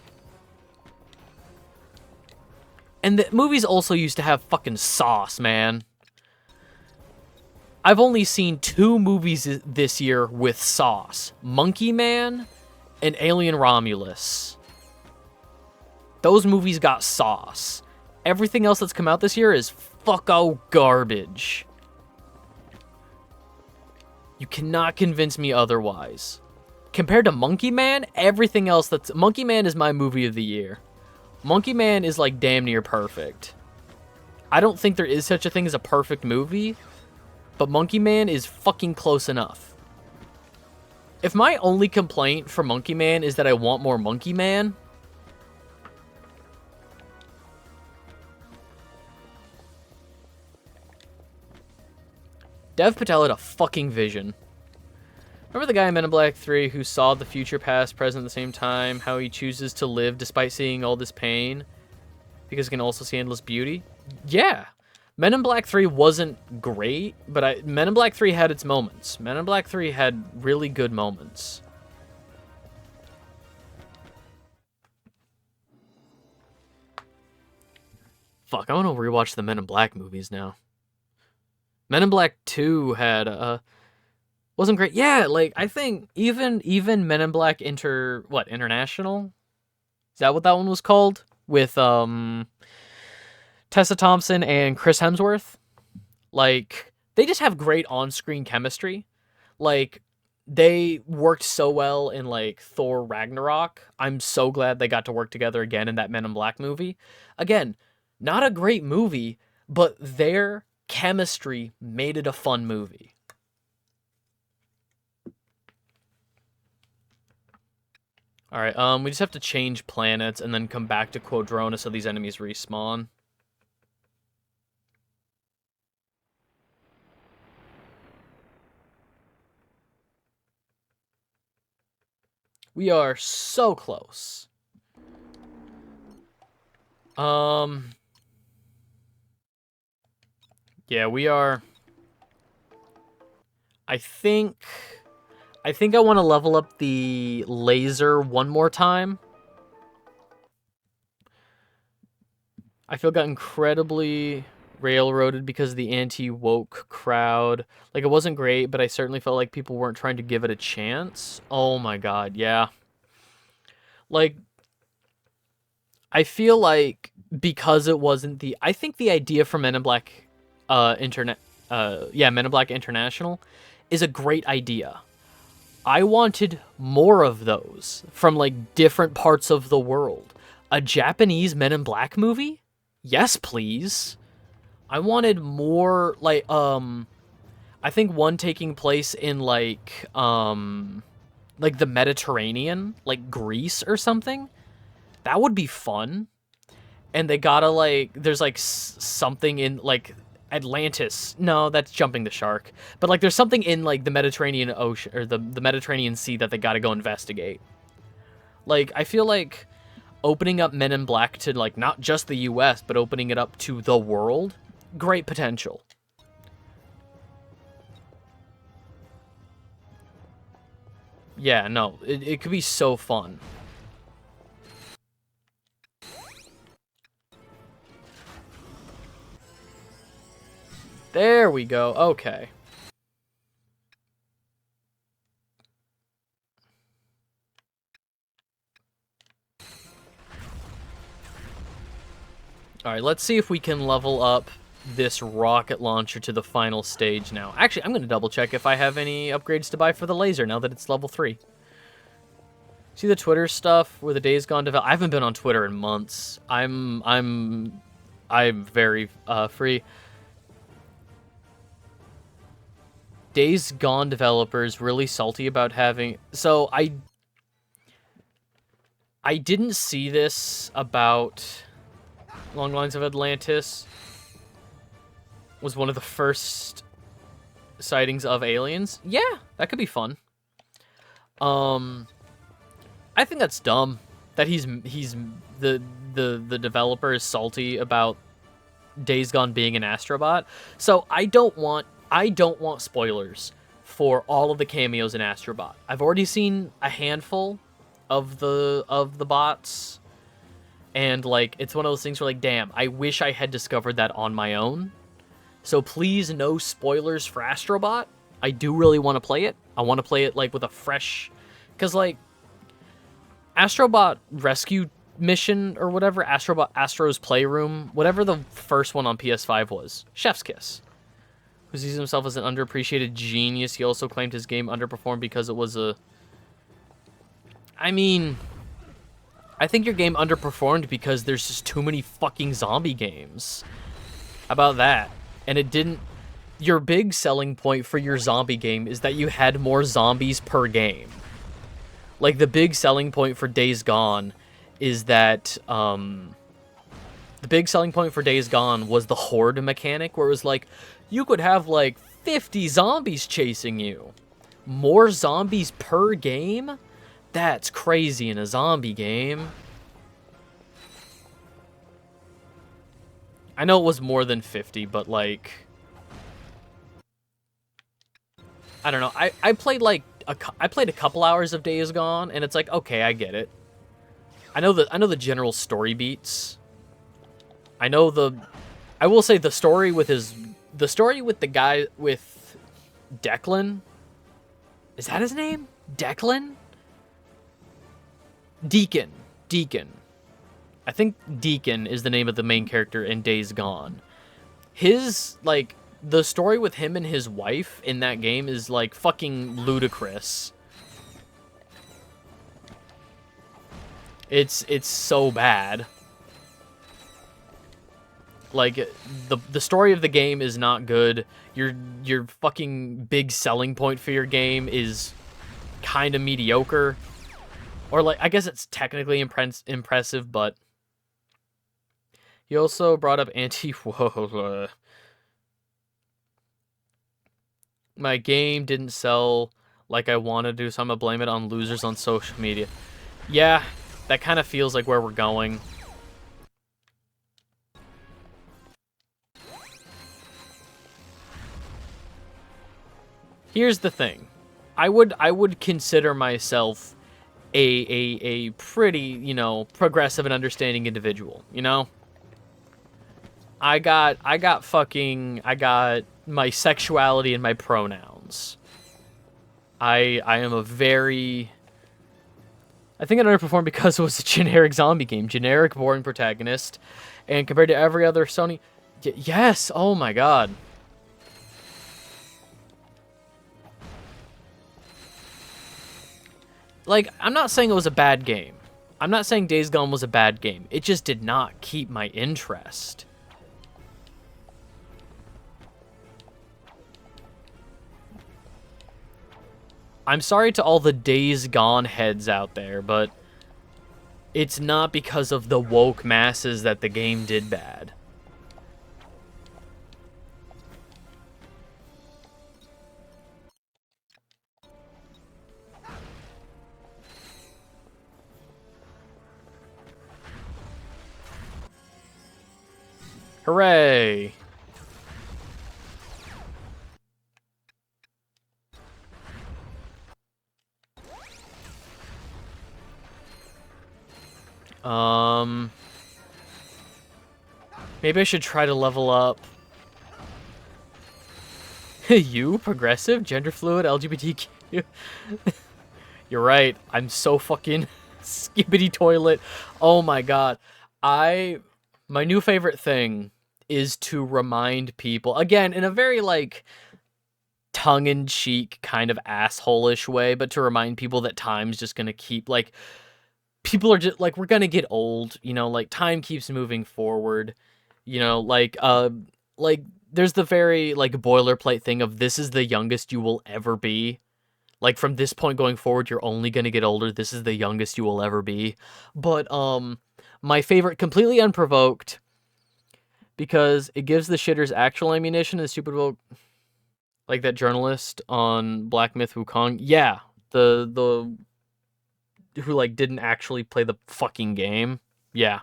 And the movies also used to have fucking sauce, man. I've only seen 2 movies this year with sauce. Monkey Man and Alien Romulus. Those movies got sauce. Everything else that's come out this year is fucko garbage. You cannot convince me otherwise. Compared to Monkey Man, everything else that's... Monkey Man is my movie of the year. Monkey Man is like damn near perfect. I don't think there is such a thing as a perfect movie, but Monkey Man is fucking close enough. If my only complaint for Monkey Man is that I want more Monkey Man... Dev Patel had a fucking vision. Remember the guy in Men in Black 3 who saw the future, past, present at the same time, how he chooses to live despite seeing all this pain because he can also see endless beauty? Yeah. Men in Black 3 wasn't great, but Men in Black 3 had its moments. Men in Black 3 had really good moments. Fuck, I want to rewatch the Men in Black movies now. Men in Black 2 had wasn't great. Yeah, like I think even Men in Black International? Is that what that one was called? With Tessa Thompson and Chris Hemsworth? Like they just have great on-screen chemistry. Like they worked so well in like Thor Ragnarok. I'm so glad they got to work together again in that Men in Black movie. Again, not a great movie, but their chemistry made it a fun movie. All right, we just have to change planets and then come back to Quadrona so these enemies respawn. We are so close. Yeah, we are. I think I want to level up the laser one more time. I feel got incredibly railroaded because of the anti-woke crowd. Like, it wasn't great, but I certainly felt like people weren't trying to give it a chance. Oh my god, yeah. Like, I feel like because it wasn't the... I think the idea for Men in Black Men in Black International is a great idea. I wanted more of those from, like, different parts of the world. A Japanese Men in Black movie? Yes, please. I wanted more, like, I think one taking place in, like the Mediterranean, like Greece or something. That would be fun. And they gotta, like, there's, like, something in, like, Atlantis. No, that's jumping the shark. But, like, there's something in, like, the Mediterranean Ocean, or the Mediterranean Sea that they gotta go investigate. Like, I feel like opening up Men in Black to, like, not just the US, but opening it up to the world, great potential. Yeah, no, it could be so fun. There we go. Okay. Alright, let's see if we can level up this rocket launcher to the final stage now. Actually, I'm going to double check if I have any upgrades to buy for the laser now that it's level 3. See the Twitter stuff where the Days Gone develop? I haven't been on Twitter in months. I'm very free. Days Gone developers really salty about having... So, I didn't see this about Long Lines of Atlantis. Was one of the first sightings of aliens. Yeah, that could be fun. I think that's dumb that he's the developer is salty about Days Gone being an Astrobot. So I don't want spoilers for all of the cameos in Astrobot. I've already seen a handful of the bots, and like it's one of those things where like, damn, I wish I had discovered that on my own. So please, no spoilers for Astrobot. I do really want to play it. I want to play it like with a fresh, because like Astrobot Rescue Mission or whatever, Astro's Playroom, whatever the first one on PS5 was, Chef's Kiss, who sees himself as an underappreciated genius. He also claimed his game underperformed because it was a... I mean, I think your game underperformed because there's just too many fucking zombie games. How about that? And it didn't... Your big selling point for your zombie game is that you had more zombies per game. Like, the big selling point for Days Gone is that, the big selling point for Days Gone was the horde mechanic, where it was like, you could have, like, 50 zombies chasing you. More zombies per game? That's crazy in a zombie game. I know it was more than 50, but, like... I don't know. I played, like, I played a couple hours of Days Gone, and it's like, okay, I get it. I know the general story beats. I will say the story with the guy with Declan. Is that his name? Declan? Deacon. I think Deacon is the name of the main character in Days Gone. His, like, the story with him and his wife in that game is, like, fucking ludicrous. It's so bad. Like, the story of the game is not good. Your fucking big selling point for your game is kind of mediocre. Or, like, I guess it's technically impressive, but... He also brought up Whoa. My game didn't sell like I wanted to, so I'm gonna blame it on losers on social media. Yeah, that kind of feels like where we're going. Here's the thing. I would consider myself a pretty, you know, progressive and understanding individual, you know? I got my sexuality and my pronouns. I am a very... I think it underperformed because it was a generic zombie game. Generic, boring protagonist. And compared to every other Sony... yes! Oh my god. Like, I'm not saying it was a bad game. I'm not saying Days Gone was a bad game. It just did not keep my interest. I'm sorry to all the Days Gone heads out there, but it's not because of the woke masses that the game did bad. Hooray! Maybe I should try to level up. You, progressive, gender fluid, LGBTQ. You're right. I'm so fucking skibbity toilet. Oh my god. My new favorite thing is to remind people, again, in a very, like, tongue-in-cheek kind of asshole-ish way, but to remind people that time's just gonna keep, like, people are just, like, we're gonna get old, you know, like, time keeps moving forward, you know, like, there's the very, like, boilerplate thing of this is the youngest you will ever be. Like, from this point going forward, you're only gonna get older. This is the youngest you will ever be. But, my favorite, completely unprovoked, because it gives the shitters actual ammunition and stupid woke, like that journalist on Black Myth Wukong. Yeah, the who, like, didn't actually play the fucking game. Yeah.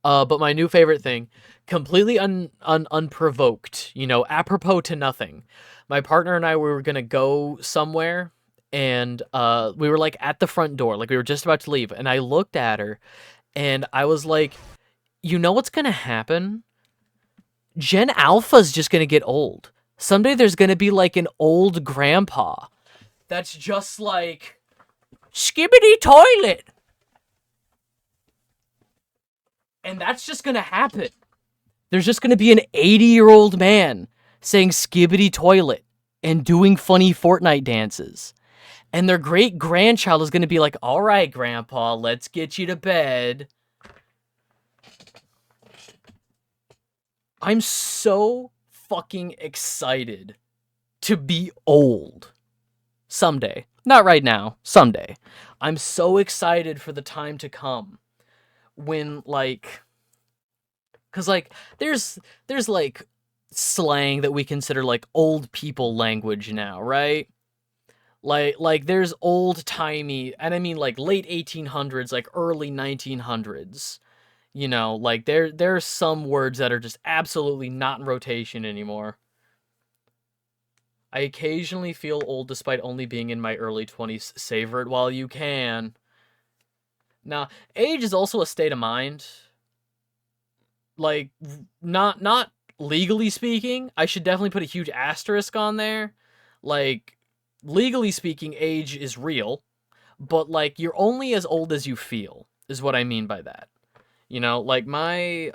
But my new favorite thing, completely unprovoked, you know, apropos to nothing. My partner and I, we were gonna go somewhere, and we were, like, at the front door, like, we were just about to leave, and I looked at her, and I was like, you know what's gonna happen? Gen Alpha's just gonna get old. Someday there's gonna be, like, an old grandpa that's just like, skibbity toilet! And that's just gonna happen. There's just gonna be an 80-year-old man saying skibbity toilet and doing funny Fortnite dances. And their great-grandchild is gonna be like, alright, Grandpa, let's get you to bed. I'm so fucking excited to be old. Someday. Not right now. Someday. I'm so excited for the time to come when, like... Because, like, there's like, slang that we consider, like, old people language now, right? Like there's old-timey, and I mean, like, late 1800s, like, early 1900s. You know, like, there's some words that are just absolutely not in rotation anymore. I occasionally feel old despite only being in my early 20s. Savor it while you can. Now, age is also a state of mind. Like, not legally speaking, I should definitely put a huge asterisk on there. Like, legally speaking, age is real, but, like, you're only as old as you feel, is what I mean by that. You know, like, my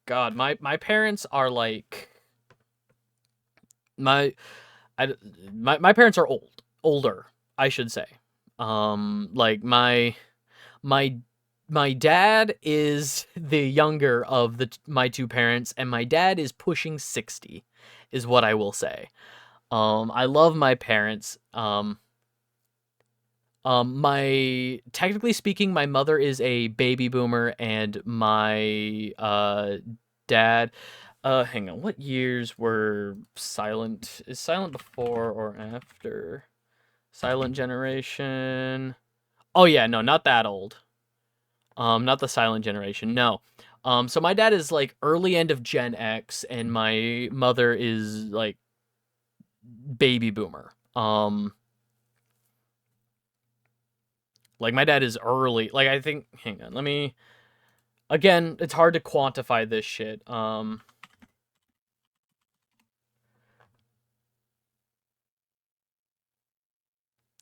God, my parents are like my my parents are older, I should say. Like my my dad is the younger of my two parents, and my dad is pushing 60, is what I will say. I love my parents. My technically speaking, my mother is a baby boomer, and my dad. Hang on. What years were silent? Is silent before or after? Silent generation. Oh yeah, no, not that old. Not the silent generation. No. So my dad is like early end of Gen X, and my mother is like baby boomer. Like my dad is early. Like I think. Hang on. Let me. Again, it's hard to quantify this shit.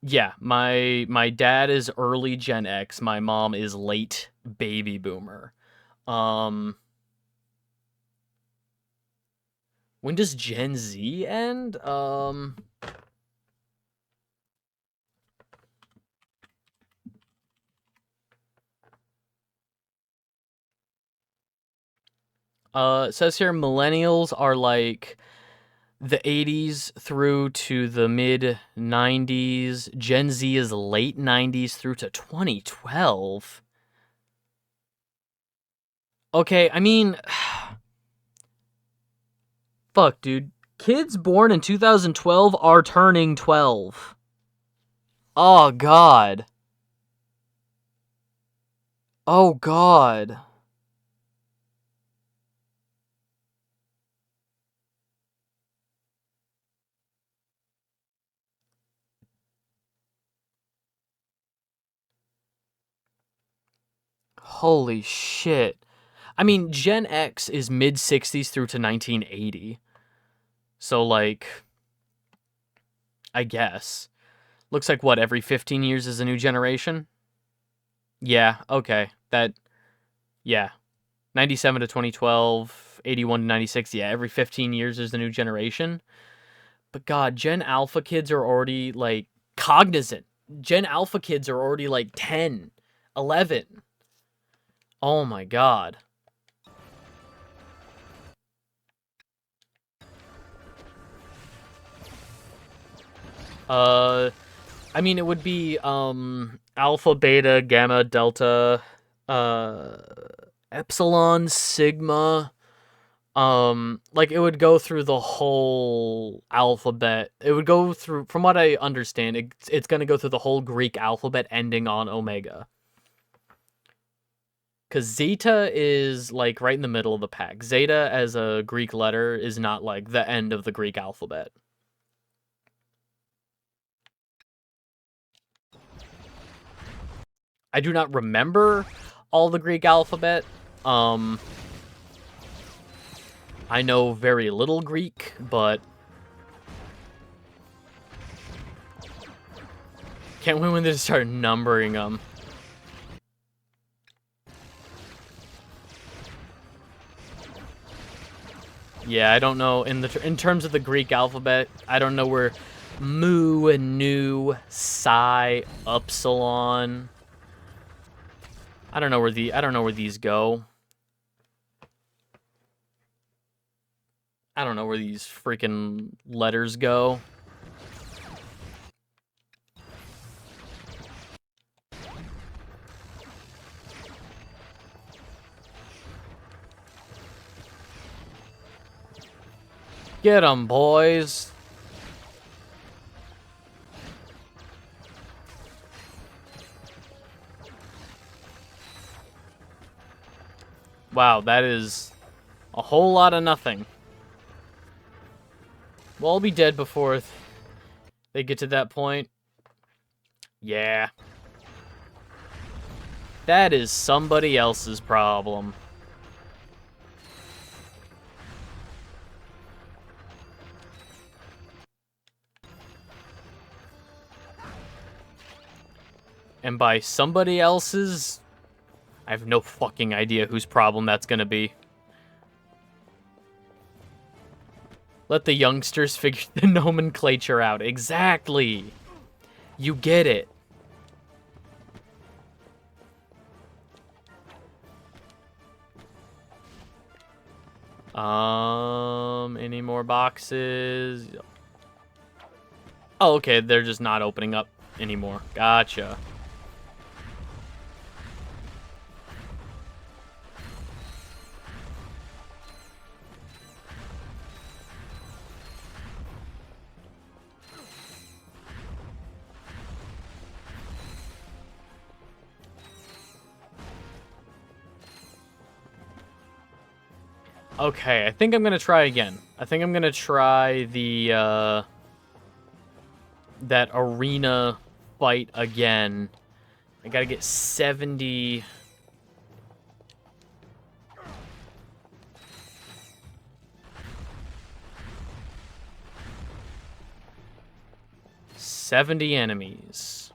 Yeah, my dad is early Gen X. My mom is late baby boomer. Um, when does Gen Z end? It says here millennials are like the 80s through to the mid 90s. Gen Z is late 90s through to 2012. Okay, I mean, fuck, dude. Kids born in 2012 are turning 12. Oh, God. Oh, God. Holy shit. I mean, Gen X is mid 60s through to 1980. So, like, I guess. Looks like what, every 15 years is a new generation? Yeah, okay. Yeah. 97 to 2012, 81 to 96. Yeah, every 15 years is a new generation. But God, Gen Alpha kids are already, like, cognizant. Gen Alpha kids are already, like, 10, 11. Oh my God. Uh, I mean, it would be alpha, beta, gamma, delta, uh, epsilon, sigma. Like it would go through the whole alphabet. It would go through, from what I understand, it's going to go through the whole Greek alphabet ending on omega. Because zeta is like right in the middle of the pack. Zeta as a Greek letter is not like the end of the Greek alphabet. I do not remember all the Greek alphabet. I know very little Greek, but can't wait when they start numbering them. Yeah, I don't know in terms of the Greek alphabet. I don't know where mu, nu, psi, upsilon. I don't know where these go. I don't know where these freaking letters go. Get 'em, boys. Wow, that is a whole lot of nothing. We'll all be dead before they get to that point. Yeah. That is somebody else's problem. And by somebody else's, I have no fucking idea whose problem that's gonna be. Let the youngsters figure the nomenclature out. Exactly. You get it. Any more boxes? Oh, okay, they're just not opening up anymore. Gotcha. Okay, I think I'm gonna try again. I think I'm gonna try the, that arena fight again. I gotta get 70... 70 enemies.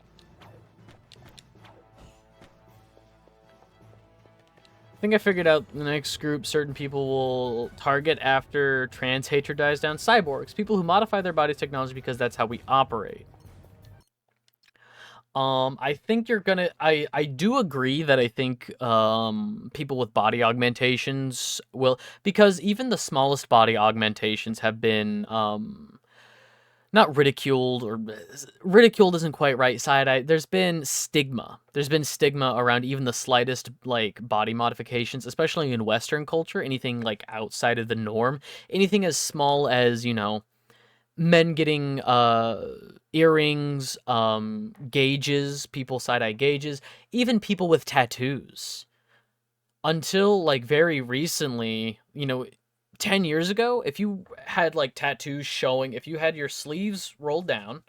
I think I figured out the next group certain people will target after trans hatred dies down. Cyborgs. People who modify their body's technology because that's how we operate. I think you're gonna... I do agree that I think, people with body augmentations will... Because even the smallest body augmentations have been, not ridiculed, or ridiculed isn't quite right. Side-eye. There's been stigma. There's been stigma around even the slightest, like, body modifications, especially in Western culture. Anything, like, outside of the norm. Anything as small as, you know, men getting, earrings, gauges, people side-eye gauges, even people with tattoos. Until, like, very recently, you know, 10 years ago, if you had, like, tattoos showing, if you had your sleeves rolled down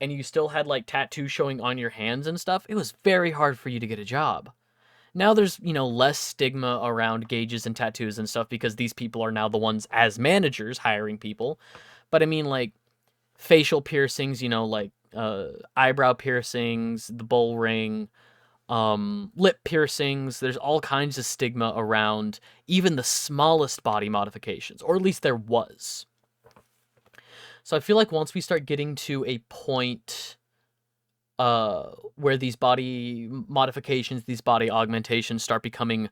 and you still had, like, tattoos showing on your hands and stuff, it was very hard for you to get a job. Now there's, you know, less stigma around gauges and tattoos and stuff because these people are now the ones as managers hiring people. But I mean, like, facial piercings, you know, like, eyebrow piercings, the bull ring, lip piercings. There's all kinds of stigma around even the smallest body modifications, or at least there was. So I feel like once we start getting to a point where these body modifications, these body augmentations start becoming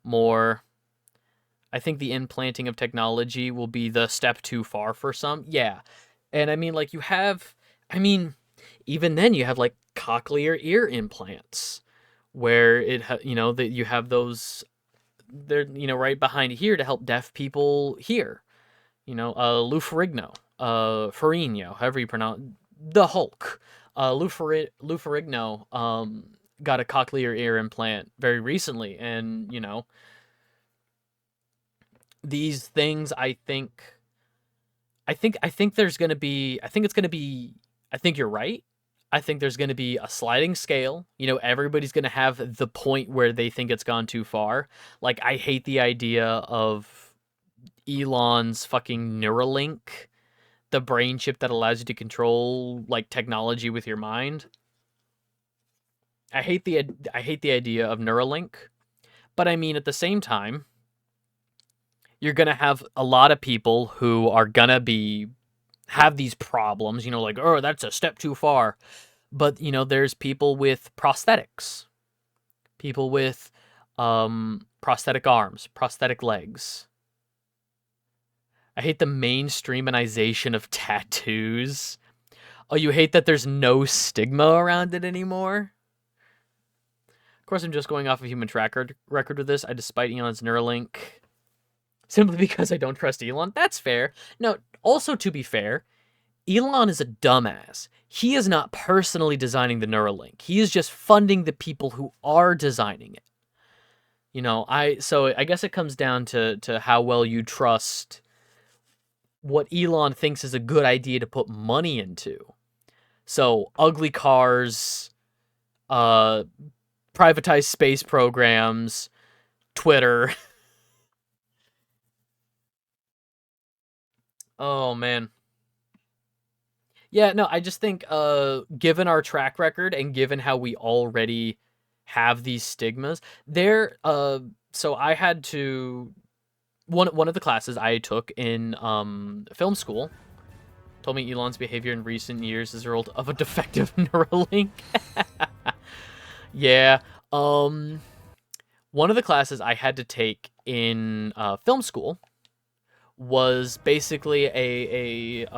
more... I think the implanting of technology will be the step too far for some. Yeah. And I mean, like, you have... I mean, even then you have, like, cochlear ear implants where you know, that you have those, they're, you know, right behind here to help deaf people hear. You know, Luferigno, Ferrigno, however you pronounce the Hulk. Luferigno got a cochlear ear implant very recently, and you know, these things, I think there's gonna be, I think it's gonna be, I think you're right. I think there's going to be a sliding scale. You know, everybody's going to have the point where they think it's gone too far. Like, I hate the idea of Elon's fucking Neuralink, the brain chip that allows you to control, like, technology with your mind. I hate the idea of Neuralink. But I mean, at the same time, you're going to have a lot of people who are going to have these problems, you know, like, oh, that's a step too far. But, you know, there's people with prosthetics, people with prosthetic arms, prosthetic legs. I hate the mainstreamization of tattoos. Oh, you hate that there's no stigma around it anymore? Of course, I'm just going off a human track record with this. I despite Elon's Neuralink simply because I don't trust Elon. That's fair. No, also, to be fair, Elon is a dumbass. He is not personally designing the Neuralink. He is just funding the people who are designing it. You know, so I guess it comes down to how well you trust what Elon thinks is a good idea to put money into. So, ugly cars, privatized space programs, Twitter. Oh, man. Yeah, no, I just think, given our track record and given how we already have these stigmas, so I had to... one of the classes I took in film school told me Elon's behavior in recent years is a result of a defective Neuralink. Yeah. One of the classes I had to take in film school was basically it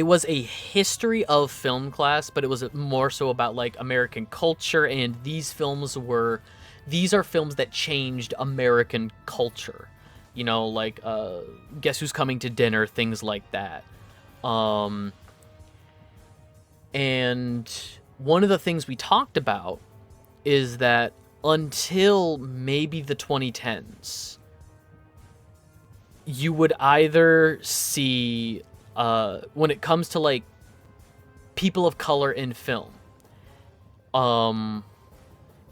was a history of film class, but it was more so about like American culture, and these are films that changed American culture. You know, like Guess Who's Coming to Dinner, things like that. And one of the things we talked about is that until maybe the 2010s, you would either see, when it comes to like people of color in film,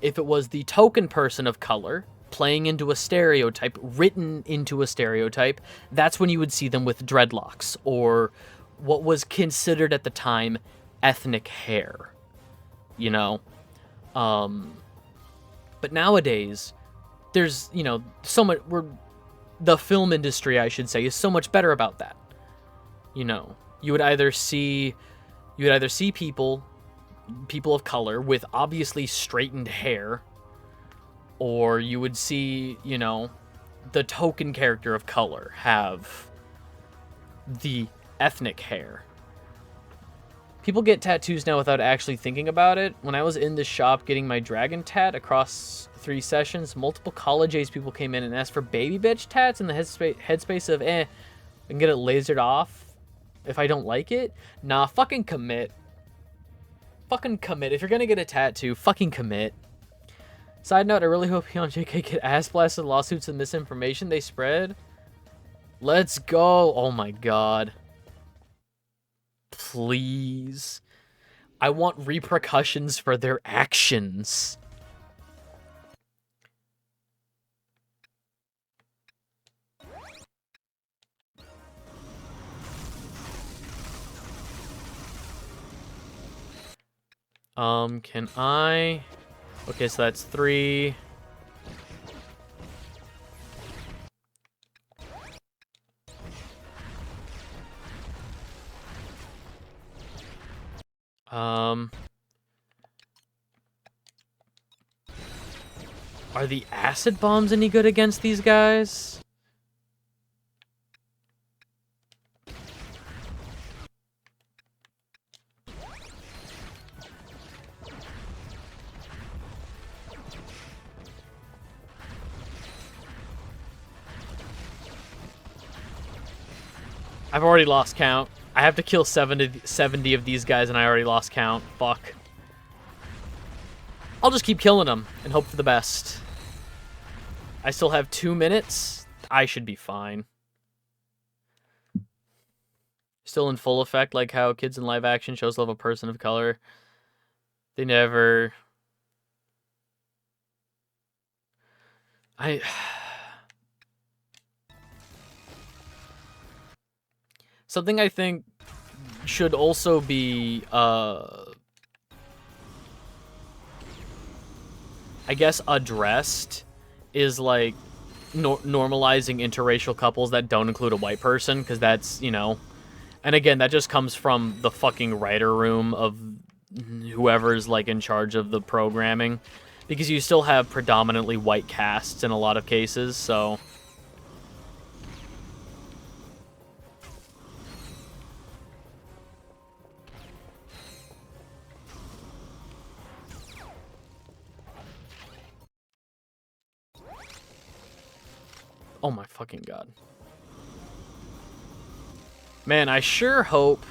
if it was the token person of color playing into a stereotype, written into a stereotype, that's when you would see them with dreadlocks or what was considered at the time ethnic hair, you know? But nowadays, there's, you know, so much, the film industry, I should say, is so much better about that. You know, you would either see people of color with obviously straightened hair, or you would see, you know, the token character of color have the ethnic hair. People get tattoos now without actually thinking about it. When I was in the shop getting my dragon tat across 3 sessions, multiple college-age people came in and asked for baby bitch tats in the headspace of, I can get it lasered off if I don't like it. Nah, fucking commit. Fucking commit. If you're gonna get a tattoo, fucking commit. Side note, I really hope he and JK get ass blasted lawsuits and misinformation they spread. Let's go. Oh my god. Please. I want repercussions for their actions. Can I... Okay, so that's 3. Are the acid bombs any good against these guys? I've already lost count. I have to kill 70 of these guys and I already lost count. Fuck. I'll just keep killing them and hope for the best. I still have 2 minutes. I should be fine. Still in full effect, like how kids in live action shows love a person of color. They never... Something I think should also be, I guess, addressed is, like, normalizing interracial couples that don't include a white person, because that's, you know... And again, that just comes from the fucking writer room of whoever's, like, in charge of the programming. Because you still have predominantly white casts in a lot of cases, so... Oh my fucking god. Man, I sure hope...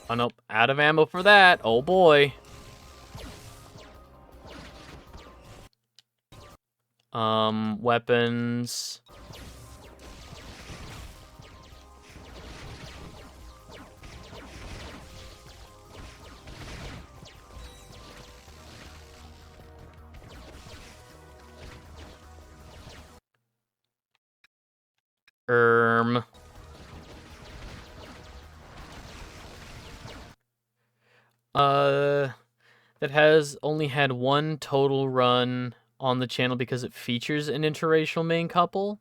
Oh nope, out of ammo for that. Oh boy. Weapons... That has only had 1 total run on the channel because it features an interracial main couple.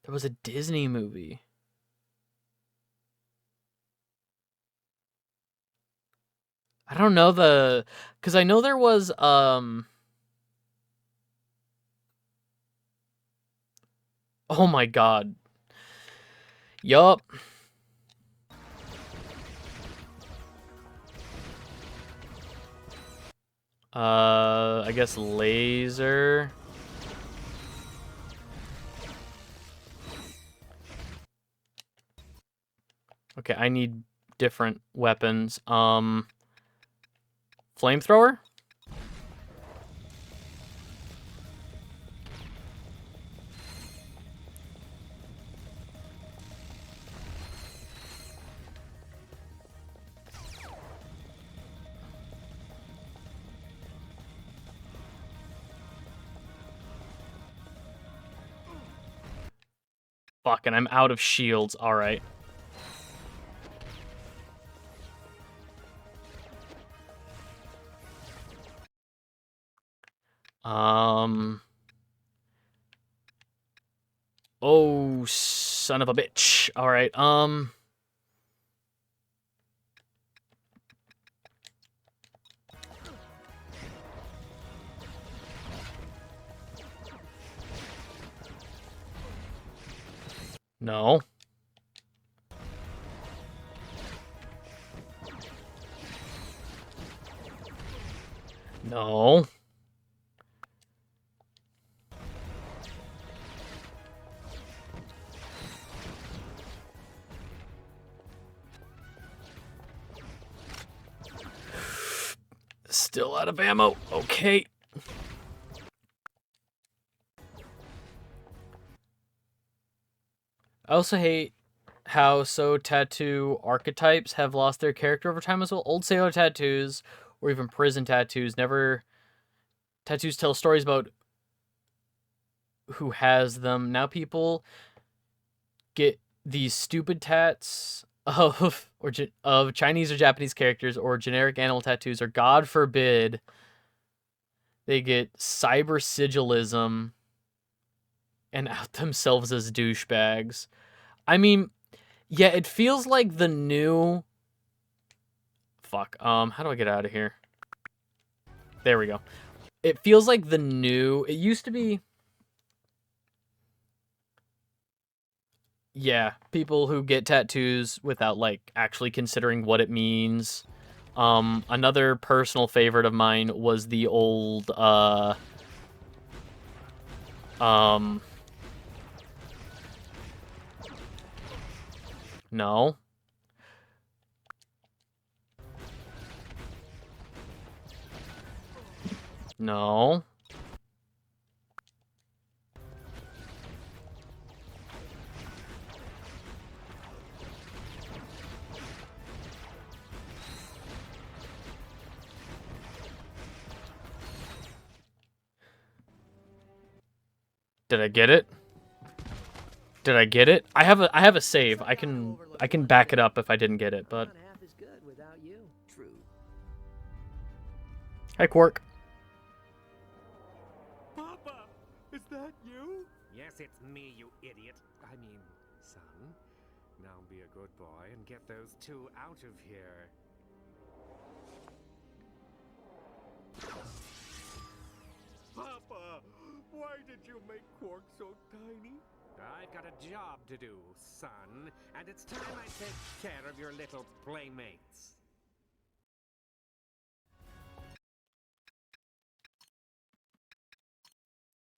There was a Disney movie. I don't know because I know there was, oh my god. Yup. I guess laser. Okay, I need different weapons. Flamethrower? Fuck, and I'm out of shields. Alright. Oh, son of a bitch. Alright, no. No. Still out of ammo. Okay. I also hate how tattoo archetypes have lost their character over time as well. Old sailor tattoos, or even prison tattoos, tattoos tell stories about who has them. Now people get these stupid tats of Chinese or Japanese characters or generic animal tattoos, or God forbid, they get cyber sigilism and out themselves as douchebags. I mean, yeah, it feels like the new... Fuck, how do I get out of here? There we go. It feels like the new... It used to be... Yeah, people who get tattoos without, like, actually considering what it means. Another personal favorite of mine was the old, no. No. Did I get it? Did I get it? I have a save. I can back it up if I didn't get it, but... Not half as good without you. True. Hi, Quark. Papa, is that you? Yes, it's me, you idiot. I mean, son. Now be a good boy and get those two out of here. Papa, why did you make Quark so tiny? I've got a job to do, son, and it's time I take care of your little playmates.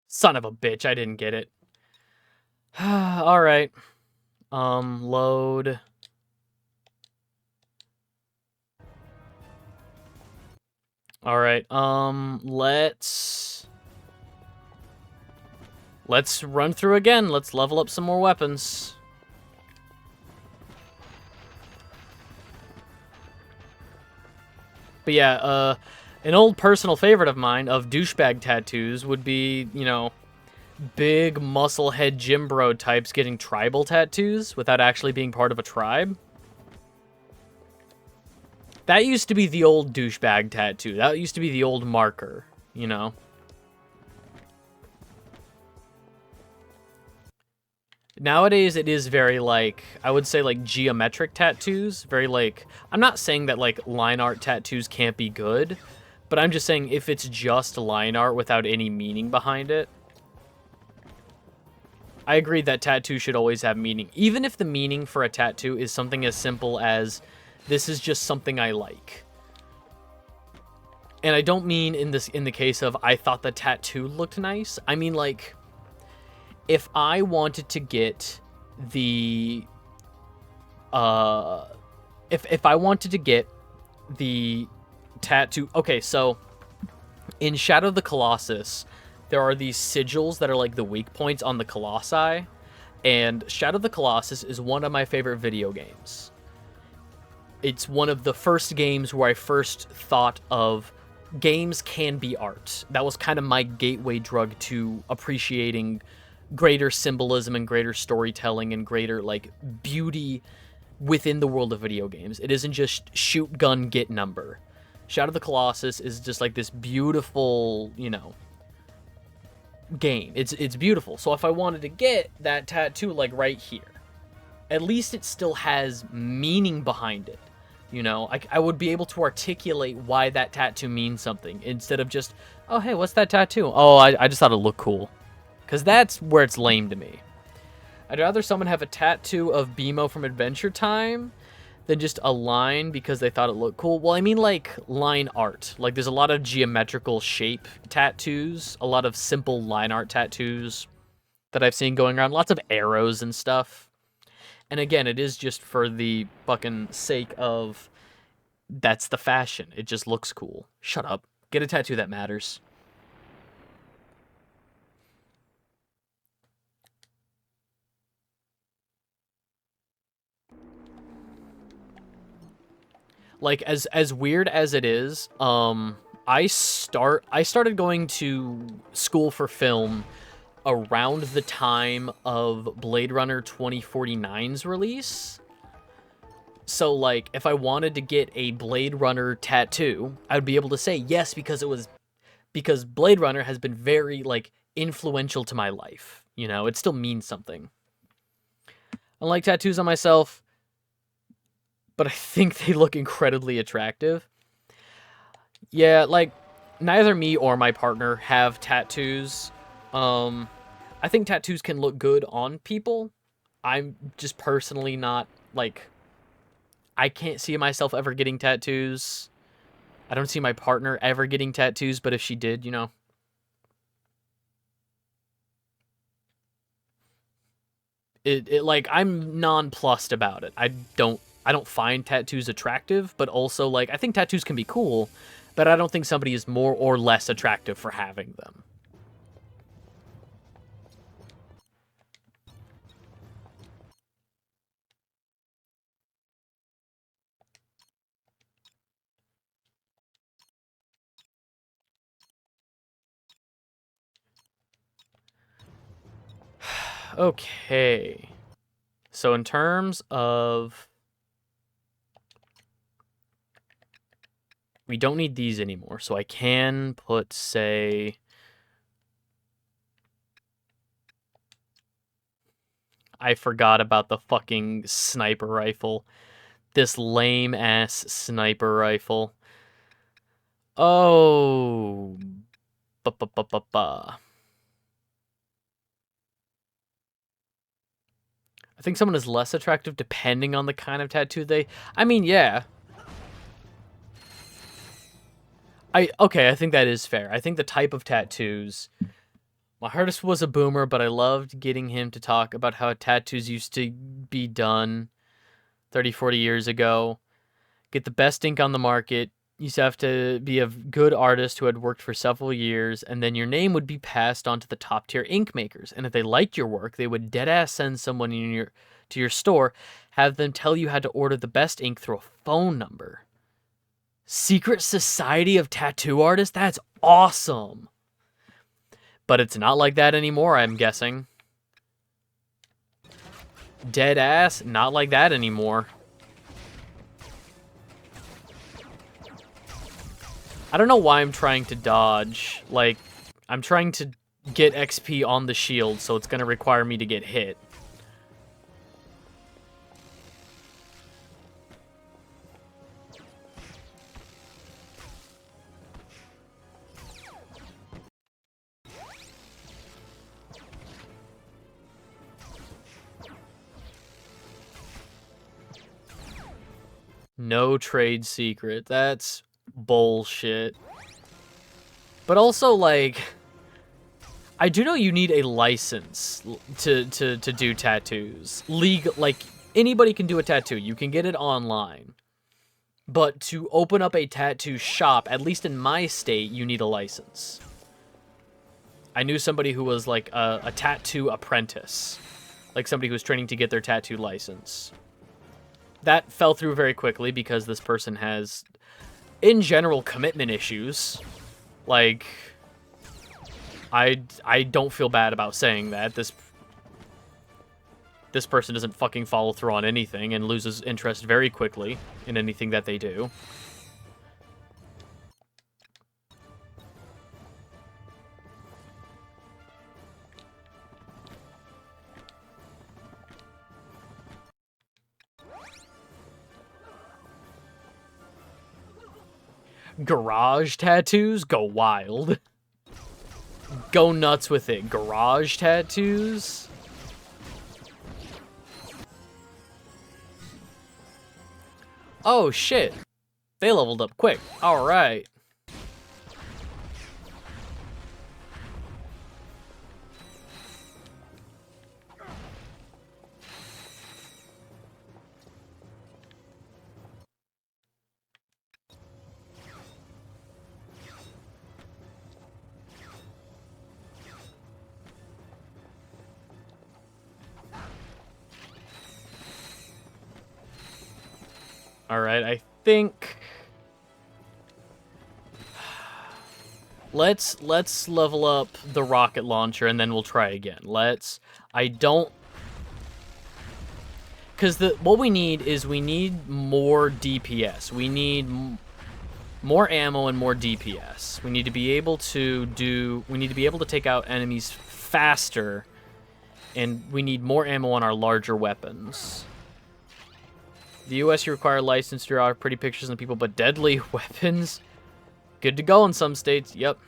Son of a bitch, I didn't get it. Alright. Load. Alright, let's run through again. Let's level up some more weapons. But yeah, an old personal favorite of mine of douchebag tattoos would be, you know, big muscle head gym bro types getting tribal tattoos without actually being part of a tribe. That used to be the old douchebag tattoo. That used to be the old marker, you know? Nowadays, it is very, like, I would say, like, geometric tattoos. Very, like, I'm not saying that, like, line art tattoos can't be good, but I'm just saying if it's just line art without any meaning behind it. I agree that tattoos should always have meaning. Even if the meaning for a tattoo is something as simple as, this is just something I like. And I don't mean in the case of, I thought the tattoo looked nice. I mean, like, if I wanted to get the, if I wanted to get the tattoo, okay, so in Shadow of the Colossus, there are these sigils that are like the weak points on the Colossi, and Shadow of the Colossus is one of my favorite video games. It's one of the first games where I first thought of games can be art. That was kind of my gateway drug to appreciating greater symbolism and greater storytelling and greater, like, beauty within the world of video games. It isn't just shoot, gun, get number. Shadow of the Colossus is just like this beautiful, you know, game. It's beautiful. So if I wanted to get that tattoo, like, right here, at least it still has meaning behind it. You know, I would be able to articulate why that tattoo means something instead of just, oh, hey, what's that tattoo? Oh, I just thought it looked cool. Because that's where it's lame to me. I'd rather someone have a tattoo of BMO from Adventure Time than just a line because they thought it looked cool. Well, I mean, like, line art. Like, there's a lot of geometrical shape tattoos, a lot of simple line art tattoos that I've seen going around. Lots of arrows and stuff. And again, it is just for the fucking sake of, that's the fashion. It just looks cool. Shut up. Get a tattoo that matters. Like, as weird as it is, I started going to school for film around the time of Blade Runner 2049's release. So, like, if I wanted to get a Blade Runner tattoo, I would be able to say yes because Blade Runner has been very, like, influential to my life. You know, it still means something. I like tattoos on myself, but I think they look incredibly attractive. Yeah, like, neither me or my partner have tattoos. I think tattoos can look good on people. I'm just personally not, like, I can't see myself ever getting tattoos. I don't see my partner ever getting tattoos, but if she did, you know. It like, I'm nonplussed about it. I don't find tattoos attractive, but also, like, I think tattoos can be cool, but I don't think somebody is more or less attractive for having them. Okay. So in terms of, we don't need these anymore, so I can put, say, I forgot about the fucking sniper rifle. This lame-ass sniper rifle. Oh. Ba-ba-ba-ba-ba. I think someone is less attractive depending on the kind of tattoo they... I mean, yeah. Okay, I think that is fair. I think the type of tattoos... My artist was a boomer, but I loved getting him to talk about how tattoos used to be done 30, 40 years ago. Get the best ink on the market. You used to have to be a good artist who had worked for several years, and then your name would be passed on to the top-tier ink makers. And if they liked your work, they would deadass send someone to your store, have them tell you how to order the best ink through a phone number. Secret Society of Tattoo Artists? That's awesome! But it's not like that anymore, I'm guessing. Dead ass? Not like that anymore. I don't know why I'm trying to dodge. Like, I'm trying to get XP on the shield, so it's gonna require me to get hit. No trade secret. That's bullshit. But also, like, I do know you need a license to do tattoos. Like, anybody can do a tattoo. You can get it online. But to open up a tattoo shop, at least in my state, you need a license. I knew somebody who was, like, a tattoo apprentice. Like, somebody who was training to get their tattoo license. That fell through very quickly because this person has, in general, commitment issues. Like, I don't feel bad about saying that. This person doesn't fucking follow through on anything and loses interest very quickly in anything that they do. Garage tattoos? Go wild. Go nuts with it. Garage tattoos? Oh, shit. They leveled up quick. Alright. Alright, I think... Let's level up the rocket launcher and then we'll try again. I don't... Because what we need is we need more DPS. We need more ammo and more DPS. We need to be able to take out enemies faster, and we need more ammo on our larger weapons. The US, you require a license to draw pretty pictures of people, but deadly weapons? Good to go in some states, yep.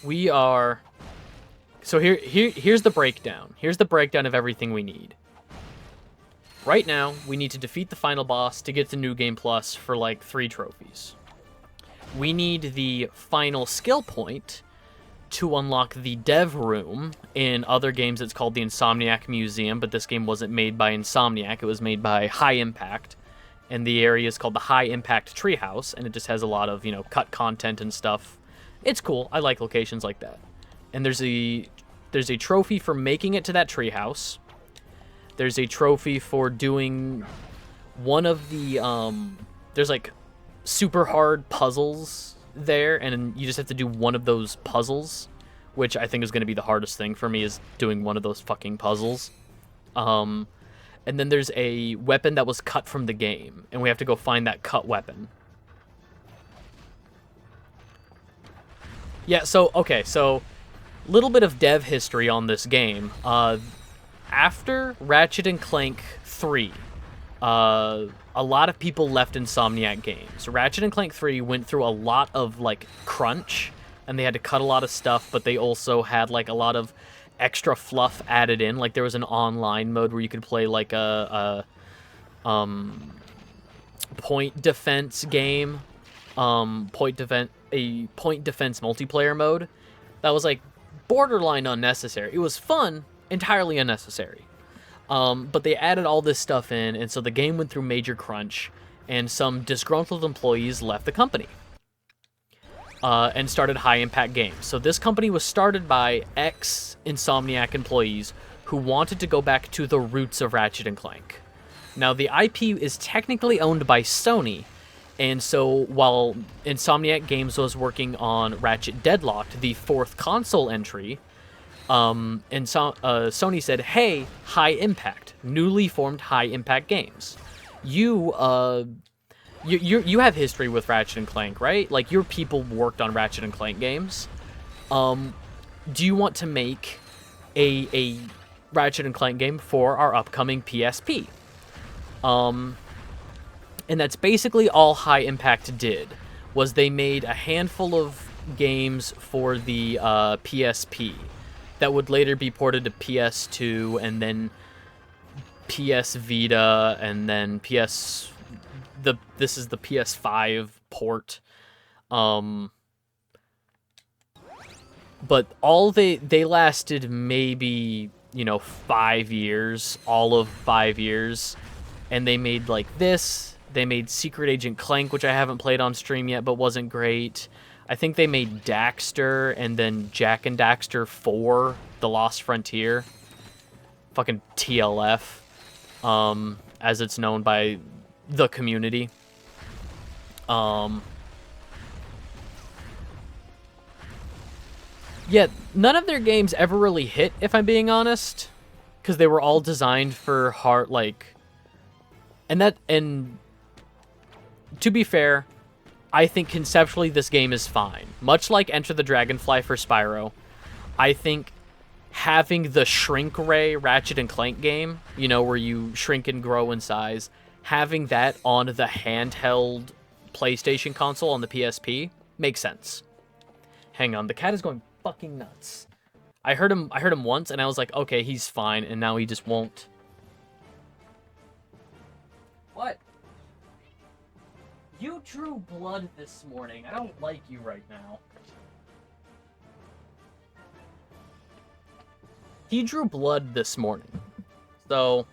We are... So here's the breakdown. Here's the breakdown of everything we need. Right now, we need to defeat the final boss to get to New Game Plus for, like, 3 trophies. We need the final skill point to unlock the dev room. In other games, it's called the Insomniac Museum, but this game wasn't made by Insomniac. It was made by High Impact, and the area is called the High Impact Treehouse, and it just has a lot of, you know, cut content and stuff. It's cool. I like locations like that. And there's a trophy for making it to that treehouse. There's a trophy for doing one of the, there's like super hard puzzles there, and you just have to do one of those puzzles, which I think is going to be the hardest thing for me, is doing one of those fucking puzzles. And then there's a weapon that was cut from the game, and we have to go find that cut weapon. Yeah, so, okay, so, little bit of dev history on this game. After Ratchet and Clank 3, a lot of people left Insomniac Games. Ratchet and Clank 3 went through a lot of, like, crunch, and they had to cut a lot of stuff, but they also had, like, a lot of extra fluff added in. Like, there was an online mode where you could play, like, a point defense game. A point defense multiplayer mode that was, like, borderline unnecessary. It was fun, entirely unnecessary. But they added all this stuff in, and so the game went through major crunch, and some disgruntled employees left the company and started High Impact Games. So this company was started by ex-Insomniac employees who wanted to go back to the roots of Ratchet and Clank. Now, the IP is technically owned by Sony, and so while Insomniac Games was working on Ratchet Deadlocked, the 4th console entry, Sony said, hey, High Impact, newly formed High Impact Games, you have history with Ratchet and Clank, right? Like, your people worked on Ratchet and Clank games. Do you want to make a Ratchet and Clank game for our upcoming PSP? And that's basically all High Impact did, was they made a handful of games for the PSP that would later be ported to PS2 and then PS Vita and then this is the PS5 port. But all they lasted maybe, 5 years, all of 5 years. And they made like this. They made Secret Agent Clank, which I haven't played on stream yet, but wasn't great. I think they made Daxter and then Jak and Daxter 4, The Lost Frontier. Fucking TLF, as it's known by the community. Yeah, none of their games ever really hit, if I'm being honest, because they were all designed for hard, like, and to be fair, I think conceptually this game is fine. Much like Enter the Dragonfly for Spyro, I think having the shrink ray Ratchet and Clank game, where you shrink and grow in size, having that on the handheld PlayStation console on the PSP makes sense. Hang on, the cat is going fucking nuts. I heard him once and I was like, okay, he's fine, and now he just won't. What? You drew blood this morning. I don't like you right now. He drew blood this morning. So,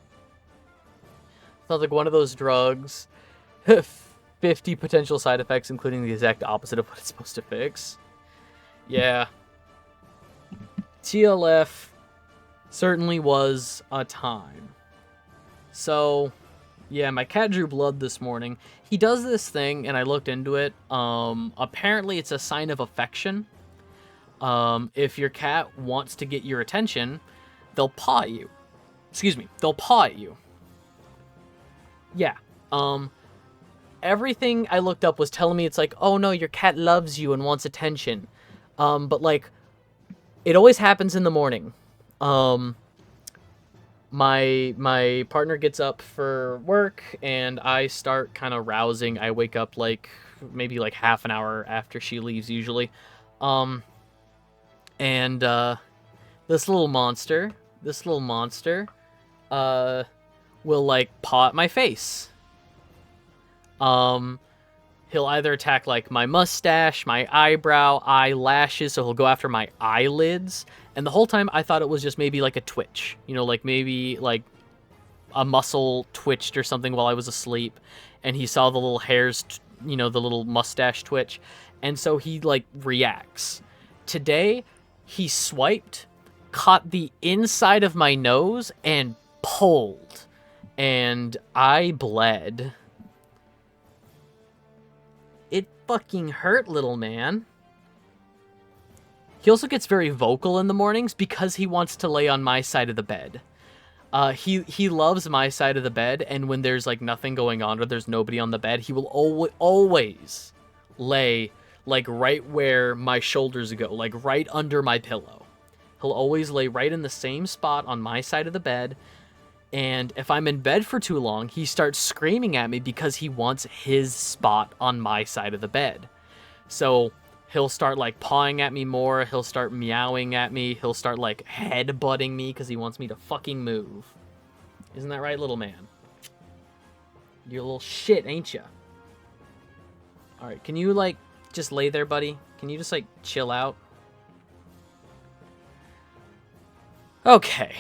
sounds like one of those drugs. 50 potential side effects, including the exact opposite of what it's supposed to fix. Yeah. TLF certainly was a time. So, yeah, my cat drew blood this morning. He does this thing, and I looked into it. Apparently it's a sign of affection. If your cat wants to get your attention, they'll paw at you. Excuse me, they'll paw at you. Yeah. Everything I looked up was telling me it's like, oh no, your cat loves you and wants attention. But like, it always happens in the morning. My partner gets up for work, and I start kind of rousing. I wake up like maybe like half an hour after she leaves usually. And this little monster will like paw at my face. He'll either attack like my mustache, my eyebrow, eyelashes, so he'll go after my eyelids. And the whole time I thought it was just maybe like a twitch, like maybe like a muscle twitched or something while I was asleep, and he saw the little hairs, the little mustache twitch, and so he like reacts. Today, he swiped, caught the inside of my nose, and pulled, and I bled. It fucking hurt, little man. He also gets very vocal in the mornings because he wants to lay on my side of the bed. He loves my side of the bed, and when there's like nothing going on or there's nobody on the bed, he will always lay like right where my shoulders go, like right under my pillow. He'll always lay right in the same spot on my side of the bed. And if I'm in bed for too long, he starts screaming at me because he wants his spot on my side of the bed. So he'll start like pawing at me more. He'll start meowing at me. He'll start like head-butting me because he wants me to fucking move. Isn't that right, little man? You're a little shit, ain't ya? Alright, can you like just lay there, buddy? Can you just like chill out? Okay.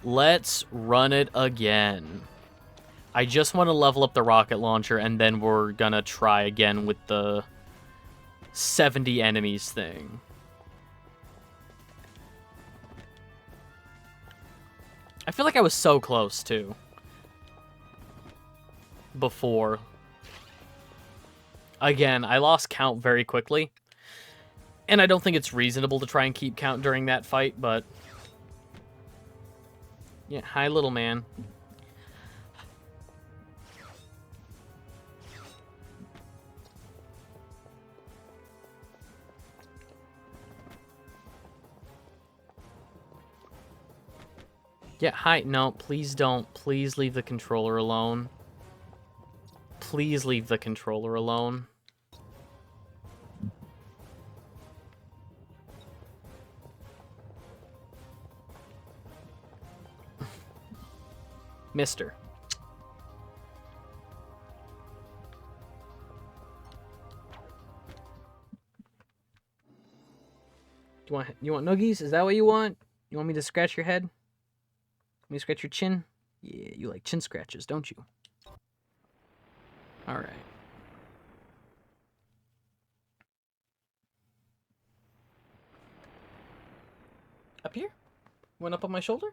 Let's run it again. I just want to level up the rocket launcher, and then we're gonna try again with the 70 enemies thing. I feel like I was so close, too. Before. Again, I lost count very quickly. And I don't think it's reasonable to try and keep count during that fight, but... yeah, hi, little man. Yeah, hi. No, please don't. Please leave the controller alone. Please leave the controller alone. Mister. You want noogies? Is that what you want? You want me to scratch your head? Want me to scratch your chin? Yeah, you like chin scratches, don't you? All right. Up here? You want up on my shoulder?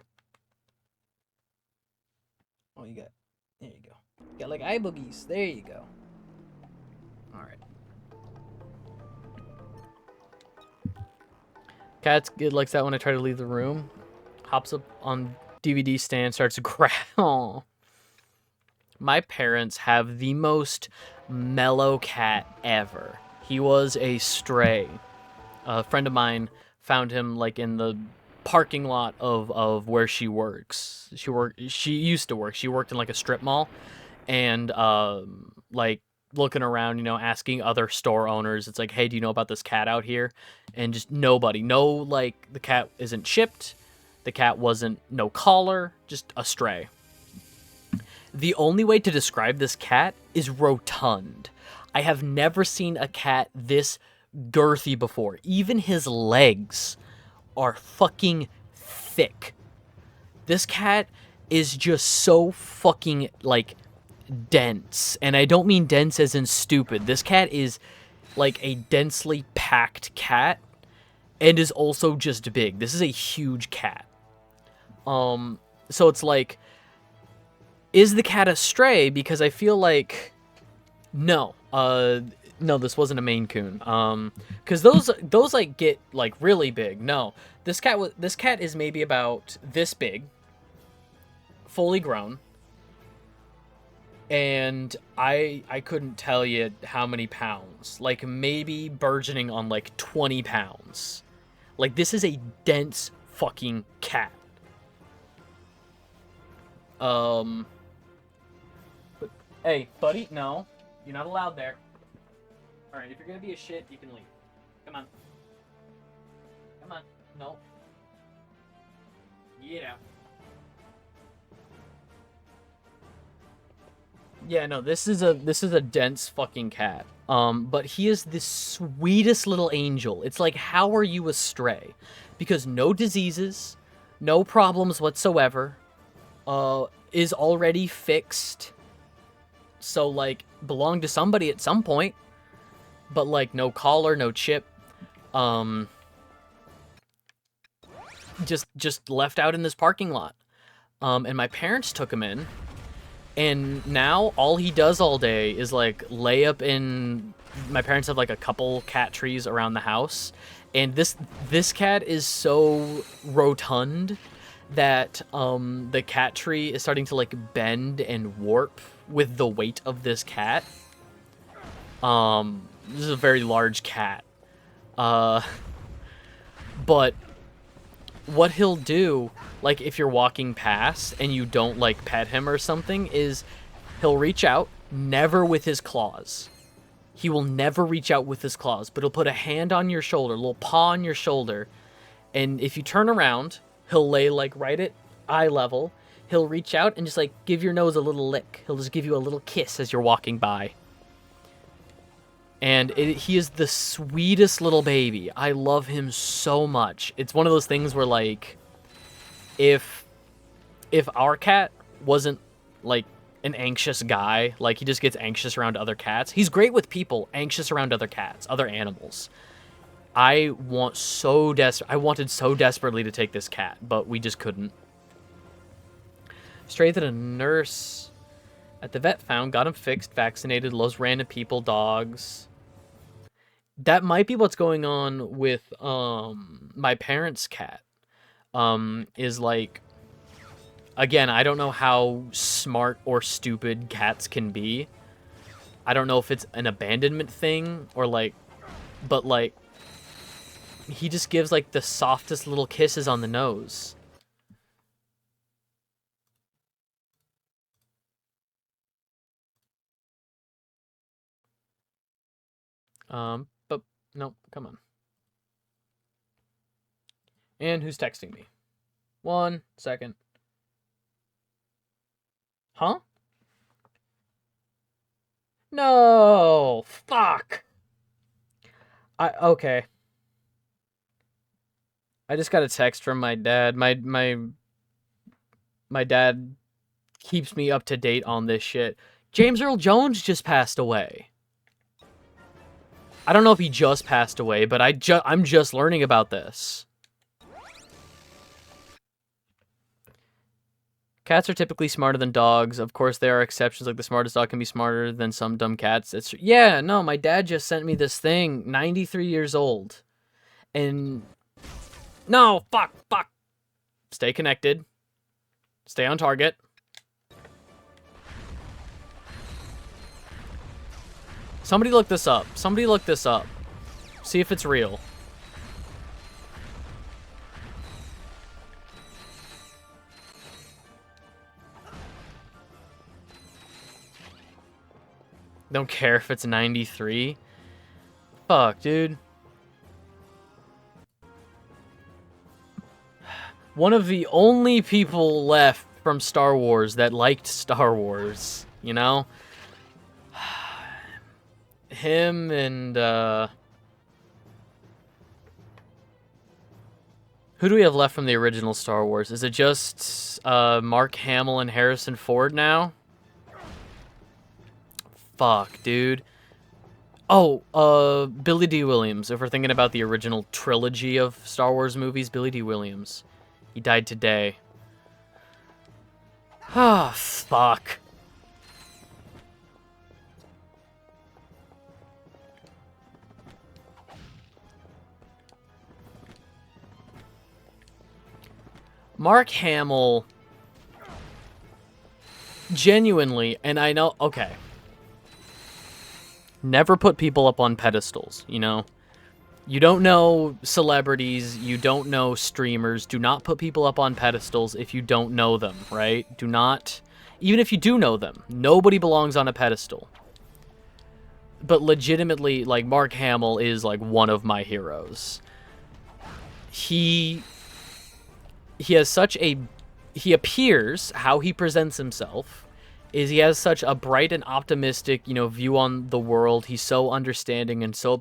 Oh, you got. There you go. You got like eye boogies. There you go. All right. Cat's good likes that when I try to leave the room. Hops up on DVD stand, starts to cry. Aw. My parents have the most mellow cat ever. He was a stray. A friend of mine found him like in the parking lot of where she works. She used to work. She worked in like a strip mall, and like looking around, asking other store owners. It's like, hey, do you know about this cat out here? And just nobody. No, like the cat isn't shipped. The cat wasn't no collar. Just a stray. The only way to describe this cat is rotund. I have never seen a cat this girthy before. Even his legs are fucking thick. This cat is just so fucking, like, dense. And I don't mean dense as in stupid. This cat is, like, a densely packed cat and is also just big. This is a huge cat. So it's like, is the cat a stray? Because I feel like, no, this wasn't a Maine Coon. Because those like get like really big. No, this cat is maybe about this big, fully grown, and I couldn't tell you how many pounds. Like maybe burgeoning on like 20 pounds. Like this is a dense fucking cat. But, hey, buddy, no. You're not allowed there. Alright, if you're gonna be a shit, you can leave. Come on. Come on. No. Get out. Yeah, no, this is a dense fucking cat. But he is the sweetest little angel. It's like, how are you a stray? Because no diseases, no problems whatsoever. Is already fixed. So, like, belonged to somebody at some point. But, like, no collar, no chip. Just left out in this parking lot. And my parents took him in. And now all he does all day is, like, lay up in... My parents have, like, a couple cat trees around the house. And this cat is so rotund that the cat tree is starting to, like, bend and warp with the weight of this cat. This is a very large cat. But what he'll do, like, if you're walking past and you don't, like, pet him or something, is he'll reach out, never with his claws. He will never reach out with his claws, but he'll put a hand on your shoulder, a little paw on your shoulder, and if you turn around, he'll lay, like, right at eye level. He'll reach out and just, like, give your nose a little lick. He'll just give you a little kiss as you're walking by. And he is the sweetest little baby. I love him so much. It's one of those things where, like, if our cat wasn't, like, an anxious guy, like, he just gets anxious around other cats. He's great with people, anxious around other cats, other animals. I wanted so desperately to take this cat, but we just couldn't. Stray that a nurse at the vet found, got him fixed, vaccinated, loves random people, dogs. That might be what's going on with my parents' cat. Is like, again, I don't know how smart or stupid cats can be. I don't know if it's an abandonment thing or like, but like, he just gives like the softest little kisses on the nose. But no, come on. And who's texting me? 1 second. Huh? No! Fuck! Okay. I just got a text from my dad. My dad keeps me up to date on this shit. James Earl Jones just passed away. I don't know if he just passed away, but I'm just learning about this. Cats are typically smarter than dogs. Of course, there are exceptions, like the smartest dog can be smarter than some dumb cats. Yeah, no, my dad just sent me this thing, 93 years old. And... No, fuck. Stay connected. Stay on target. Somebody look this up. See if it's real. Don't care if it's 93. Fuck, dude. One of the only people left from Star Wars that liked Star Wars, you know? Him and, who do we have left from the original Star Wars? Is it just, Mark Hamill and Harrison Ford now? Fuck, dude. Oh, Billy D. Williams. If we're thinking about the original trilogy of Star Wars movies, Billy D. Williams. He died today. Ah, fuck. Mark Hamill, genuinely, and I know, okay. Never put people up on pedestals, you know? You don't know celebrities, you don't know streamers. Do not put people up on pedestals if you don't know them, right? Do not, even if you do know them, nobody belongs on a pedestal. But legitimately, like, Mark Hamill is, like, one of my heroes. He has such a, he appears, how he presents himself, is he has such a bright and optimistic, you know, view on the world. He's so understanding and so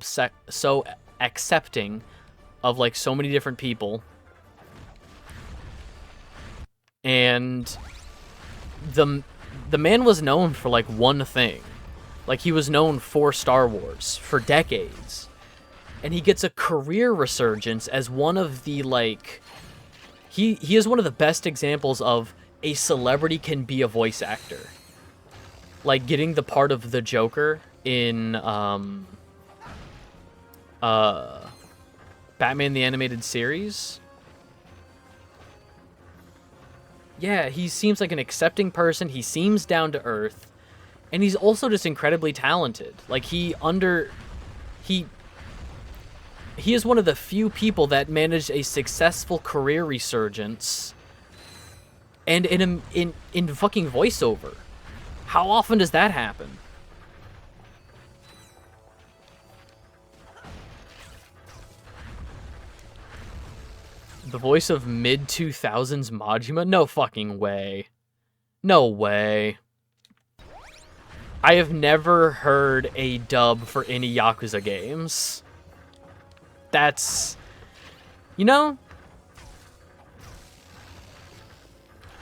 accepting of, like, so many different people. And the man was known for, like, one thing. Like, he was known for Star Wars for decades. And he gets a career resurgence as one of the, like... He is one of the best examples of a celebrity can be a voice actor. Like, getting the part of the Joker in, Batman the Animated Series. Yeah, he seems like an accepting person. He seems down to earth. And he's also just incredibly talented. Like, he is one of the few people that managed a successful career resurgence and in fucking voiceover. How often does that happen? The voice of mid-2000s Majima? No fucking way. No way. I have never heard a dub for any Yakuza games. That's... You know?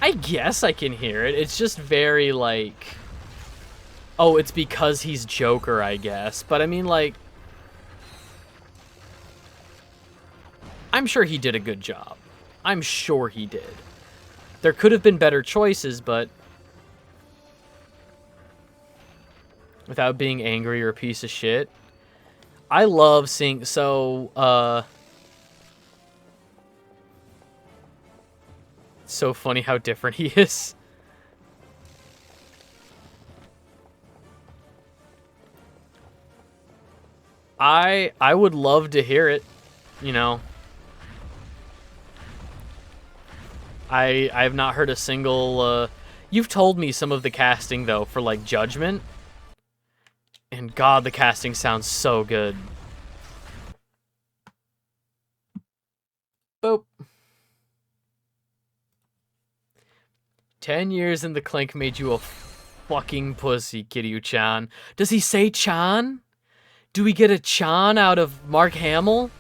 I guess I can hear it. It's just very, like... Oh, it's because he's Joker, I guess. But I mean, like... I'm sure he did a good job. I'm sure he did. There could have been better choices, but... Without being angry or a piece of shit. I love seeing... So, It's so funny how different he is. I would love to hear it, you know. I have not heard a single, You've told me some of the casting, though, for, like, Judgment. And God, the casting sounds so good. Boop. 10 years in the Clank made you a fucking pussy, Kiryu-chan. Does he say Chan? Do we get a Chan out of Mark Hamill?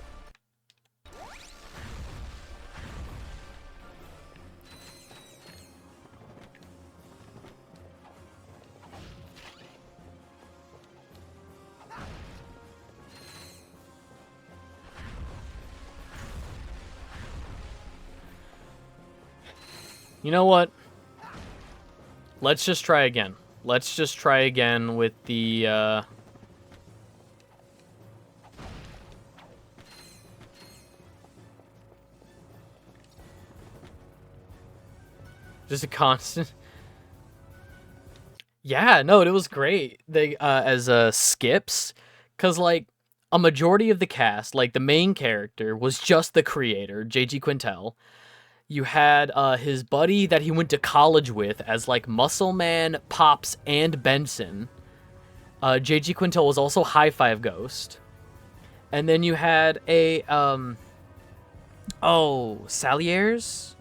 You know what? Let's just try again. Let's just try again with the, just a constant. Yeah, no, it was great. They, as, skips. Because, like, a majority of the cast, like, the main character was just the creator, J.G. Quintel. You had his buddy that he went to college with as, like, Muscle Man, Pops, and Benson. J.G. Quintel was also High Five Ghost. And then you had a, Saliers?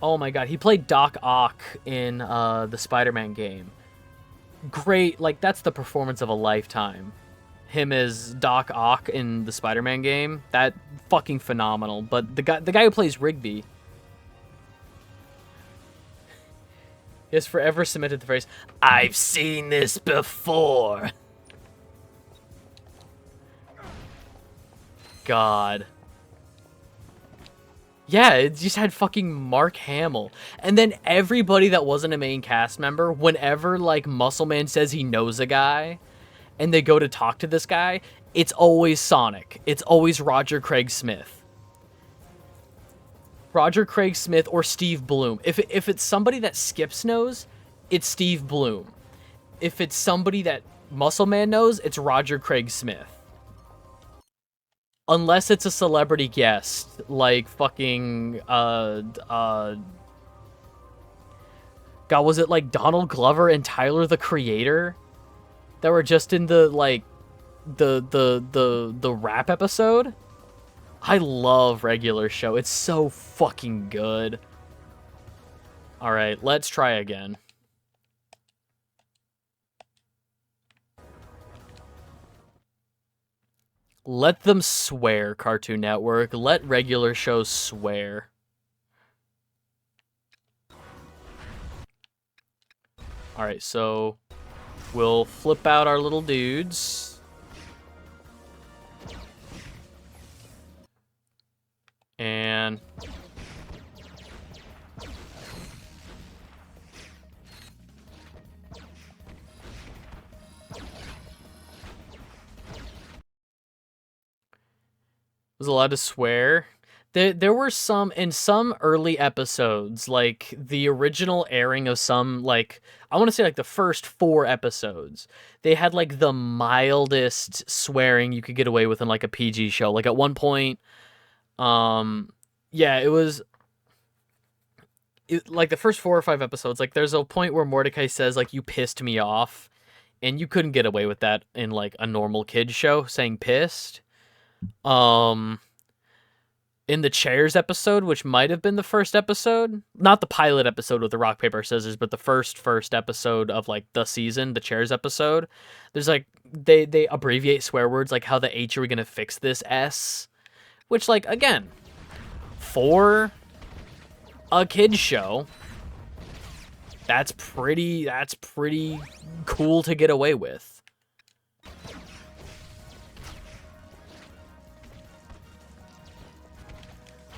Oh my god, he played Doc Ock in the Spider-Man game. Great, like, that's the performance of a lifetime. Him as Doc Ock in the Spider-Man game, that fucking phenomenal. But the guy who plays Rigby has forever cemented the phrase, "I've seen this before." God. Yeah, it just had fucking Mark Hamill. And then everybody that wasn't a main cast member, whenever, like, Muscle Man says he knows a guy, and they go to talk to this guy, it's always Sonic. It's always Roger Craig Smith. Roger Craig Smith or Steve Bloom. If it's somebody that Skips knows, it's Steve Bloom. If it's somebody that Muscle Man knows, it's Roger Craig Smith. Unless it's a celebrity guest, like fucking, God, was it like Donald Glover and Tyler, the Creator, that were just in the, like, the rap episode? I love Regular Show. It's so fucking good. Alright, let's try again. Let them swear, Cartoon Network. Let Regular Show swear. Alright, so we'll flip out our little dudes. And was allowed to swear. There were some, in some early episodes, like the original airing of some, like, I want to say like the first 4 episodes, they had like the mildest swearing you could get away with in like a PG show. Like at one point, yeah, it was like the first 4 or 5 episodes, like there's a point where Mordecai says like, "You pissed me off," and you couldn't get away with that in like a normal kid show, saying pissed. In the Chairs episode, which might have been the first episode, not the pilot episode with the rock, paper, scissors, but the first episode of like the season, the Chairs episode, there's like, they abbreviate swear words, like how the H are we gonna fix this S, which, like, again, for a kid's show, that's pretty cool to get away with.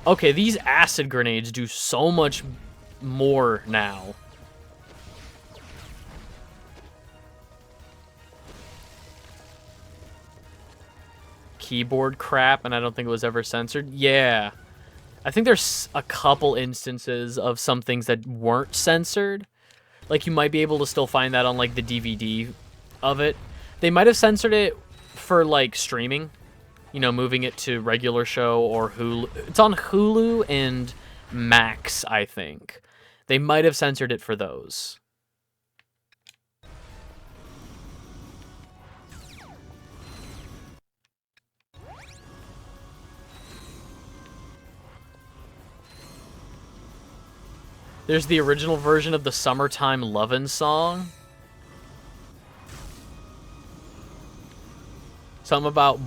Okay, these acid grenades do so much more now. Keyboard crap, and I don't think it was ever censored. Yeah. I think there's a couple instances of some things that weren't censored. Like, you might be able to still find that on, like, the DVD of it. They might have censored it for, like, streaming. You know, moving it to Regular Show or Hulu. It's on Hulu and Max, I think. They might have censored it for those. There's the original version of the Summertime Lovin' song. Something about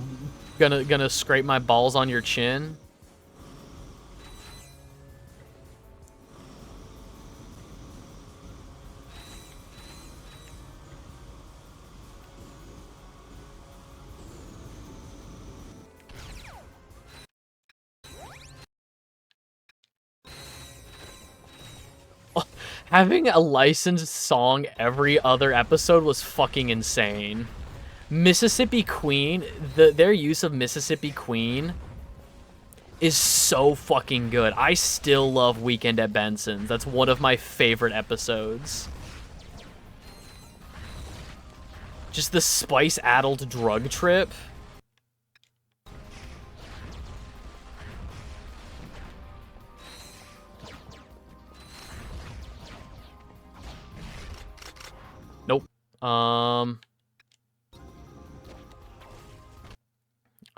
gonna scrape my balls on your chin. Having a licensed song every other episode was fucking insane. Mississippi Queen, their use of Mississippi Queen is so fucking good. I still love Weekend at Benson's. That's one of my favorite episodes. Just the spice-addled drug trip. Nope.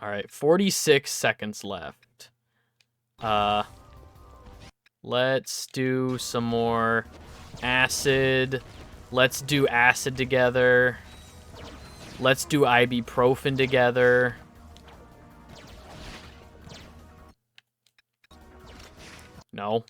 Alright, 46 seconds left. Let's do some more acid. Let's do acid together. Let's do ibuprofen together. No.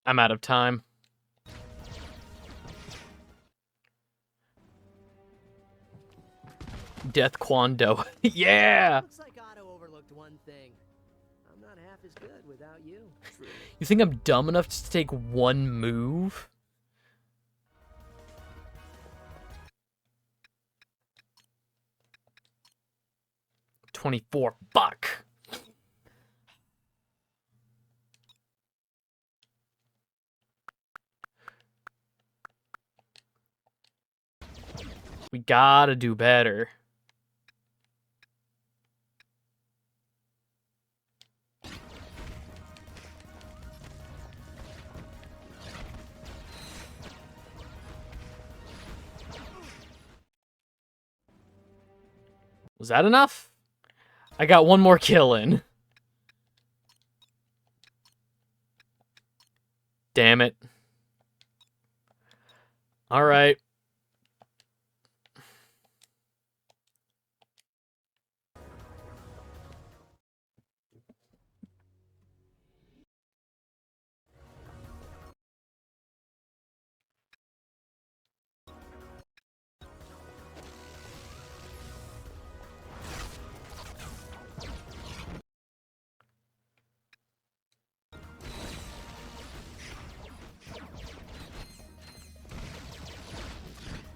I'm out of time. Death Quando. Yeah! Looks like Otto overlooked one thing. I'm not half as good without you. You think I'm dumb enough to take one move? $24. Fuck! We gotta do better. Was that enough? I got one more kill in. Damn it. Alright.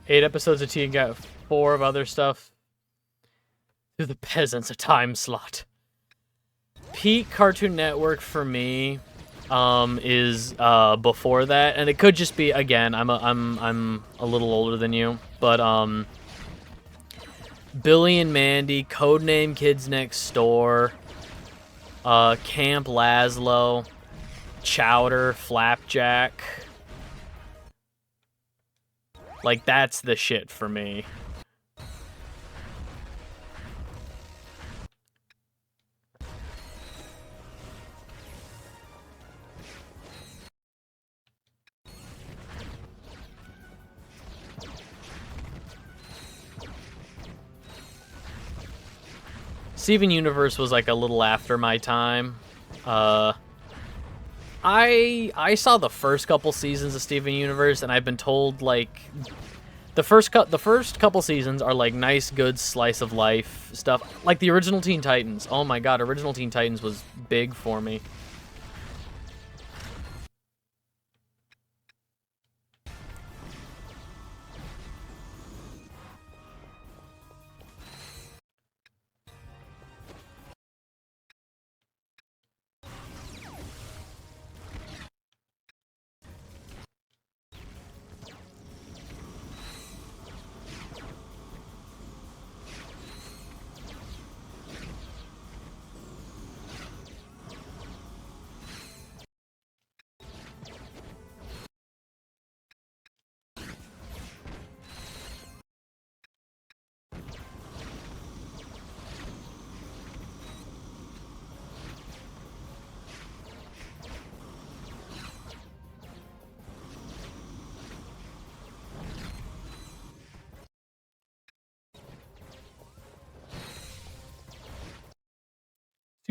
Eight episodes of T and got 4 of other stuff. To the peasants, a time slot. Peak Cartoon Network for me is before that, and it could just be, again, I'm a little older than you, but Billy and Mandy, Codename Kids Next Door, Camp Lazlo, Chowder, Flapjack. Like, that's the shit for me. Steven Universe was like a little after my time. I saw the first couple seasons of Steven Universe, and I've been told like the first couple seasons are like nice, good slice of life stuff, like the original Teen Titans. Oh my god, original Teen Titans was big for me.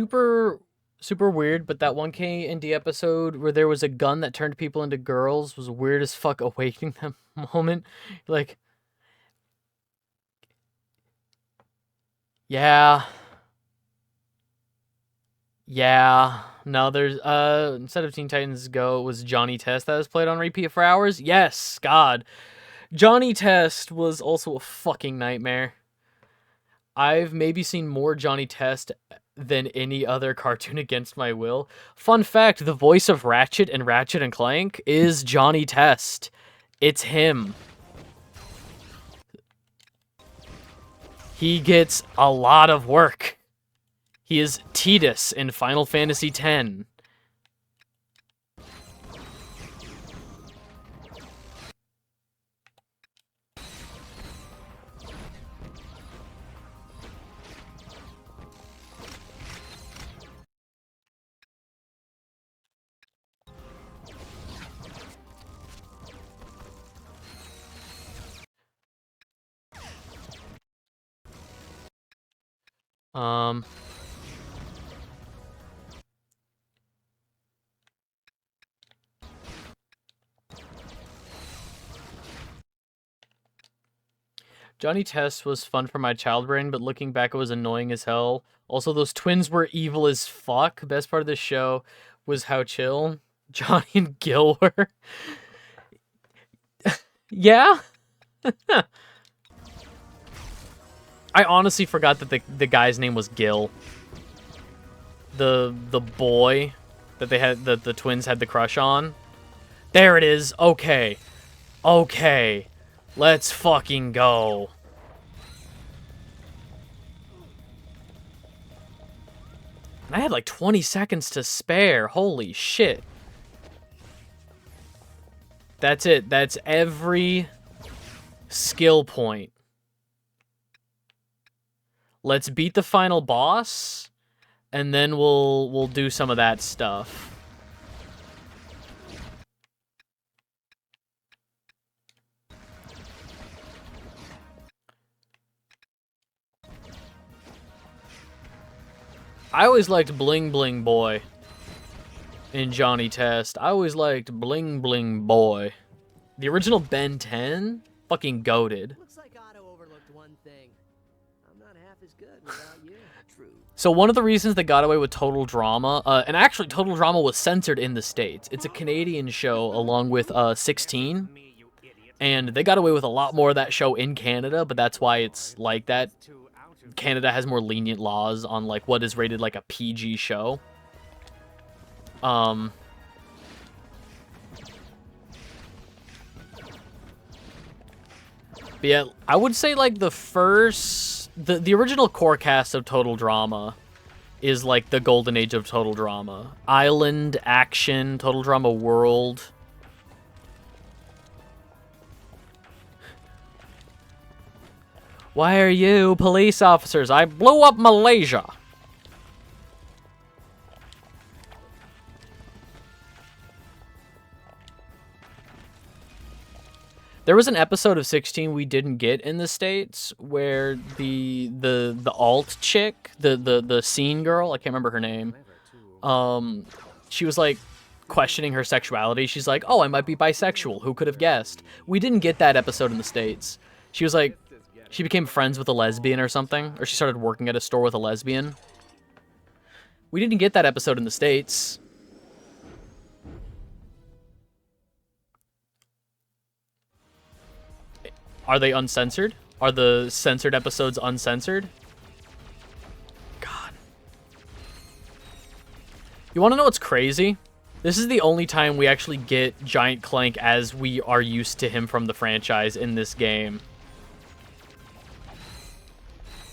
super super weird, but that 1K indie episode where there was a gun that turned people into girls was a weird as fuck awakening them moment. Like, yeah. Yeah. No, there's instead of Teen Titans Go, it was Johnny Test that was played on repeat for hours. Yes, God. Johnny Test was also a fucking nightmare. I've maybe seen more Johnny Test than any other cartoon against my will. Fun fact, the voice of Ratchet in Ratchet and Clank is Johnny Test. It's him. He gets a lot of work. He is Tidus in Final Fantasy X. Um, Johnny Test was fun for my child brain, but looking back, it was annoying as hell. Also, those twins were evil as fuck. Best part of the show was how chill Johnny and Gil were. Yeah? I honestly forgot that the guy's name was Gil. The boy that they had the twins had the crush on. There it is. Okay. Okay. Let's fucking go. I had like 20 seconds to spare. Holy shit. That's it. That's every skill point. Let's beat the final boss, and then we'll do some of that stuff. I always liked Bling Bling Boy in Johnny Test. I always liked Bling Bling Boy. The original Ben 10? Fucking goated. Looks like Otto overlooked one thing. I'm not half as good without you. True. So one of the reasons they got away with Total Drama, and actually Total Drama was censored in the States. It's a Canadian show along with 16. And they got away with a lot more of that show in Canada, but that's why it's like that. Canada has more lenient laws on like what is rated like a PG show. But yeah, I would say like the original core cast of Total Drama is like the golden age of Total Drama. Island, Action, Total Drama World. Why are you police officers? I blew up Malaysia. There was an episode of 16 we didn't get in the States where the alt chick, the scene girl, I can't remember her name. She was like questioning her sexuality. She's like, "Oh, I might be bisexual. Who could have guessed?" We didn't get that episode in the States. She was like, she became friends with a lesbian or something, or she started working at a store with a lesbian. We didn't get that episode in the States. Are they uncensored? Are the censored episodes uncensored? God. You want to know what's crazy? This is the only time we actually get Giant Clank as we are used to him from the franchise in this game.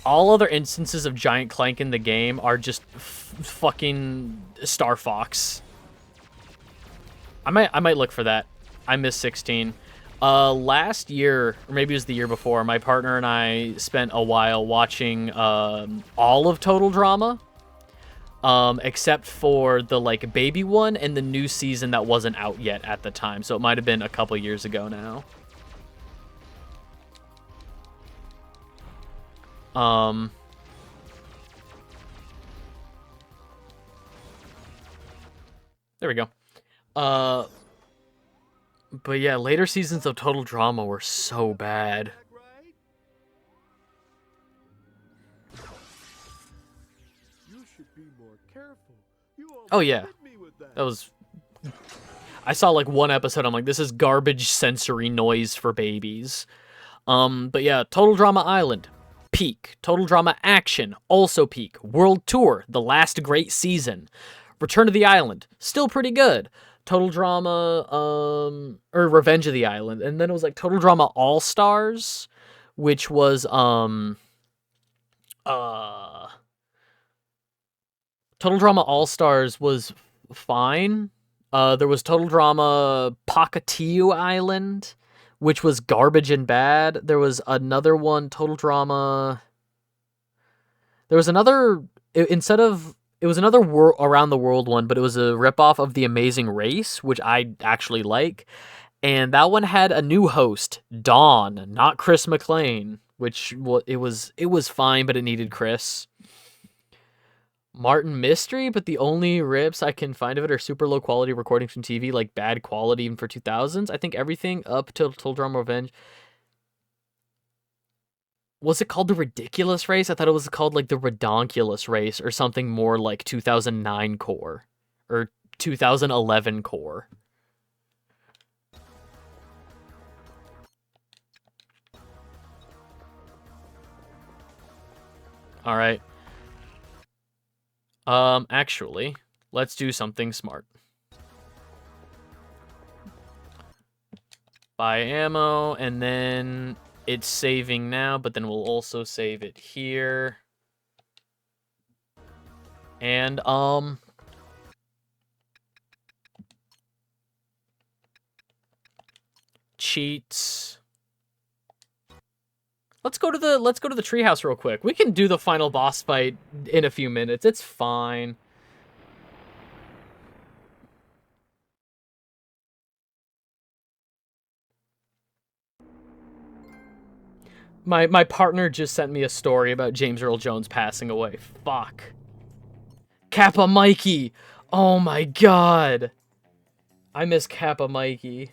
All other instances of Giant Clank in the game are just fucking Star Fox. I might look for that. I miss 16. Last year, or maybe it was the year before, my partner and I spent a while watching all of Total Drama, except for the like baby one and the new season that wasn't out yet at the time. So it might have been a couple years ago now. There we go. Uh, but yeah, later seasons of Total Drama were so bad. You should be more careful. You Oh almost yeah, hit me with that. that was. I saw like one episode. I'm like, this is garbage sensory noise for babies. But yeah, Total Drama Island, peak. Total Drama Action, also peak. World Tour, the last great season. Return to the Island, still pretty good. Total Drama, or Revenge of the Island, and then it was like Total Drama All Stars, which was uh, Total Drama All Stars was fine. There was Total Drama Pakatiu Island, which was garbage and bad. There was another one, Total Drama. There was another instead of it was another around the world one, but it was a ripoff of The Amazing Race, which I actually like. And that one had a new host, Dawn, not Chris McLean, which it was fine, but it needed Chris. Martin Mystery, but the only rips I can find of it are super low quality recordings from TV, like bad quality even for 2000s. I think everything up to Total Drama Revenge. Was it called the Ridiculous Race? I thought it was called like the Redonkulous Race or something more like 2009 core or 2011 core. All right. Actually, let's do something smart. Buy ammo, and then it's saving now, but then we'll also save it here. And, cheats. Let's go to the treehouse real quick. We can do the final boss fight in a few minutes. It's fine. My partner just sent me a story about James Earl Jones passing away. Fuck. Kappa Mikey. Oh my god. I miss Kappa Mikey.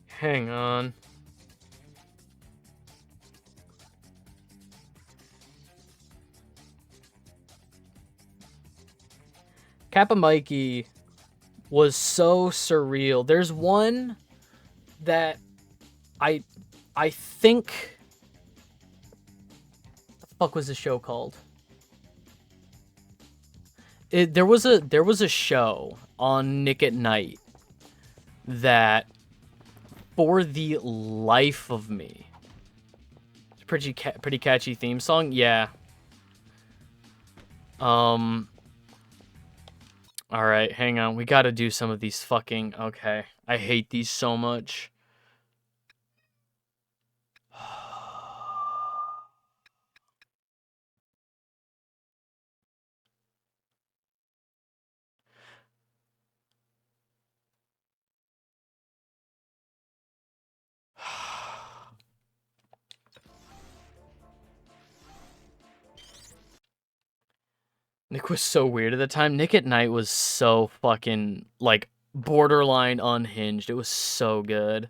Hang on. Kappa Mikey was so surreal. There's one that I think what the fuck was the show called? There was a show on Nick at Night that for the life of me. It's a pretty catchy theme song. Yeah. All right, hang on. We got to do some of these fucking okay. I hate these so much. Nick was so weird at the time. Nick at Night was so fucking, like, borderline unhinged. It was so good.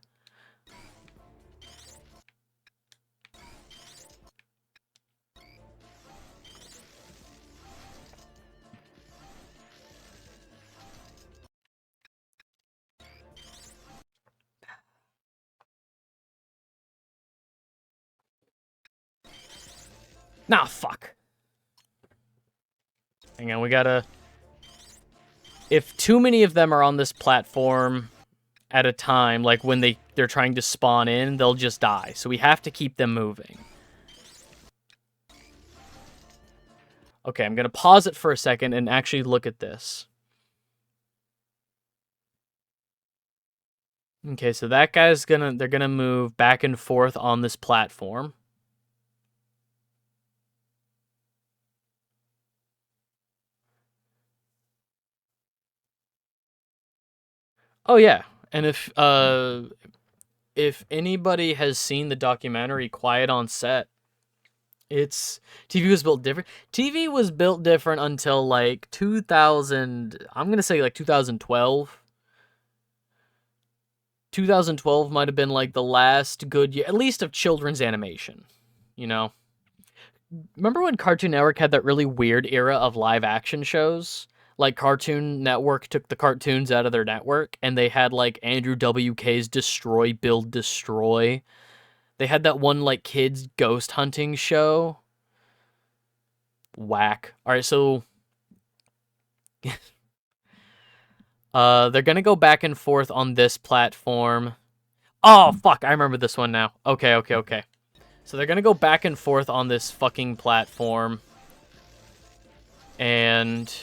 Nah, fuck. Hang on, we gotta... If too many of them are on this platform at a time, like when they're trying to spawn in, they'll just die. So we have to keep them moving. Okay, I'm gonna pause it for a second and actually look at this. Okay, so that guy's they're gonna move back and forth on this platform. Oh yeah, And if anybody has seen the documentary Quiet on Set, it's TV was built different. TV was built different until like 2000, I'm going to say like 2012. 2012 might have been like the last good year, at least of children's animation, you know? Remember when Cartoon Network had that really weird era of live action shows? Like Cartoon Network took the cartoons out of their network and they had like Andrew WK's Destroy Build Destroy. They had that one like kids ghost hunting show. Whack. All right, so they're going to go back and forth on this platform. Oh, fuck, I remember this one now. Okay. So they're going to go back and forth on this fucking platform. And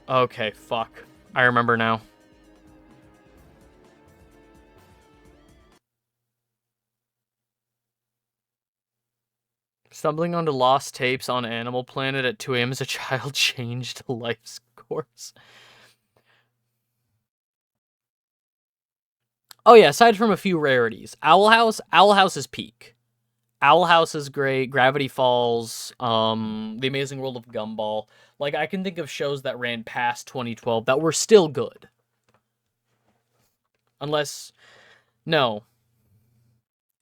okay, fuck. I remember now. Stumbling onto lost tapes on Animal Planet at 2 a.m. as a child changed life's course. Oh yeah, aside from a few rarities. Owl House is peak. Owl House is great. Gravity Falls, The Amazing World of Gumball. Like, I can think of shows that ran past 2012 that were still good. Unless, no.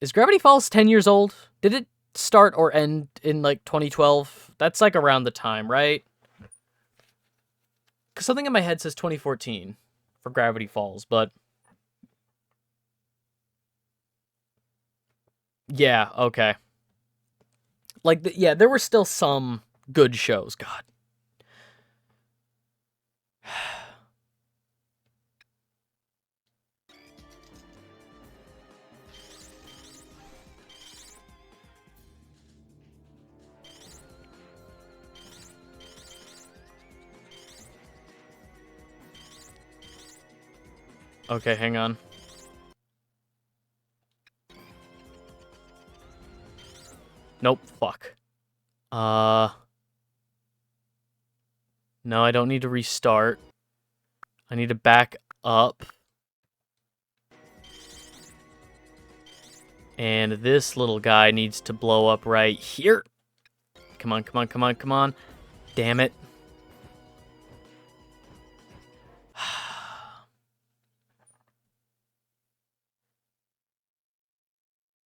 Is Gravity Falls 10 years old? Did it start or end in, like, 2012? That's, like, around the time, right? Because something in my head says 2014 for Gravity Falls, but... yeah, okay. Like, yeah, there were still some good shows, God. Okay, hang on. Nope, fuck. No, I don't need to restart. I need to back up. And this little guy needs to blow up right here. Come on. Damn it.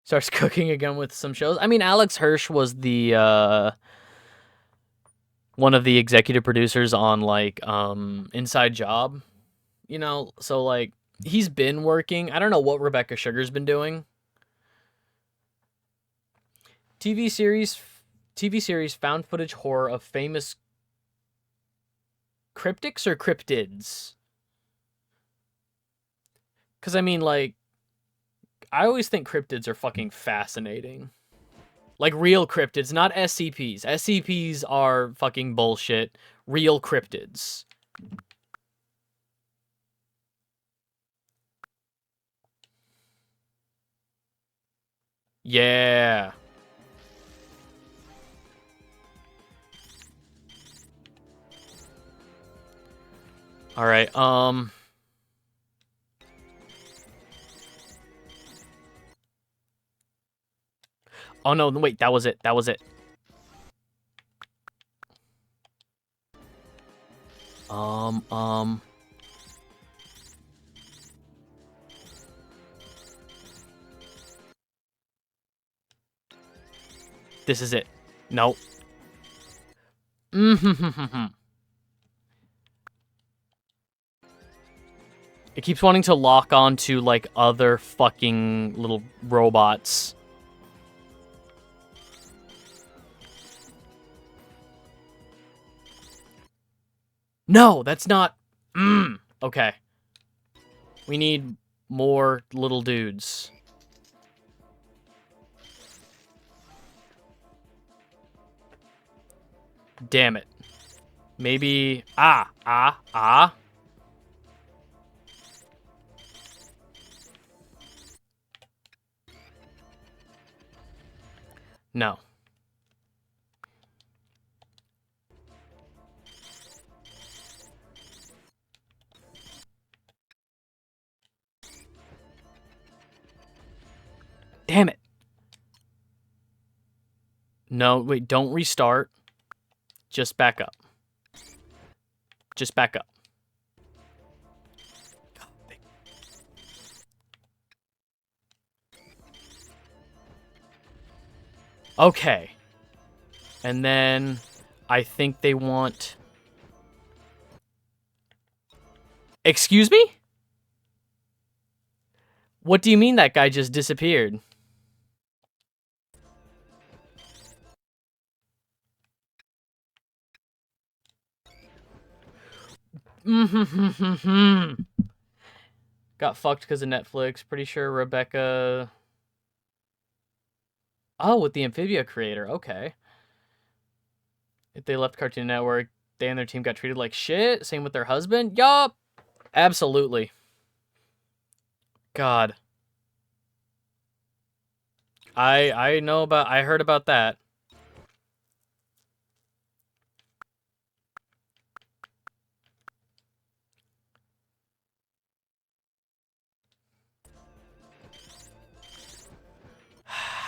Starts cooking again with some shows. I mean, Alex Hirsch was the, one of the executive producers on, like, Inside Job. You know, so, like, he's been working. I don't know what Rebecca Sugar's been doing. TV series found footage horror of famous cryptics or cryptids? Because, I mean, like, I always think cryptids are fucking fascinating. Like, real cryptids, not SCPs. SCPs are fucking bullshit. Real cryptids. Yeah. Alright, oh, no, wait, that was it. This is it. No. It keeps wanting to lock on to, like, other fucking little robots. No, that's not... okay. We need more little dudes. Damn it. Maybe... Ah. No. Damn it. No, wait, don't restart. Just back up. Just back up. Okay. And then I think they want... Excuse me? What do you mean that guy just disappeared? Got fucked because of Netflix. Pretty sure Rebecca... Oh, with the Amphibia creator. Okay. If they left Cartoon Network, they and their team got treated like shit. Same with their husband. Yup. Absolutely. God. I know about... I heard about that.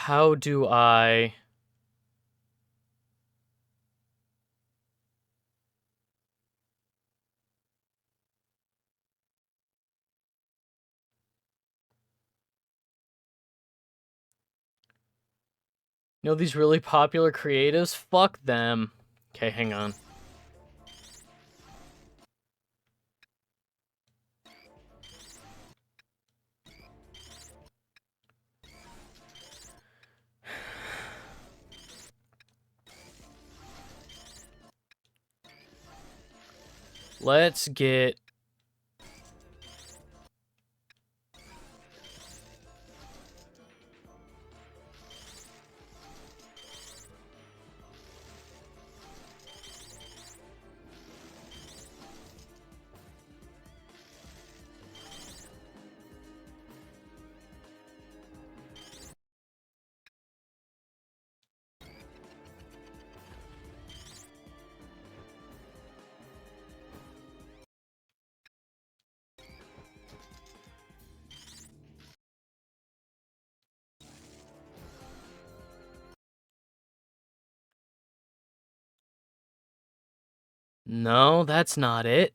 How do I... You know these really popular creatives? Fuck them. Okay, hang on. Let's get... No, that's not it.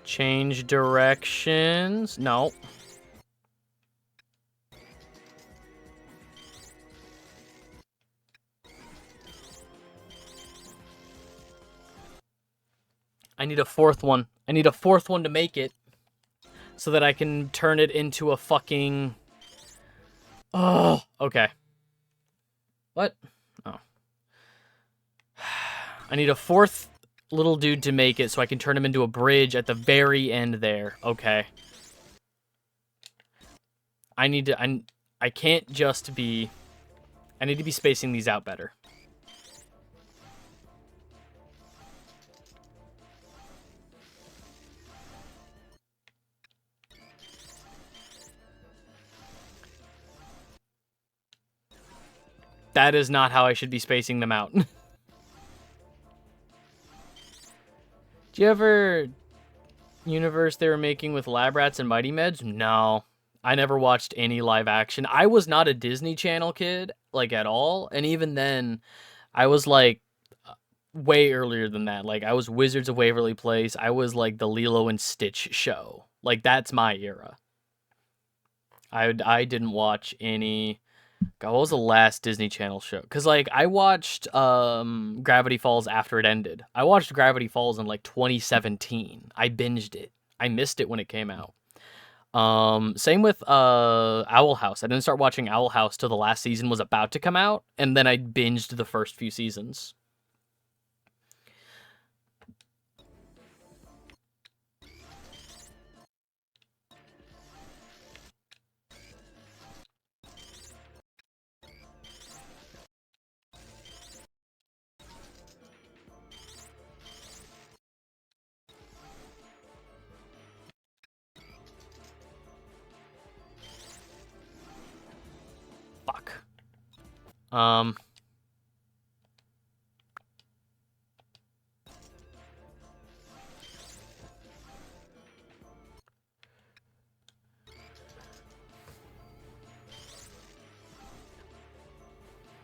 Change directions. No. I need a fourth one. I need a fourth one to make it. So that I can turn it into a fucking... Oh, okay. What? Oh. I need a fourth little dude to make it so I can turn him into a bridge at the very end there. Okay. I need to... I can't just be... I need to be spacing these out better. That is not how I should be spacing them out. Do you ever... universe they were making with Lab Rats and Mighty Meds? No. I never watched any live action. I was not a Disney Channel kid, like, at all. And even then, I was, like, way earlier than that. Like, I was Wizards of Waverly Place. I was, like, the Lilo and Stitch show. Like, that's my era. I didn't watch any... God, what was the last Disney Channel show? Because, like, I watched Gravity Falls after it ended. I watched Gravity Falls in, like, 2017. I binged it. I missed it when it came out. Same with Owl House. I didn't start watching Owl House till the last season was about to come out, and then I binged the first few seasons.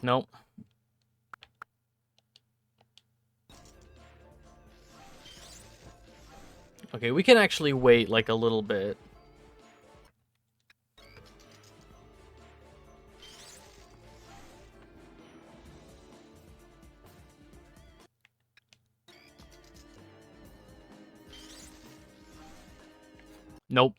Nope. Okay, we can actually wait like a little bit. Nope.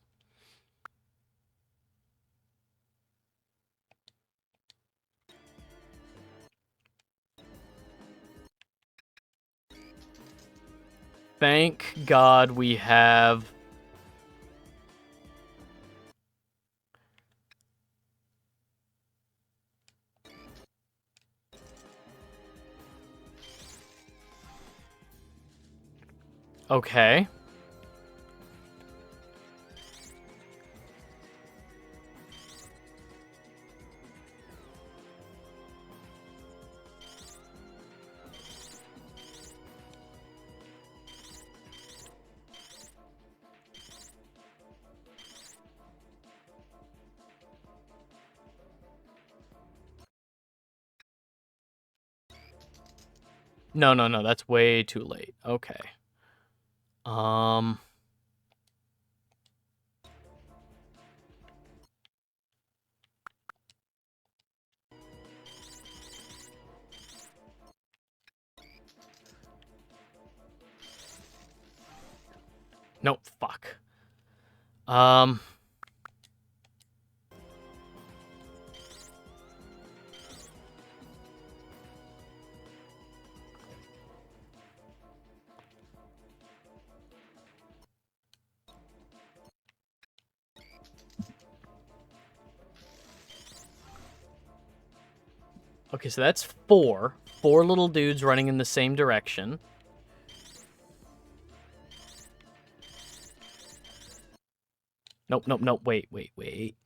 Thank God we have... Okay. No, no, no, that's way too late. Okay. Nope, fuck. Okay, so that's four. Four little dudes running in the same direction. Nope, nope, nope. Wait, wait, wait.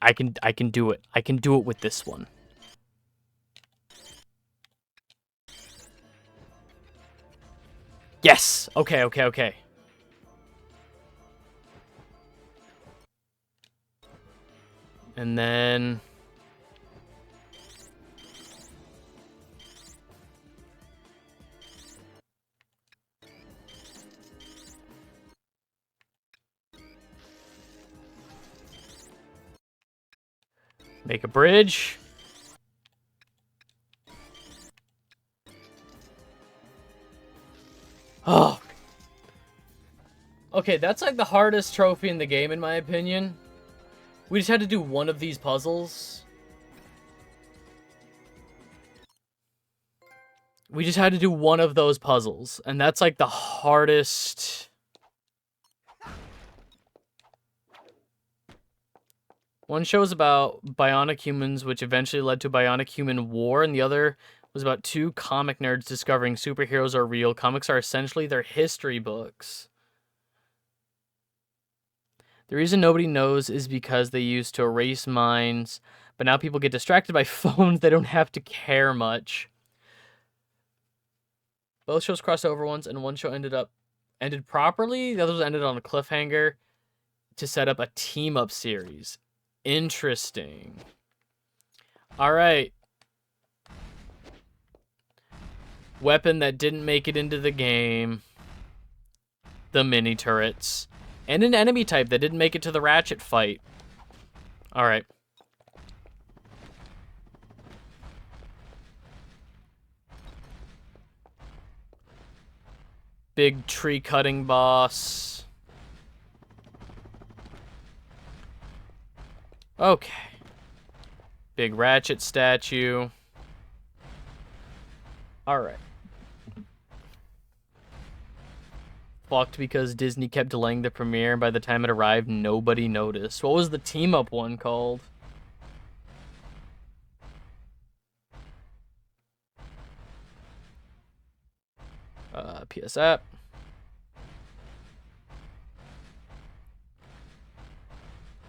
I can do it. I can do it with this one. Yes! Okay, okay, okay. And then... make a bridge. Oh. Okay, that's like the hardest trophy in the game, in my opinion. We just had to do one of these puzzles. We just had to do one of those puzzles, and that's like the hardest. One shows about bionic humans, which eventually led to bionic human war, and the other was about two comic nerds discovering superheroes are real. Comics are essentially their history books. The reason nobody knows is because they used to erase minds, but now people get distracted by phones. They don't have to care much. Both shows crossed over once, and one show ended properly. The others ended on a cliffhanger to set up a team-up series. Interesting. All right. Weapon that didn't make it into the game. The mini turrets. And an enemy type that didn't make it to the Ratchet fight. All right. Big tree cutting boss. Okay. Big Ratchet statue. All right. fucked because Disney kept delaying the premiere, and by the time it arrived, nobody noticed. What was the team-up one called? PS app.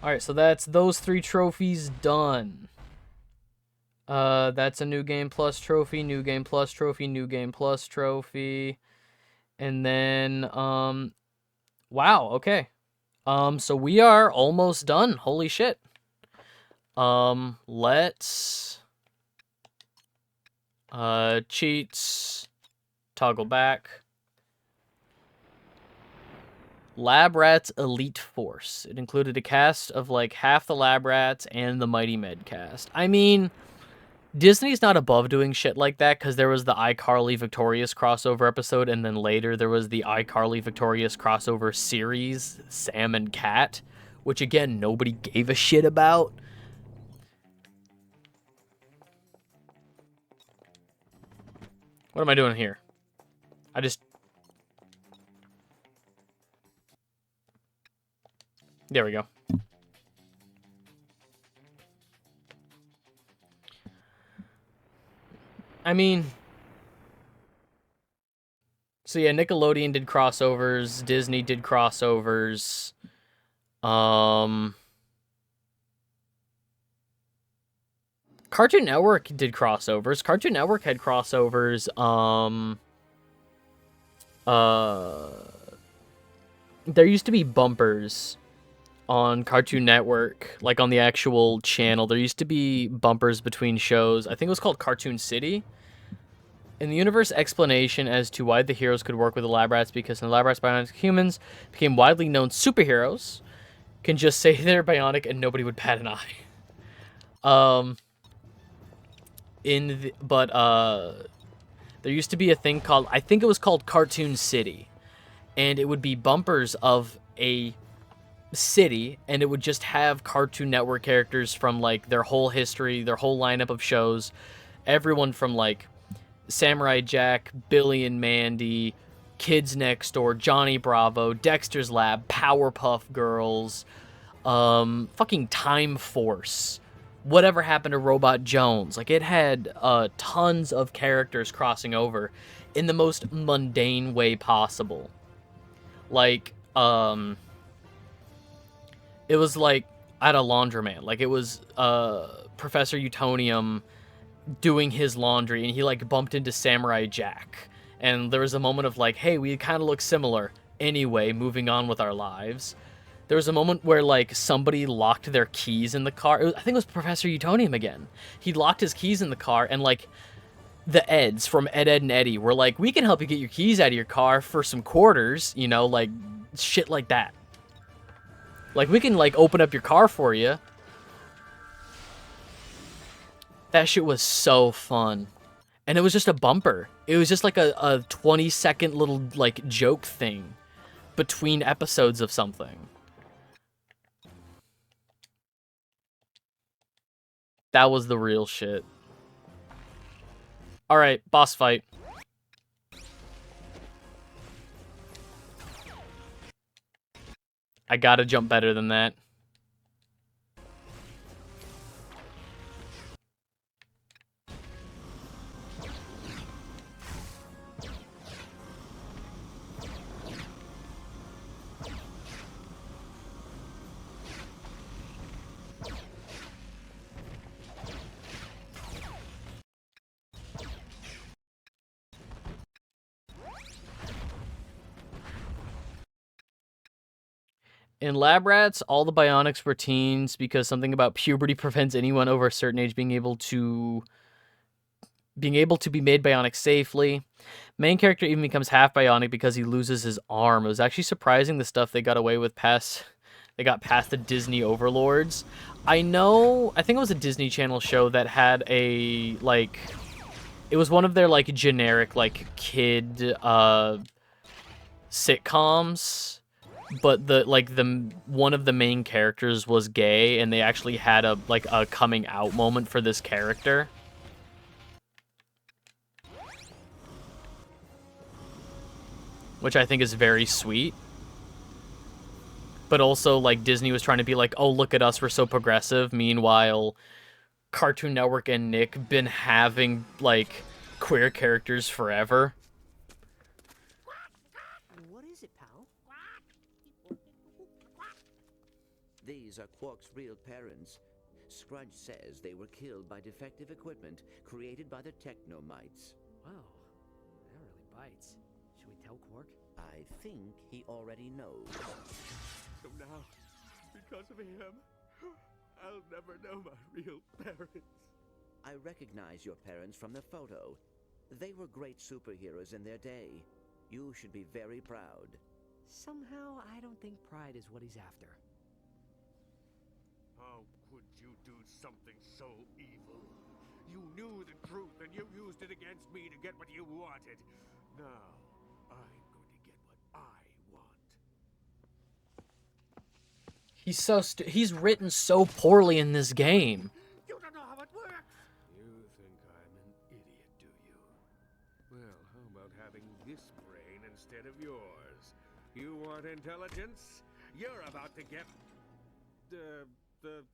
Alright, so that's those 3 trophies done. That's a New Game Plus trophy, New Game Plus trophy, New Game Plus trophy. And then, wow, okay. So we are almost done. Holy shit. Let's, cheats, toggle back. Lab Rats Elite Force. It included a cast of like half the Lab Rats and the Mighty Med cast. I mean, Disney's not above doing shit like that, because there was the iCarly Victorious crossover episode, and then later there was the iCarly Victorious crossover series, Sam and Cat, which again, nobody gave a shit about. What am I doing here? There we go. I mean, so yeah, Nickelodeon did crossovers, Disney did crossovers. Cartoon Network did crossovers. Cartoon Network had crossovers. There used to be bumpers on Cartoon Network, like on the actual channel. There used to be bumpers between shows. I think it was called Cartoon City. In the universe, explanation as to why the heroes could work with the Lab Rats, because in the Lab Rats, bionic humans became widely known superheroes. Can just say they're bionic and nobody would bat an eye. There used to be a thing called, I think it was called Cartoon City, and it would be bumpers of a city, and it would just have Cartoon Network characters from like their whole history, their whole lineup of shows, everyone from like Samurai Jack, Billy and Mandy, Kids Next Door, Johnny Bravo, Dexter's Lab, Powerpuff Girls, fucking Time Force, whatever happened to Robot Jones. Like, it had tons of characters crossing over in the most mundane way possible. Like, it was like at a laundromat. Like, it was Professor Utonium doing his laundry, and he like bumped into Samurai Jack, and there was a moment of like, hey, we kind of look similar. Anyway, moving on with our lives. There was a moment where like somebody locked their keys in the car. I think it was Professor Utonium again. He locked his keys in the car, and like the Eds from Ed, Ed, and Eddie were like, we can help you get your keys out of your car for some quarters, you know, like shit like that. Like, we can like open up your car for you. That shit was so fun. And it was just a bumper. It was just like a 20-second little, like, joke thing between episodes of something. That was the real shit. Alright, boss fight. I gotta jump better than that. In Lab Rats, all the bionics were teens because something about puberty prevents anyone over a certain age being able to be made bionic safely. Main character even becomes half bionic because he loses his arm. It was actually surprising the stuff they got away with past the Disney overlords. I think it was a Disney Channel show that had a like, it was one of their like generic like kid sitcoms. But one of the main characters was gay, and they actually had a coming out moment for this character. which I think is very sweet. But also, like, Disney was trying to be like, oh, look at us, we're so progressive. Meanwhile, Cartoon Network and Nick been having, like, queer characters forever. What is it, pal? These are Quark's real parents. Scrunch says they were killed by defective equipment created by the Technomites. Wow, that really bites. Should we tell Quark? I think he already knows. So now, because of him, I'll never know my real parents. I recognize your parents from the photo. They were great superheroes in their day. You should be very proud. Somehow, I don't think pride is what he's after. How could you do something so evil? You knew the truth and you used it against me to get what you wanted. Now, I'm going to get what I want. He's written so poorly in this game. You don't know how it works! You think I'm an idiot, do you? Well, how about having this brain instead of yours? You want intelligence? You're about to get... the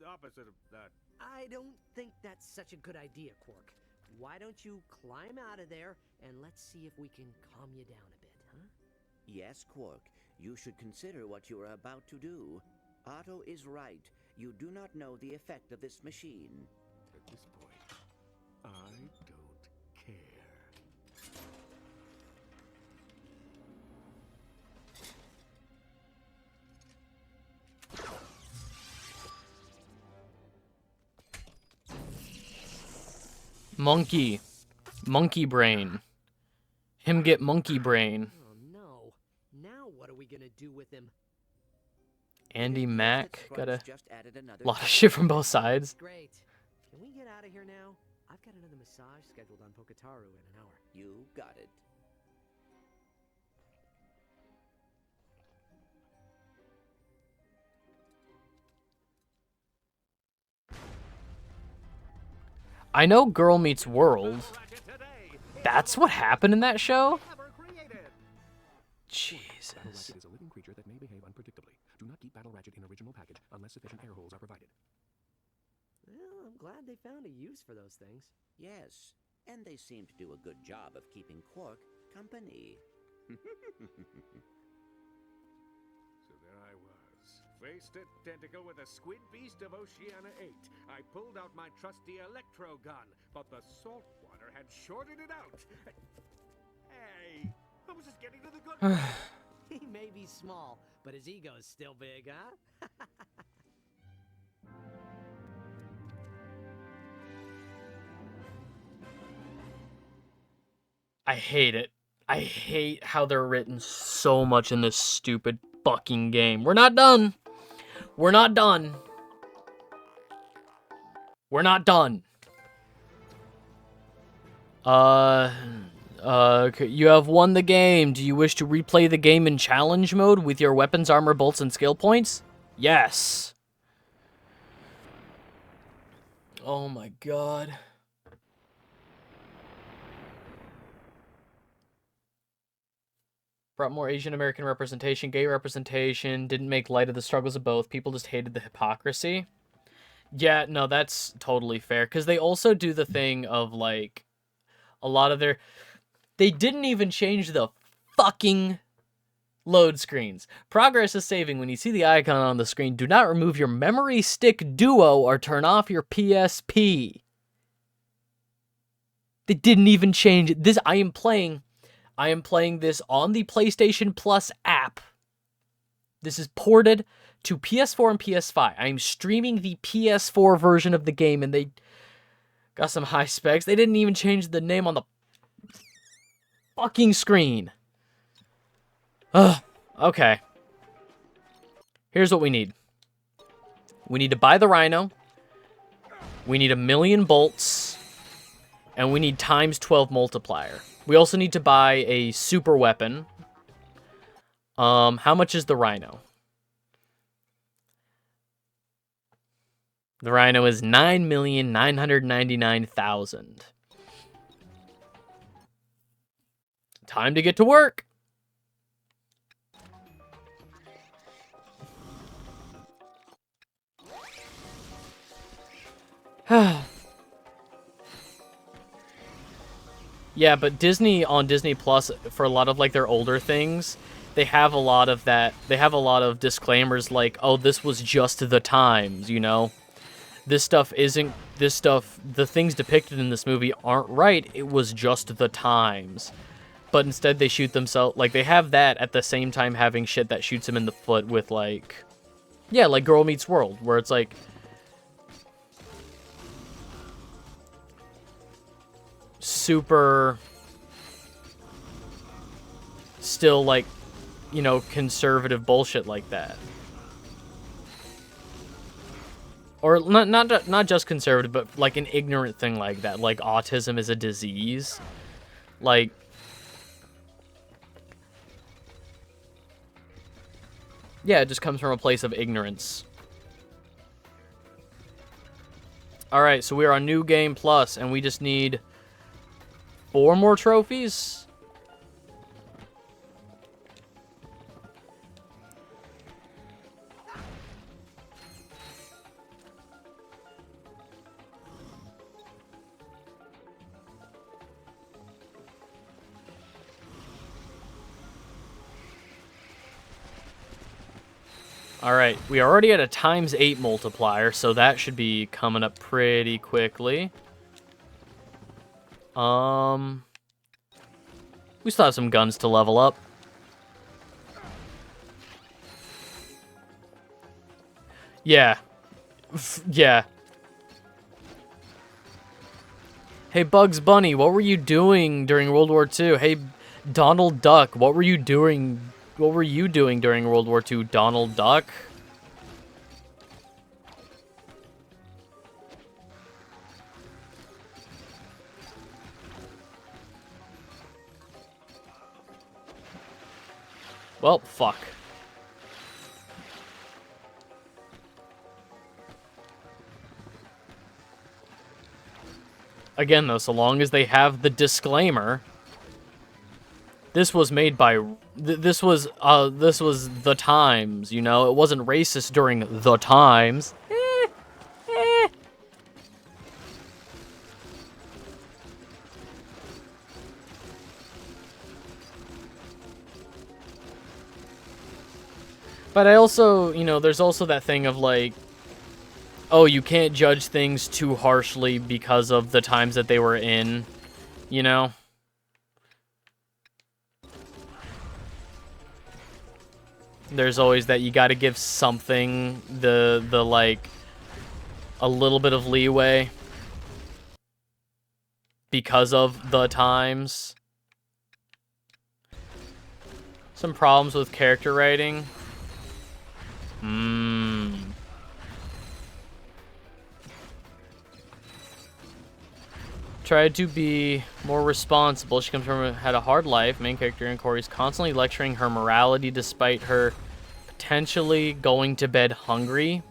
opposite of that. I don't think that's such a good idea, Quark. Why don't you climb out of there and let's see if we can calm you down a bit, huh? Yes, Quark, you should consider what you are about to do. Otto is right. You do not know the effect of this machine. At this point, I don't care. Monkey brain. Him get monkey brain. Oh no. Now what are we gonna do with him? Andy Mack got a Just added another lot of shit from both sides. Great. Can we get out of here now? I've got another massage scheduled on Poketaru in an hour. You got it. I know Girl Meets World. That's what happened in that show? Jesus. Battle Ratchet is a living creature that may behave unpredictably. Do not keep Battle Ratchet in original package unless sufficient air holes are provided. Well, I'm glad they found a use for those things. Yes, and they seem to do a good job of keeping Quark company. So there I was, face to tentacle with a squid beast of Oceania 8. I pulled out my trusty electro gun, but the salt water had shorted it out. Hey, I was just getting to the good. He may be small, but his ego's still big, huh? I hate it. I hate how they're written so much in this stupid fucking game. We're not done. We're not done. We're not done. You have won the game. Do you wish to replay the game in challenge mode with your weapons, armor, bolts, and skill points? Yes. Oh my god. Brought more Asian American representation, gay representation, didn't make light of the struggles of both. People just hated the hypocrisy. Yeah, no, that's totally fair. Because they also do the thing of, like, a lot of their... They didn't even change the fucking load screens. Progress is saving. When you see the icon on the screen, do not remove your memory stick duo or turn off your PSP. They didn't even change it. This, I am playing this on the PlayStation Plus app. This is ported to PS4 and PS5. I am streaming the PS4 version of the game, and they got some high specs. They didn't even change the name on the fucking screen. Ugh. Okay. Here's what we need. We need to buy the Rhino. We need 1,000,000 bolts. And we need times 12 multiplier. We also need to buy a super weapon. How much is the Rhino? The Rhino is 9,999,000. Time to get to work. Yeah, but Disney on Disney Plus, for a lot of like their older things, they have a lot of that. They have a lot of disclaimers like, "Oh, this was just the times," you know. This stuff isn't. This stuff, the things depicted in this movie aren't right. It was just the times. But instead, they shoot themselves. Like they have that at the same time having shit that shoots them in the foot with like, yeah, like Girl Meets World, where it's like super still like, you know, conservative bullshit like that. Or not just conservative, but like an ignorant thing like that, like autism is a disease. Like yeah, it just comes from a place of ignorance. Alright, so we are on New Game Plus, and we just need 4 more trophies? Alright, we are already at a ×8 multiplier, so that should be coming up pretty quickly. We still have some guns to level up. Yeah. Yeah. Hey, Bugs Bunny, what were you doing during World War II? Hey, Donald Duck, what were you doing? What were you doing during World War II, Donald Duck? Well, fuck. Again, though, so long as they have the disclaimer, this was made by, this was the times, you know? It wasn't racist during the times. But I also, you know, there's also that thing of like, oh, you can't judge things too harshly because of the times that they were in, you know? There's always that you gotta give something the like, a little bit of leeway because of the times. Some problems with character writing. Tried to be more responsible. She comes from had a hard life. Main character in Corey's constantly lecturing her morality despite her potentially going to bed hungry.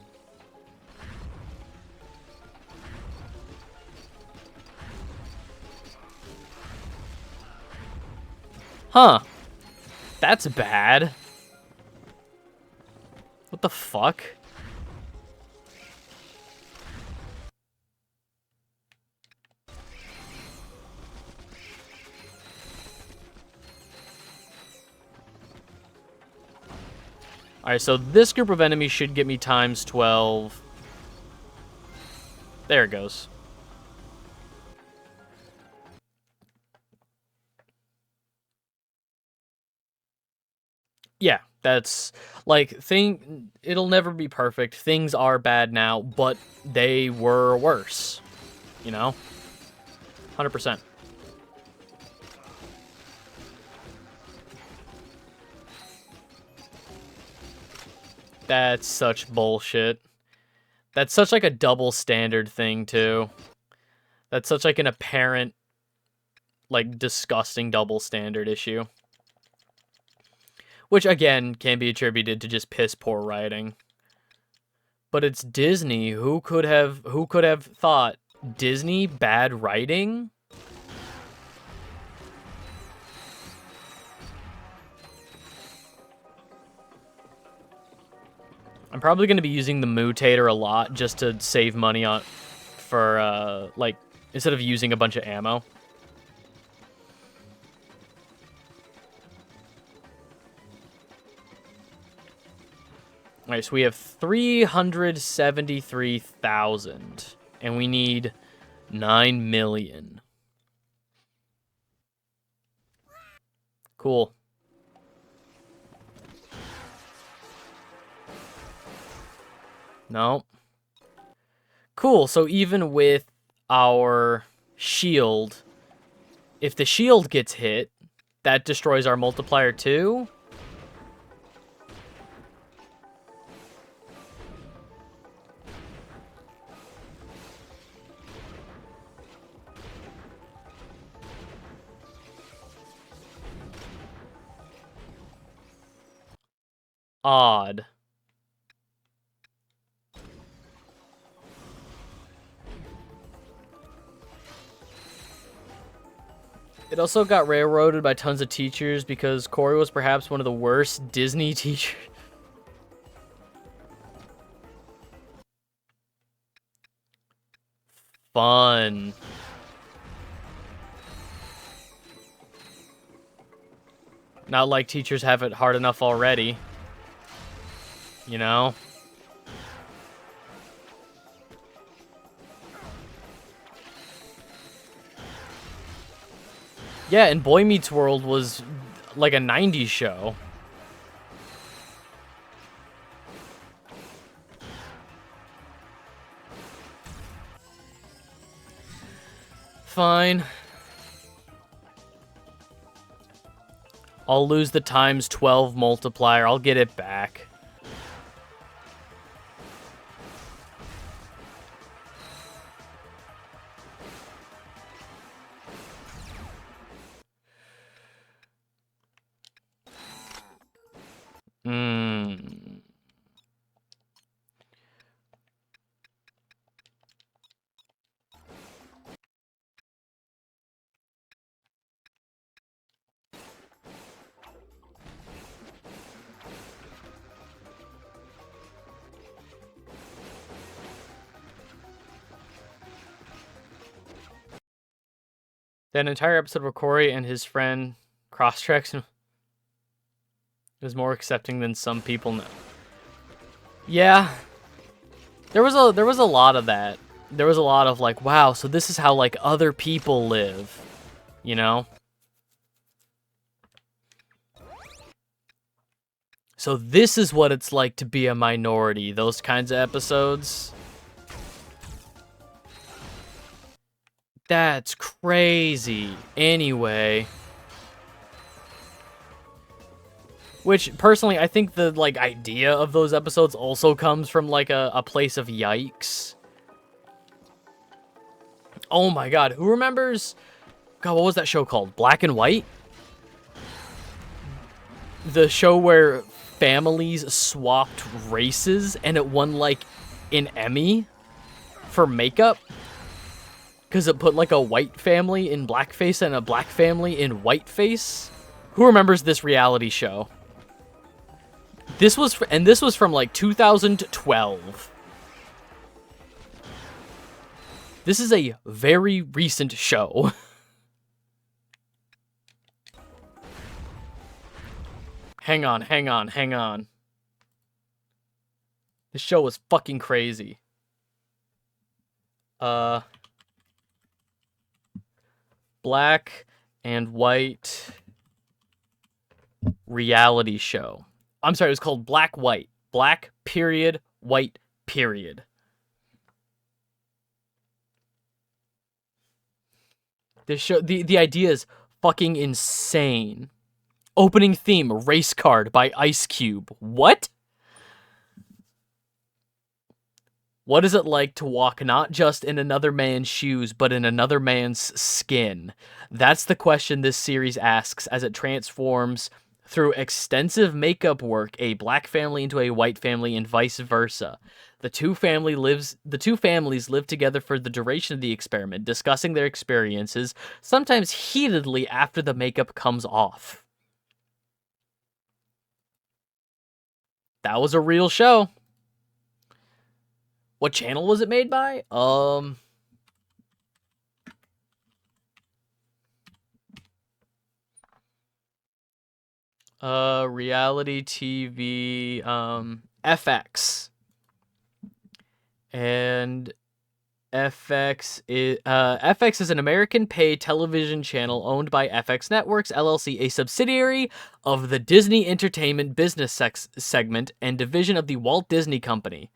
Huh. That's bad. What the fuck? Alright, so this group of enemies should get me ×12. There it goes. Yeah, that's like it'll never be perfect. Things are bad now, but they were worse. You know? 100%. That's such bullshit. That's such like a double standard thing too. That's such like an apparent, like, disgusting double standard issue. Which, again, can be attributed to just piss poor writing. But it's Disney. Who could have thought Disney bad writing? I'm probably going to be using the mutator a lot just to save money on for, like, instead of using a bunch of ammo. Alright, so we have 373,000. And we need 9 million. Cool. No. Cool, so even with our shield, if the shield gets hit, that destroys our multiplier too? Odd. It also got railroaded by tons of teachers because Corey was perhaps one of the worst Disney teachers. Fun. Not like teachers have it hard enough already. You know? Yeah, and Boy Meets World was like a 90s show. Fine. I'll lose the times 12 multiplier. I'll get it back. That entire episode where Corey and his friend cross-tracks is more accepting than some people know. Yeah. There was a lot of that. There was a lot of like, wow, so this is how like other people live, you know? So this is what it's like to be a minority, those kinds of episodes. That's crazy. Anyway. Which, personally, I think the, like, idea of those episodes also comes from, like, a place of yikes. Oh my god, who remembers... God, what was that show called? Black and White? The show where families swapped races and it won, like, an Emmy for makeup? Because it put, like, a white family in blackface and a black family in whiteface? Who remembers this reality show? This was from like 2012. This is a very recent show. Hang on. This show was fucking crazy. Black and White reality show. I'm sorry, it was called Black White. Black, period, white, period. This show, the idea is fucking insane. Opening theme, Race Card by Ice Cube. What? What is it like to walk not just in another man's shoes, but in another man's skin? That's the question this series asks as it transforms through extensive makeup work a black family into a white family and vice versa. The two families live together for the duration of the experiment, discussing their experiences, sometimes heatedly after the makeup comes off. That was a real show. What channel was it made by? Reality TV, FX. And FX is an American pay television channel owned by FX Networks, LLC, a subsidiary of the Disney Entertainment business segment and division of the Walt Disney Company.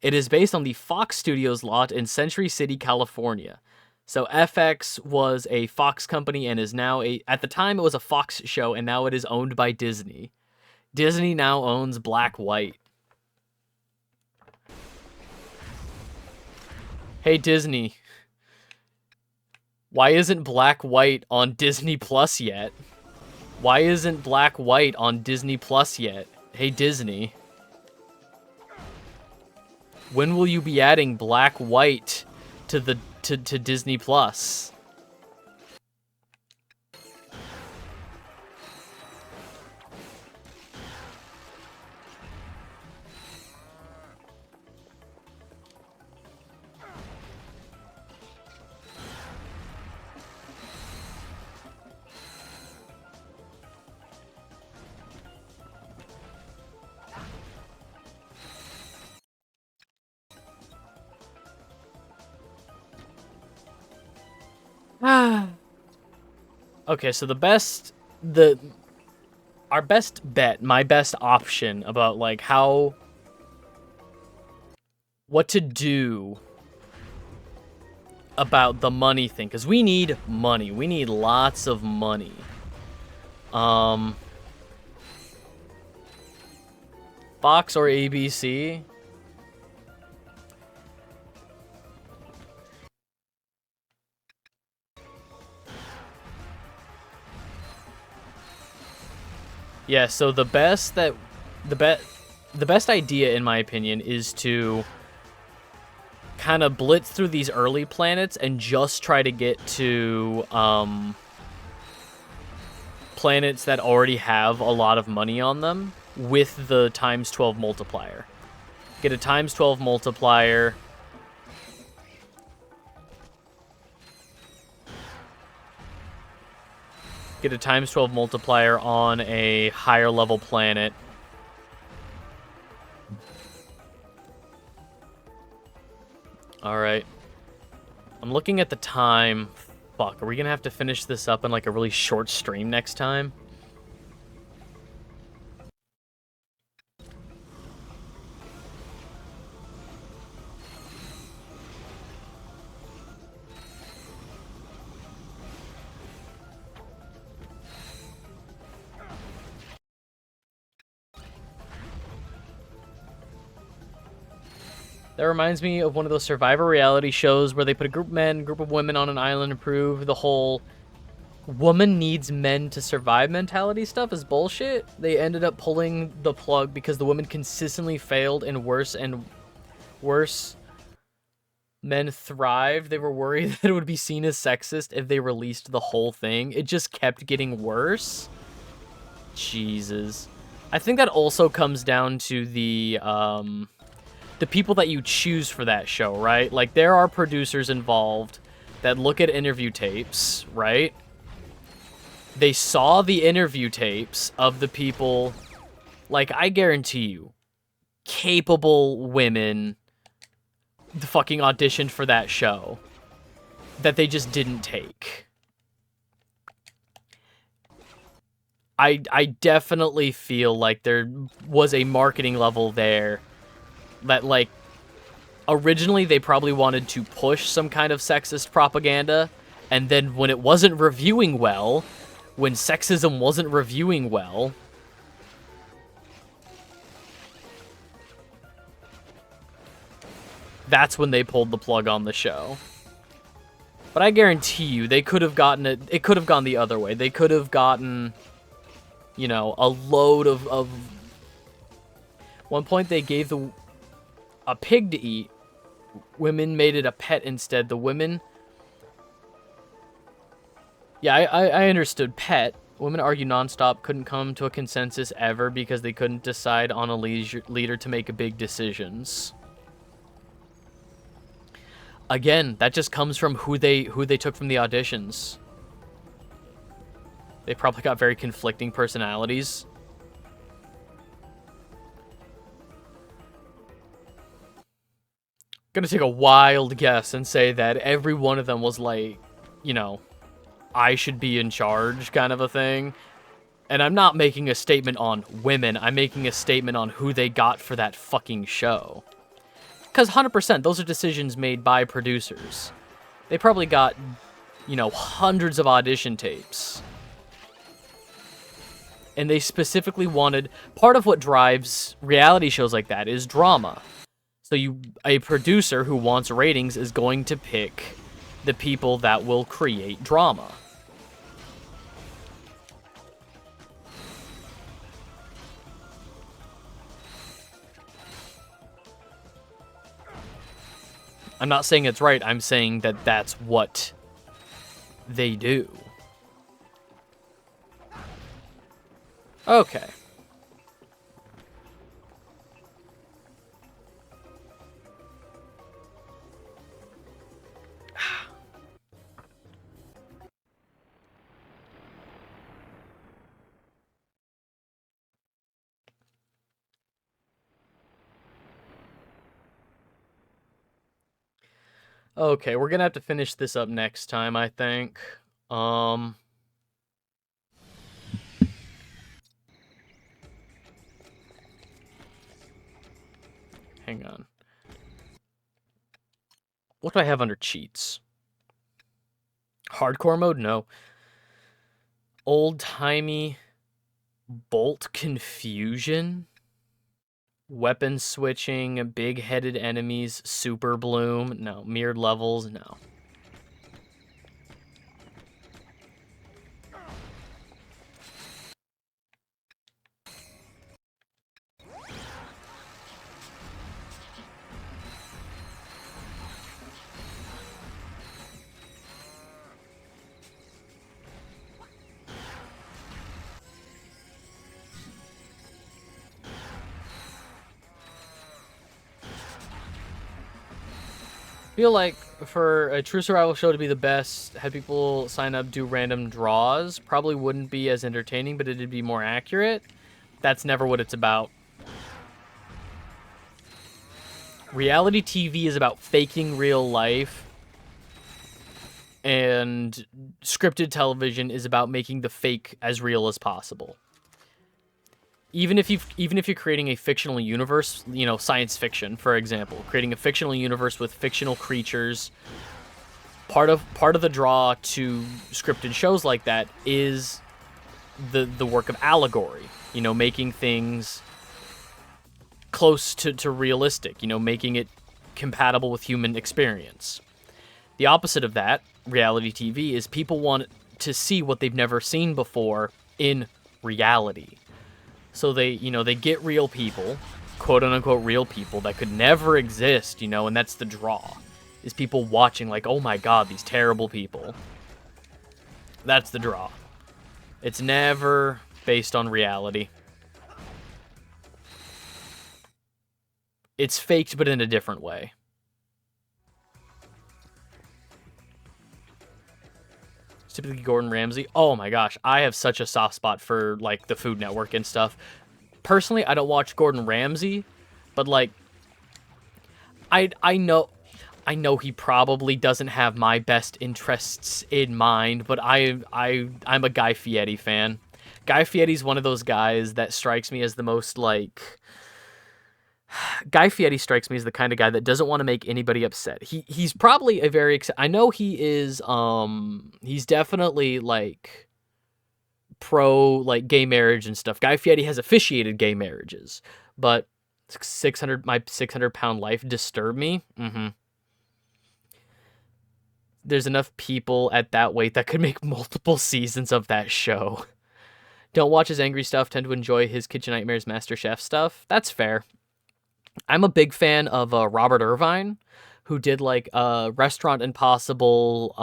It is based on the Fox Studios lot in Century City, California. So FX was a Fox company and is now at the time it was a Fox show, and now it is owned by Disney. Disney now owns Black White. Hey Disney, why isn't Black White on Disney Plus yet? Why isn't Black White on Disney Plus yet? Hey Disney. When will you be adding Black White to Disney Plus? Okay, so our best bet, my best option about like what to do about the money thing, because we need money. We need lots of money. Fox or ABC? Yeah, so the best idea in my opinion is to kind of blitz through these early planets and just try to get to planets that already have a lot of money on them with the times 12 multiplier. Get a times 12 multiplier. Get a times 12 multiplier on a higher level planet. Alright. I'm looking at the time. Fuck, are we gonna have to finish this up in like a really short stream next time? That reminds me of one of those Survivor reality shows where they put a group of men, group of women on an island and prove the whole woman needs men to survive mentality stuff is bullshit. They ended up pulling the plug because the women consistently failed and worse men thrived. They were worried that it would be seen as sexist if they released the whole thing. It just kept getting worse. Jesus. I think that also comes down to the people that you choose for that show, right? Like, there are producers involved that look at interview tapes, right? They saw the interview tapes of the people, like, I guarantee you, capable women fucking auditioned for that show that they just didn't take. I definitely feel like there was a marketing level there that, like, originally they probably wanted to push some kind of sexist propaganda, and then when it wasn't reviewing well, when sexism wasn't reviewing well, that's when they pulled the plug on the show. But I guarantee you, they could have gotten it could have gone the other way. They could have gotten, you know, a load of one point they gave a pig to eat. Women made it a pet instead. The women... Yeah, I understood pet. Women argue nonstop, couldn't come to a consensus ever because they couldn't decide on a leader to make big decisions. Again, that just comes from who they took from the auditions. They probably got very conflicting personalities. gonna take a wild guess and say that every one of them was like, you know, I should be in charge kind of a thing. And I'm not making a statement on women. I'm making a statement on who they got for that fucking show. Because 100%, those are decisions made by producers. They probably got, you know, hundreds of audition tapes. And they specifically wanted... Part of what drives reality shows like that is drama. So a producer who wants ratings is going to pick the people that will create drama. I'm not saying it's right, I'm saying that that's what they do. Okay. Okay, we're gonna have to finish this up next time, I think. Hang on. What do I have under cheats? Hardcore mode? No. Old-timey bolt confusion? Weapon switching, big-headed enemies, super bloom? No. Mirrored levels? No. Feel like for a true survival show to be the best, have people sign up, do random draws. Probably wouldn't be as entertaining, but it'd be more accurate. That's never what it's about. Reality TV is about faking real life, and scripted television is about making the fake as real as possible. Even if you're creating a fictional universe, you know, science fiction, for example, creating a fictional universe with fictional creatures, part of the draw to scripted shows like that is the work of allegory. You know, making things close to realistic, you know, making it compatible with human experience. The opposite of that, reality TV, is people want to see what they've never seen before in reality. So they get real people, quote-unquote real people, that could never exist, you know, and that's the draw. Is people watching like, oh my god, these terrible people. That's the draw. It's never based on reality. It's faked, but in a different way. Typically Gordon Ramsay. Oh my gosh, I have such a soft spot for like the Food Network and stuff. Personally, I don't watch Gordon Ramsay, but like I know he probably doesn't have my best interests in mind, but I'm a Guy Fieri fan. Guy Fieri's one of those guys that strikes me as the most like Guy Fieri strikes me as the kind of guy that doesn't want to make anybody upset. He's probably a very... I know he is, he's definitely, like, pro, like, gay marriage and stuff. Guy Fieri has officiated gay marriages, but my 600-pound life disturbed me. There's enough people at that weight that could make multiple seasons of that show. Don't watch his angry stuff, tend to enjoy his Kitchen Nightmares MasterChef stuff. That's fair. I'm a big fan of Robert Irvine, who did like Restaurant Impossible,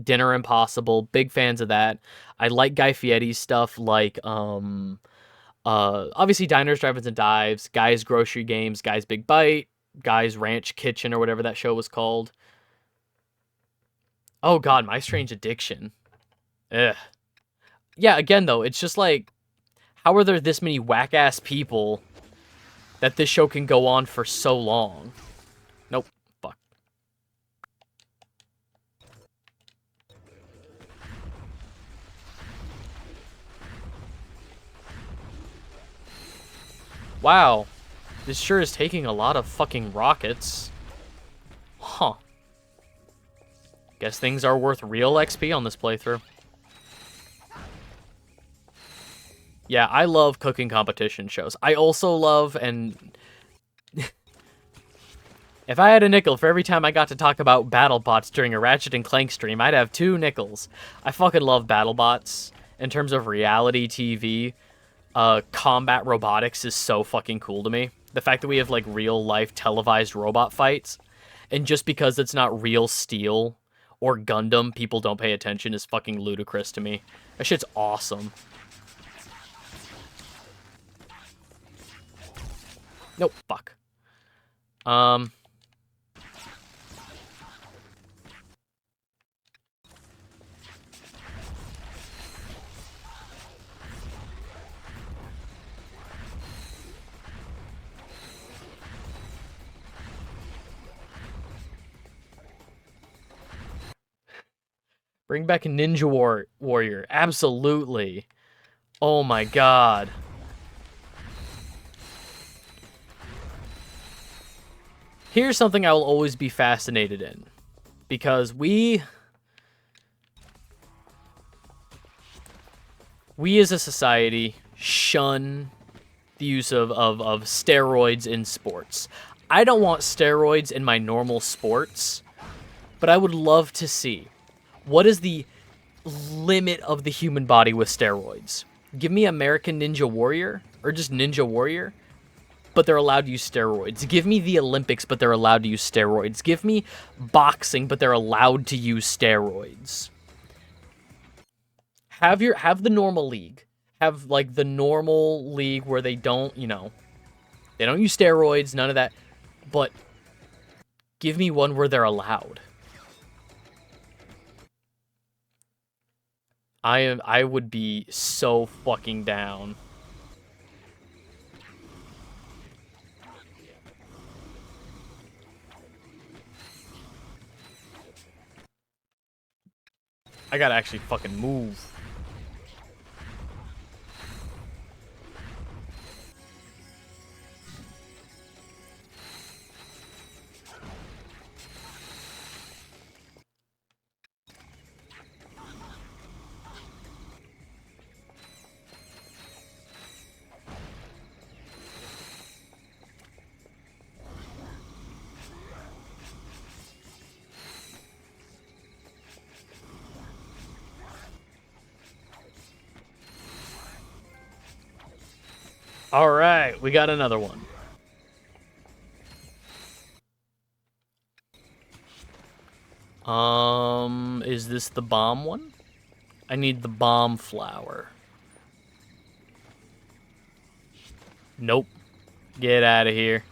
Dinner Impossible. Big fans of that. I like Guy Fieri's stuff, like obviously Diners, Drive-Ins, and Dives, Guy's Grocery Games, Guy's Big Bite, Guy's Ranch Kitchen, or whatever that show was called. Oh god, My Strange Addiction. Ugh. Yeah, again though, it's just like, how are there this many whack-ass people that this show can go on for so long? Nope. Wow. This sure is taking a lot of fucking rockets. Huh. Guess things are worth real XP on this playthrough. Yeah, I love cooking competition shows. I also love, and if I had a nickel for every time I got to talk about BattleBots during a Ratchet and Clank stream, I'd have 2 nickels. I fucking love BattleBots. In terms of reality TV, combat robotics is so fucking cool to me. The fact that we have, like, real-life televised robot fights, and just because it's not real steel or Gundam, people don't pay attention is fucking ludicrous to me. That shit's awesome. Nope, fuck. Bring back a Ninja Warrior. Absolutely. Oh my god. Here's something I will always be fascinated in. Because we as a society shun the use of steroids in sports. I don't want steroids in my normal sports, but I would love to see what is the limit of the human body with steroids. Give me American Ninja Warrior, or just Ninja Warrior, but they're allowed to use steroids. Give me the Olympics, but they're allowed to use steroids. Give me boxing, but they're allowed to use steroids. Have the normal league. Have, like, the normal league where they don't, you know, they don't use steroids, none of that, but give me one where they're allowed. I would be so fucking down. I gotta actually fucking move. All right, we got another one. Is this the bomb one? I need the bomb flower. Nope. Get out of here.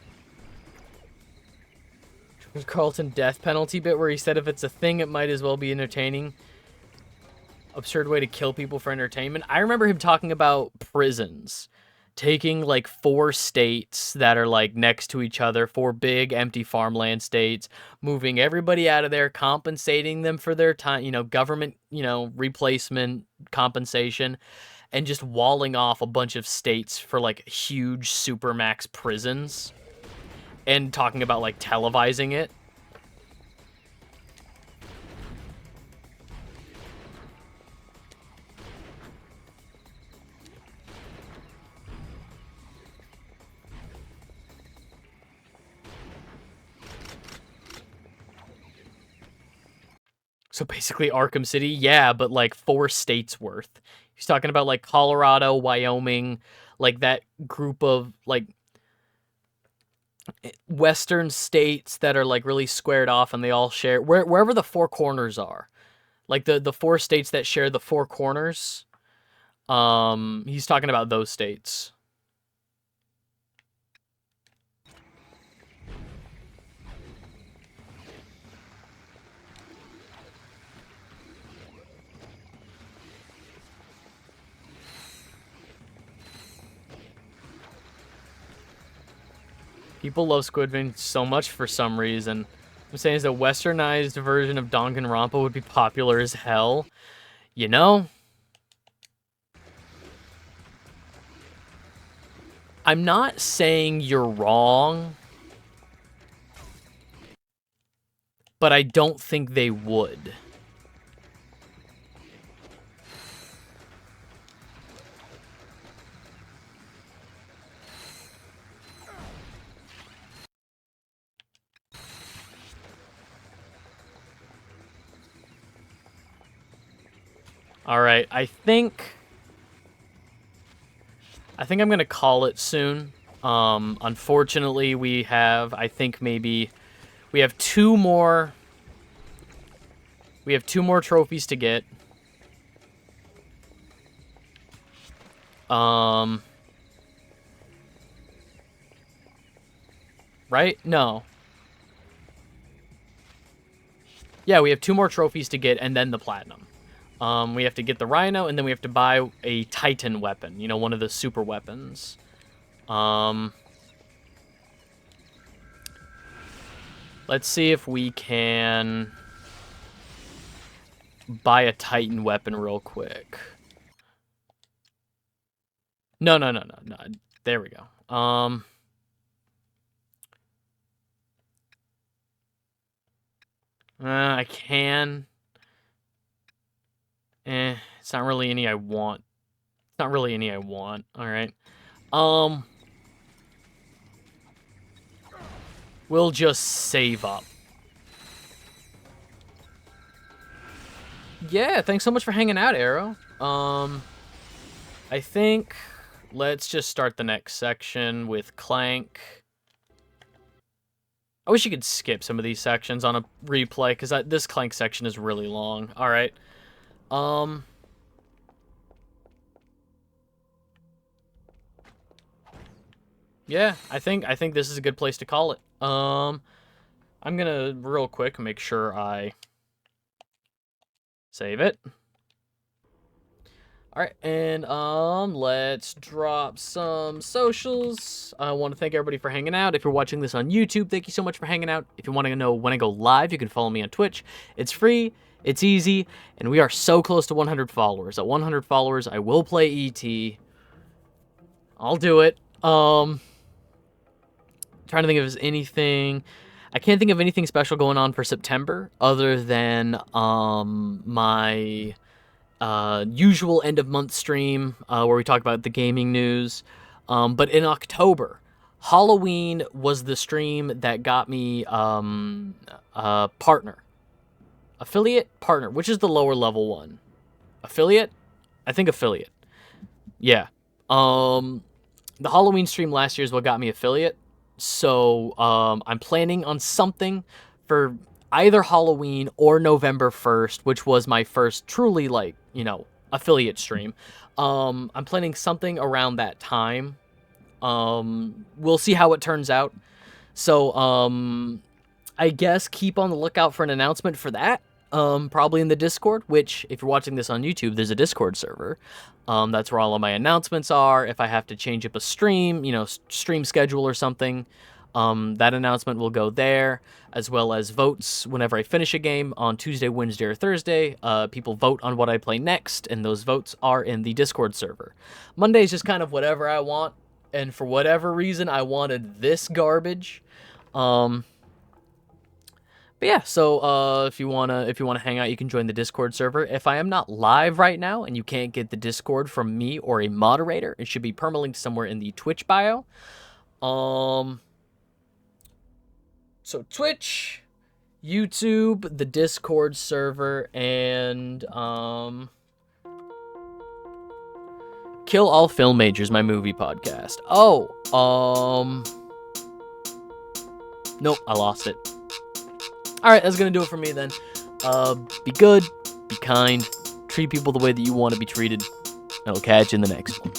Carlton death penalty bit where he said if it's a thing, it might as well be entertaining. Absurd way to kill people for entertainment. I remember him talking about prisons. Taking, like, 4 states that are, like, next to each other, 4 big empty farmland states, moving everybody out of there, compensating them for their time, you know, government, you know, replacement compensation, and just walling off a bunch of states for, like, huge supermax prisons, and talking about, like, televising it. So basically Arkham City, yeah, but like 4 states worth. He's talking about like Colorado, Wyoming, like that group of like western states that are like really squared off and they all share wherever the 4 corners are. Like the 4 states that share the 4 corners. He's talking about those states. People love Squidward so much for some reason. I'm saying is a westernized version of Danganronpa would be popular as hell. You know? I'm not saying you're wrong, but I don't think they would. All right, I think I'm gonna call it soon. Unfortunately, I think maybe we have two more. We have two more trophies to get. Right? No. Yeah, we have two more trophies to get, and then the platinum. We have to get the Rhino, and then we have to buy a Titan weapon. You know, one of the super weapons. Let's see if we can buy a Titan weapon real quick. No. There we go. I can. It's not really any I want. It's not really any I want. All right. We'll just save up. Yeah, thanks so much for hanging out, Arrow. I think let's just start the next section with Clank. I wish you could skip some of these sections on a replay, because this Clank section is really long. All right. Yeah, I think this is a good place to call it. I'm gonna real quick make sure I save it. All right, and let's drop some socials. I want to thank everybody for hanging out. If you're watching this on YouTube, thank you so much for hanging out. If you want to know when I go live, you can follow me on Twitch. It's free, it's easy, and we are so close to 100 followers. At 100 followers, I will play ET. I'll do it. Trying to think if there's anything. I can't think of anything special going on for September other than my usual end of month stream where we talk about the gaming news. But in October, Halloween was the stream that got me partner. Affiliate? Partner. Which is the lower level one? Affiliate? I think affiliate. Yeah. The Halloween stream last year is what got me affiliate. So I'm planning on something for either Halloween or November 1st, which was my first truly, like, you know, affiliate stream. I'm planning something around that time. We'll see how it turns out. So I guess keep on the lookout for an announcement for that. Probably in the Discord, which, if you're watching this on YouTube, there's a Discord server. That's where all of my announcements are. If I have to change up a stream, you know, stream schedule or something, that announcement will go there, as well as votes whenever I finish a game on Tuesday, Wednesday, or Thursday. People vote on what I play next, and those votes are in the Discord server. Monday is just kind of whatever I want, and for whatever reason, I wanted this garbage. But yeah, so if you wanna hang out, you can join the Discord server. If I am not live right now and you can't get the Discord from me or a moderator, it should be permalinked somewhere in the Twitch bio. So Twitch, YouTube, the Discord server, and Kill All Film Majors, my movie podcast. Oh, nope, I lost it. Alright, that's gonna do it for me then. Be good, be kind, treat people the way that you want to be treated, and I'll catch you in the next one.